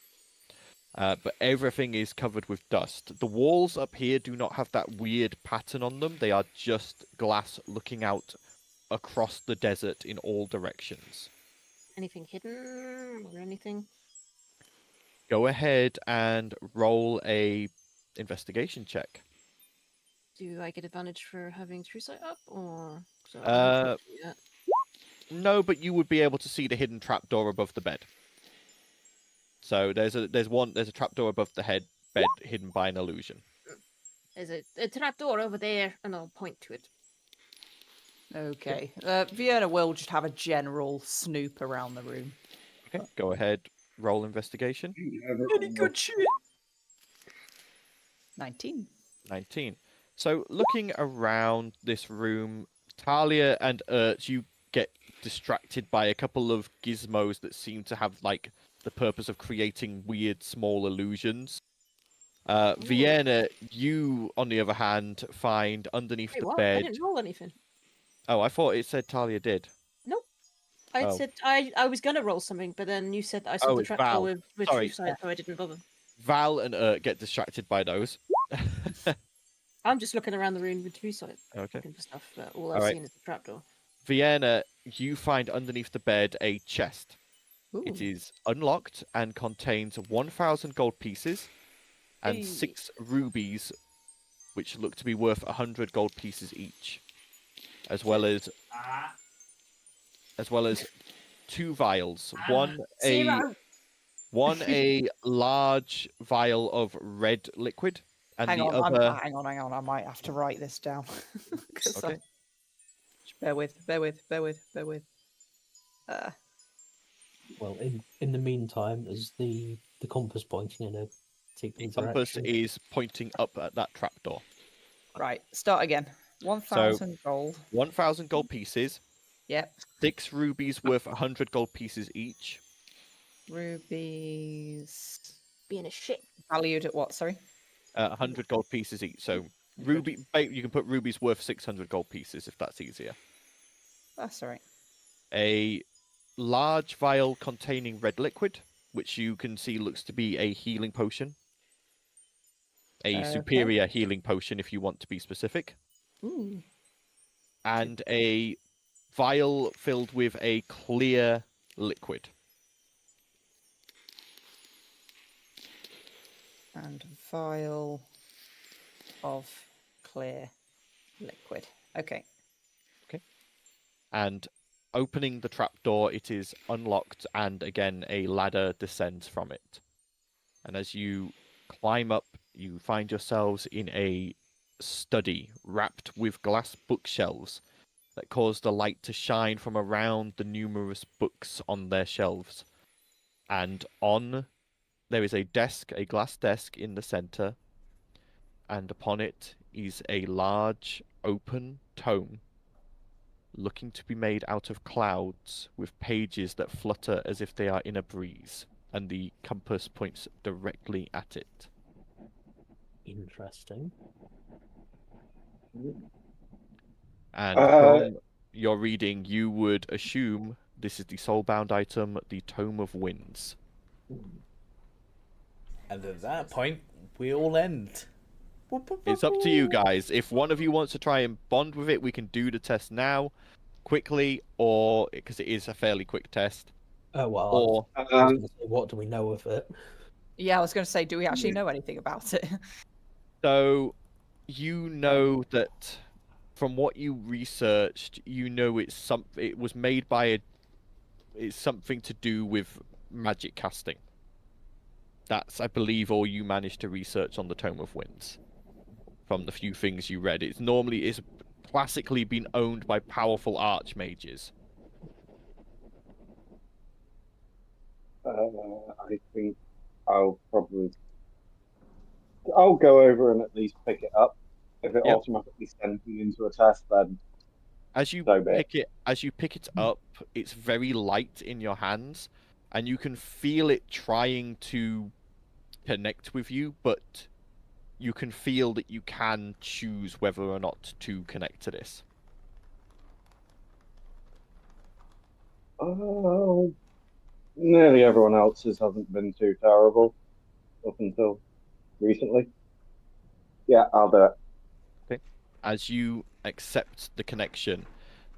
But everything is covered with dust. The walls up here do not have that weird pattern on them. They are just glass looking out across the desert in all directions. Anything hidden or anything? Go ahead and roll a investigation check. Do I get advantage for having true sight up, or? So yeah. No, but you would be able to see the hidden trapdoor above the bed. So there's a trapdoor above the bed hidden by an illusion. There's a trapdoor over there, and I'll point to it. Okay. Vienna will just have a general snoop around the room. Okay, go ahead, roll investigation. Any good shit? 19. 19. So looking around this room, Talia and you get distracted by a couple of gizmos that seem to have like the purpose of creating weird small illusions. Vienna, you on the other hand find underneath Wait, the what? I bed. didn't roll anything. Oh, I thought it said Talia did. I Oh. said I was gonna roll something, but then you said I saw Oh, the it's trapdoor Val. with Sorry. true sight, so I didn't bother. Val and get distracted by those. I'm just looking around the room with true sight, Okay. looking for stuff, but all I've Alright. seen is the trapdoor. Vienna, you find underneath the bed a chest. It Ooh. is unlocked and contains 1,000 gold pieces and Hey. 6 rubies, which look to be worth 100 gold pieces each, as well as 2 vials. One a large vial of red liquid, and Hang the on, other. hang on. I might have to write this down. 'Cause Okay. bear with. Well, in the meantime, is the compass pointing in a The particular compass direction? is pointing up at that trapdoor. Right, start again. 1,000 gold. 1,000 gold pieces, Yep. 6 rubies worth 100 gold pieces each, Rubies. Being a shit. Valued at what? Sorry. 100 gold pieces each. So you can put rubies worth 600 gold pieces if that's easier. That's all right. A large vial containing red liquid, which you can see looks to be a healing potion. A Okay. superior healing potion, if you want to be specific. Ooh. And a vial filled with a clear liquid. And vial of clear liquid. Okay. And opening the trapdoor, it is unlocked, and again a ladder descends from it. And as you climb up, you find yourselves in a study wrapped with glass bookshelves that cause the light to shine from around the numerous books on their shelves. And there is a desk, a glass desk in the center, and upon it is a large open tome looking to be made out of clouds with pages that flutter as if they are in a breeze, and the compass points directly at it. Interesting. And from your reading, you would assume this is the soulbound item, the Tome of Winds. And at that point, we all end. It's up to you guys. If one of you wants to try and bond with it, we can do the test now, quickly, or because it is a fairly quick test. Oh well. Or I was gonna say, what do we know of it? Yeah, I was going to say, do we actually know anything about it? so, you know that from what you researched, you know it was made by it's something to do with magic casting. That's, I believe, all you managed to research on the Tome of Winds. From the few things you read, it's classically been owned by powerful archmages. I think I'll go over and at least pick it up. If it automatically sends me into a test, then as you pick it up, it's very light in your hands, and you can feel it trying to connect with you, but you can feel that you can choose whether or not to connect to this. Oh, nearly everyone else's hasn't been too terrible up until recently. Yeah, I'll do it. Okay. As you accept the connection,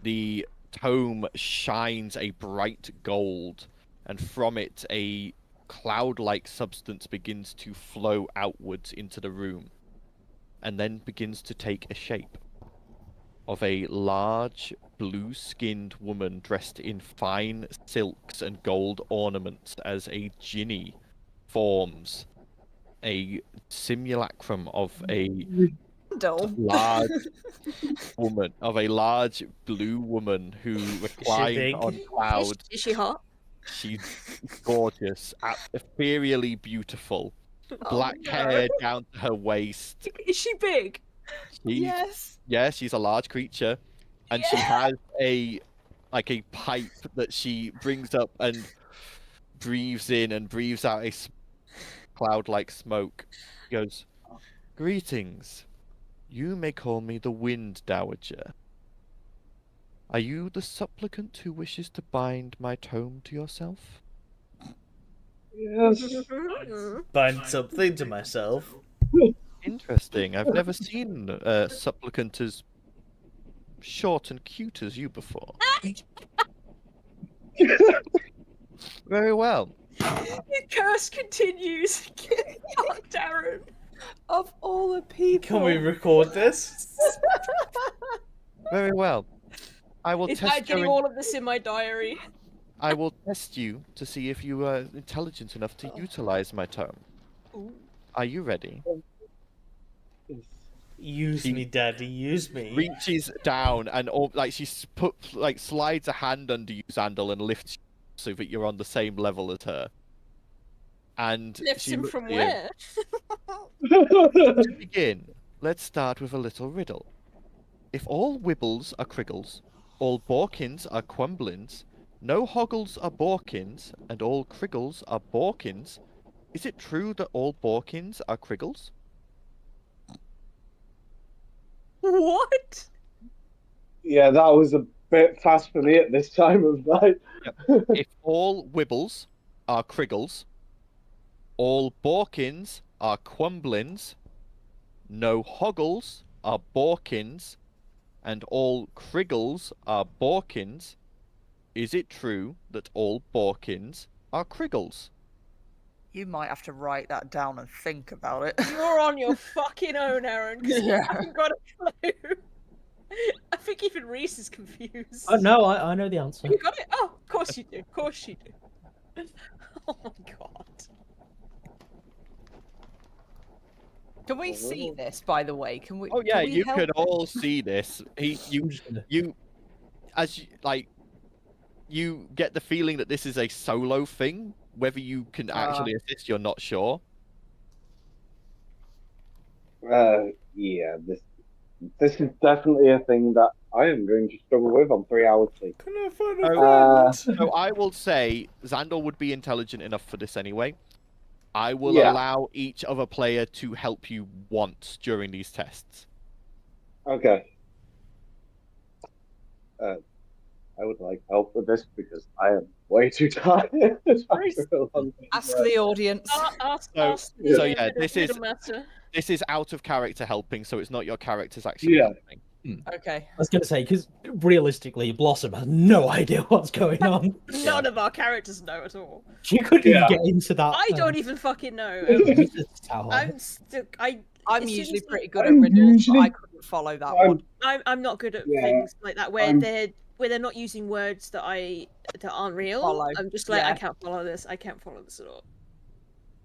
the tome shines a bright gold, and from it a cloud-like substance begins to flow outwards into the room, and then begins to take a shape of a large, blue-skinned woman dressed in fine silks and gold ornaments as a genie forms a simulacrum of a large woman, of a large blue woman who reclines on clouds. Is she hot? She's gorgeous, ethereally beautiful, black hair down to her waist. Is she big? Yes. Yeah, she's a large creature, and she has a pipe that she brings up and breathes in and breathes out a cloud-like smoke. She goes, "Greetings. You may call me the Wind Dowager. Are you the supplicant who wishes to bind my tome to yourself?" Yes. Bind something to myself. Interesting. I've never seen a supplicant as short and cute as you before. Very well. The curse continues. Fuck, Darren. Of all the people. Can we record this? Very well. I will Is test I getting all of this in my diary? I will test you to see if you are intelligent enough to utilize my tome. Ooh. Are you ready? Use me, Daddy. Use me. Reaches down and slides a hand under you, Xandal, and lifts you so that you're on the same level as her. And Lifts she him looks from at you. where? To begin, let's start with a little riddle. If all Wibbles are Kriggles, all Borkins are Quumblins, no Hoggles are Borkins, and all Kriggles are Borkins, is it true that all Borkins are Kriggles? What? Yeah, that was a bit fast for me at this time of night. If all Wibbles are Kriggles, all Borkins are Quumblins, no Hoggles are Borkins, and all Kriggles are Borkins, is it true that all Borkins are Kriggles? You might have to write that down and think about it. You're on your fucking own, Aaron. Yeah. I haven't got a clue. I think even Reese is confused. Oh no, I know the answer. You got it? Oh, of course you do. Of course you do. Oh my god. Can we see this, by the way? Can we? Oh yeah, can we you help can him? all see this. You get the feeling that this is a solo thing. Whether you can actually assist, you're not sure. Yeah, this is definitely a thing that I am going to struggle with on 3 hours sleep. Can I find a friend? So I will say Xandal would be intelligent enough for this anyway. I will Yeah. allow each other player to help you once during these tests. Okay. I would like help with this because I am way too tired. Ask the audience. So yeah, this is out of character helping, so it's not your characters actually helping. Okay. I was going to say, because realistically, Blossom has no idea what's going on. None of our characters know at all. She couldn't even get into that. I don't even fucking know. Tower. I'm still. I'm As soon usually as pretty you- good at I'm riddles, but I usually- couldn't follow that I'm- one. I'm not good at Yeah, things like that where I'm- they're not using words that aren't real. Follow, I'm just like I yeah. can't follow this. I can't follow this at all.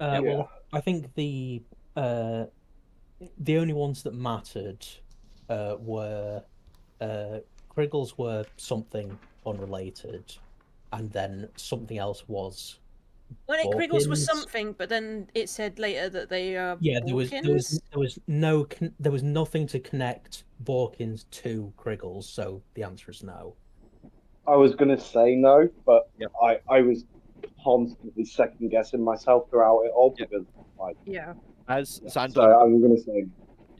Yeah. Well, I think the only ones that mattered were Kriggles were something unrelated, and then something else was. When it Kriggles was Balkans. something, but then it said later that they are Yeah, there was nothing to connect Borkins to Kriggles, so the answer is no. I was going to say no, but Yep. I was constantly second guessing myself throughout it all Yep. because, like, Yeah. As so Sandal, I'm going to say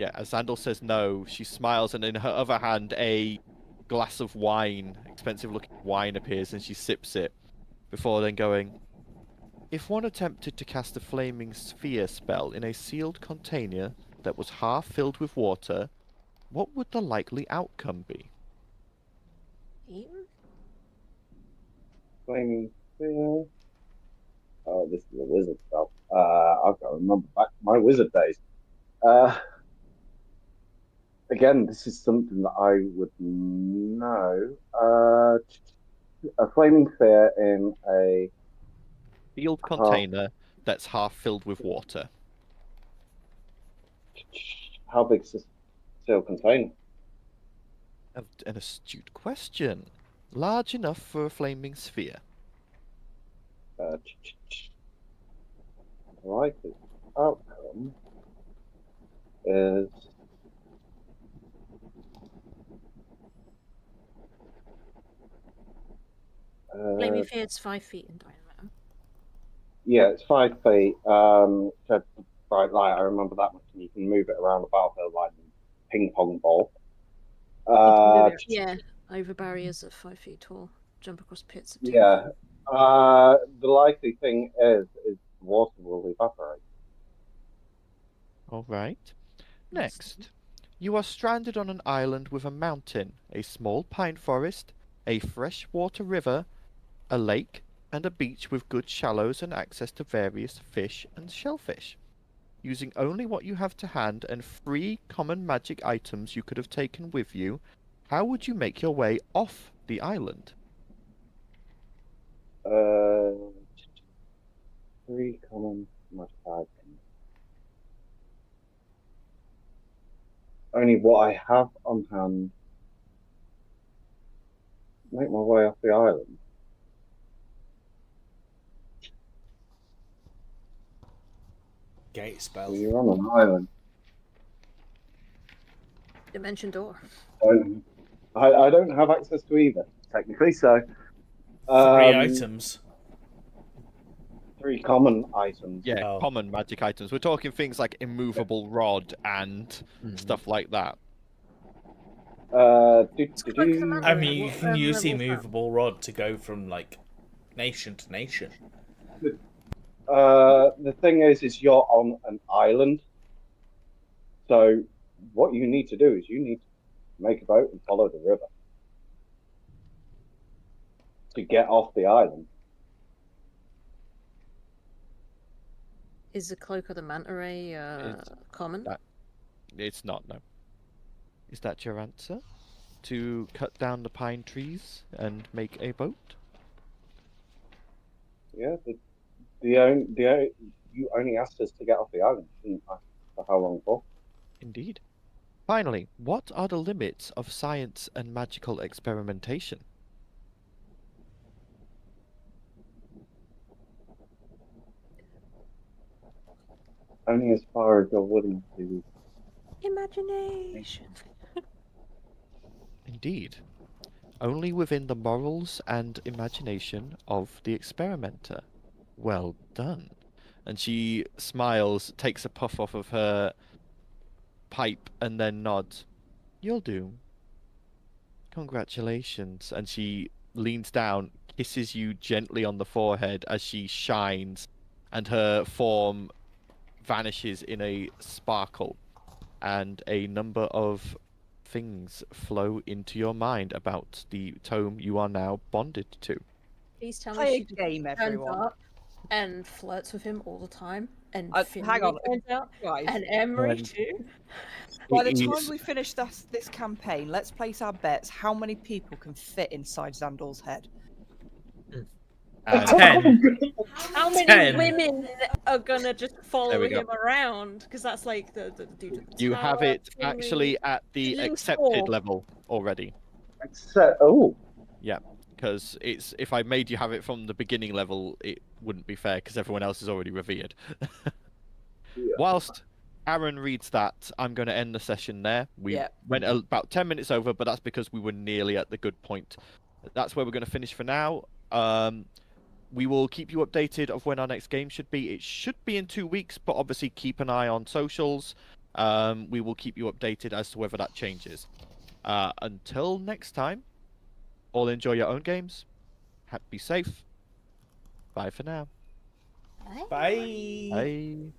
as Sandal says no, she smiles, and in her other hand, a glass of wine, expensive-looking wine, appears, and she sips it before then going. If one attempted to cast a flaming sphere spell in a sealed container that was half filled with water, what would the likely outcome be? Eaten? flaming sphere. Oh, this is a wizard spell. I've got to remember back to my wizard days. Again, this is something that I would know. A flaming sphere in a Sealed container that's half filled with water. how big is this sealed container? An astute question. Large enough for a flaming sphere. Right, the outcome is Flaming Fear's 5 feet in diameter. yeah, it's 5 feet. So bright light, I remember that much. And you can move it around the battlefield like a ping pong ball. Yeah, over barriers of 5 feet tall. Jump across pits. Of 10 Yeah. feet. The likely thing is water will evaporate. All right. Next, you are stranded on an island with a mountain, a small pine forest, a freshwater river, a lake, and a beach with good shallows and access to various fish and shellfish. Using only what you have to hand and 3 common magic items you could have taken with you, how would you make your way off the island? 3 common magic items. Only what I have on hand. Make my way off the island. Gate spell. You're on an island. Dimension door. I don't have access to either, technically, so. 3 items. 3 common items. Yeah, Oh. common magic items. We're talking things like immovable rod and stuff like that. I mean, you can use the immovable rod to go from, like, nation to nation. The thing is you're on an island. So what you need to do is you need to make a boat and follow the river to get off the island. Is the cloak of the manta ray common? It's not, no. Is that your answer? To cut down the pine trees and make a boat? Yeah, you only asked us to get off the island. You didn't ask for how long for. Indeed. Finally, what are the limits of science and magical experimentation? Only as far as you're willing to. Imagination. Indeed. Only within the morals and imagination of the experimenter. Well done. And she smiles, takes a puff off of her pipe, and then nods. You'll do. Congratulations. And she leans down, kisses you gently on the forehead as she shines, and her form vanishes in a sparkle, and a number of things flow into your mind about the tome you are now bonded to. Please tell Play me a she just game, turns everyone. up and flirts with him all the time And hang Finley on, turns out, guys. and Emery Um, too. By the It time is- we finish this campaign, let's place our bets. How many people can fit inside Xandor's head? and 10. How many 10. women are gonna just follow we go. him around? Because that's like the dude at the you have tower, it Finley. actually at the At least accepted 4. level already. Oh, Because if I made you have it from the beginning level, it wouldn't be fair because everyone else is already revered. Yeah. Whilst Aaron reads that, I'm going to end the session there. We Yeah. went about 10 minutes over, but that's because we were nearly at the good point. That's where we're going to finish for now. We will keep you updated of when our next game should be. It should be in 2 weeks, but obviously keep an eye on socials. We will keep you updated as to whether that changes. Until next time, all enjoy your own games. Be safe. Bye for now. Bye. Bye. Bye.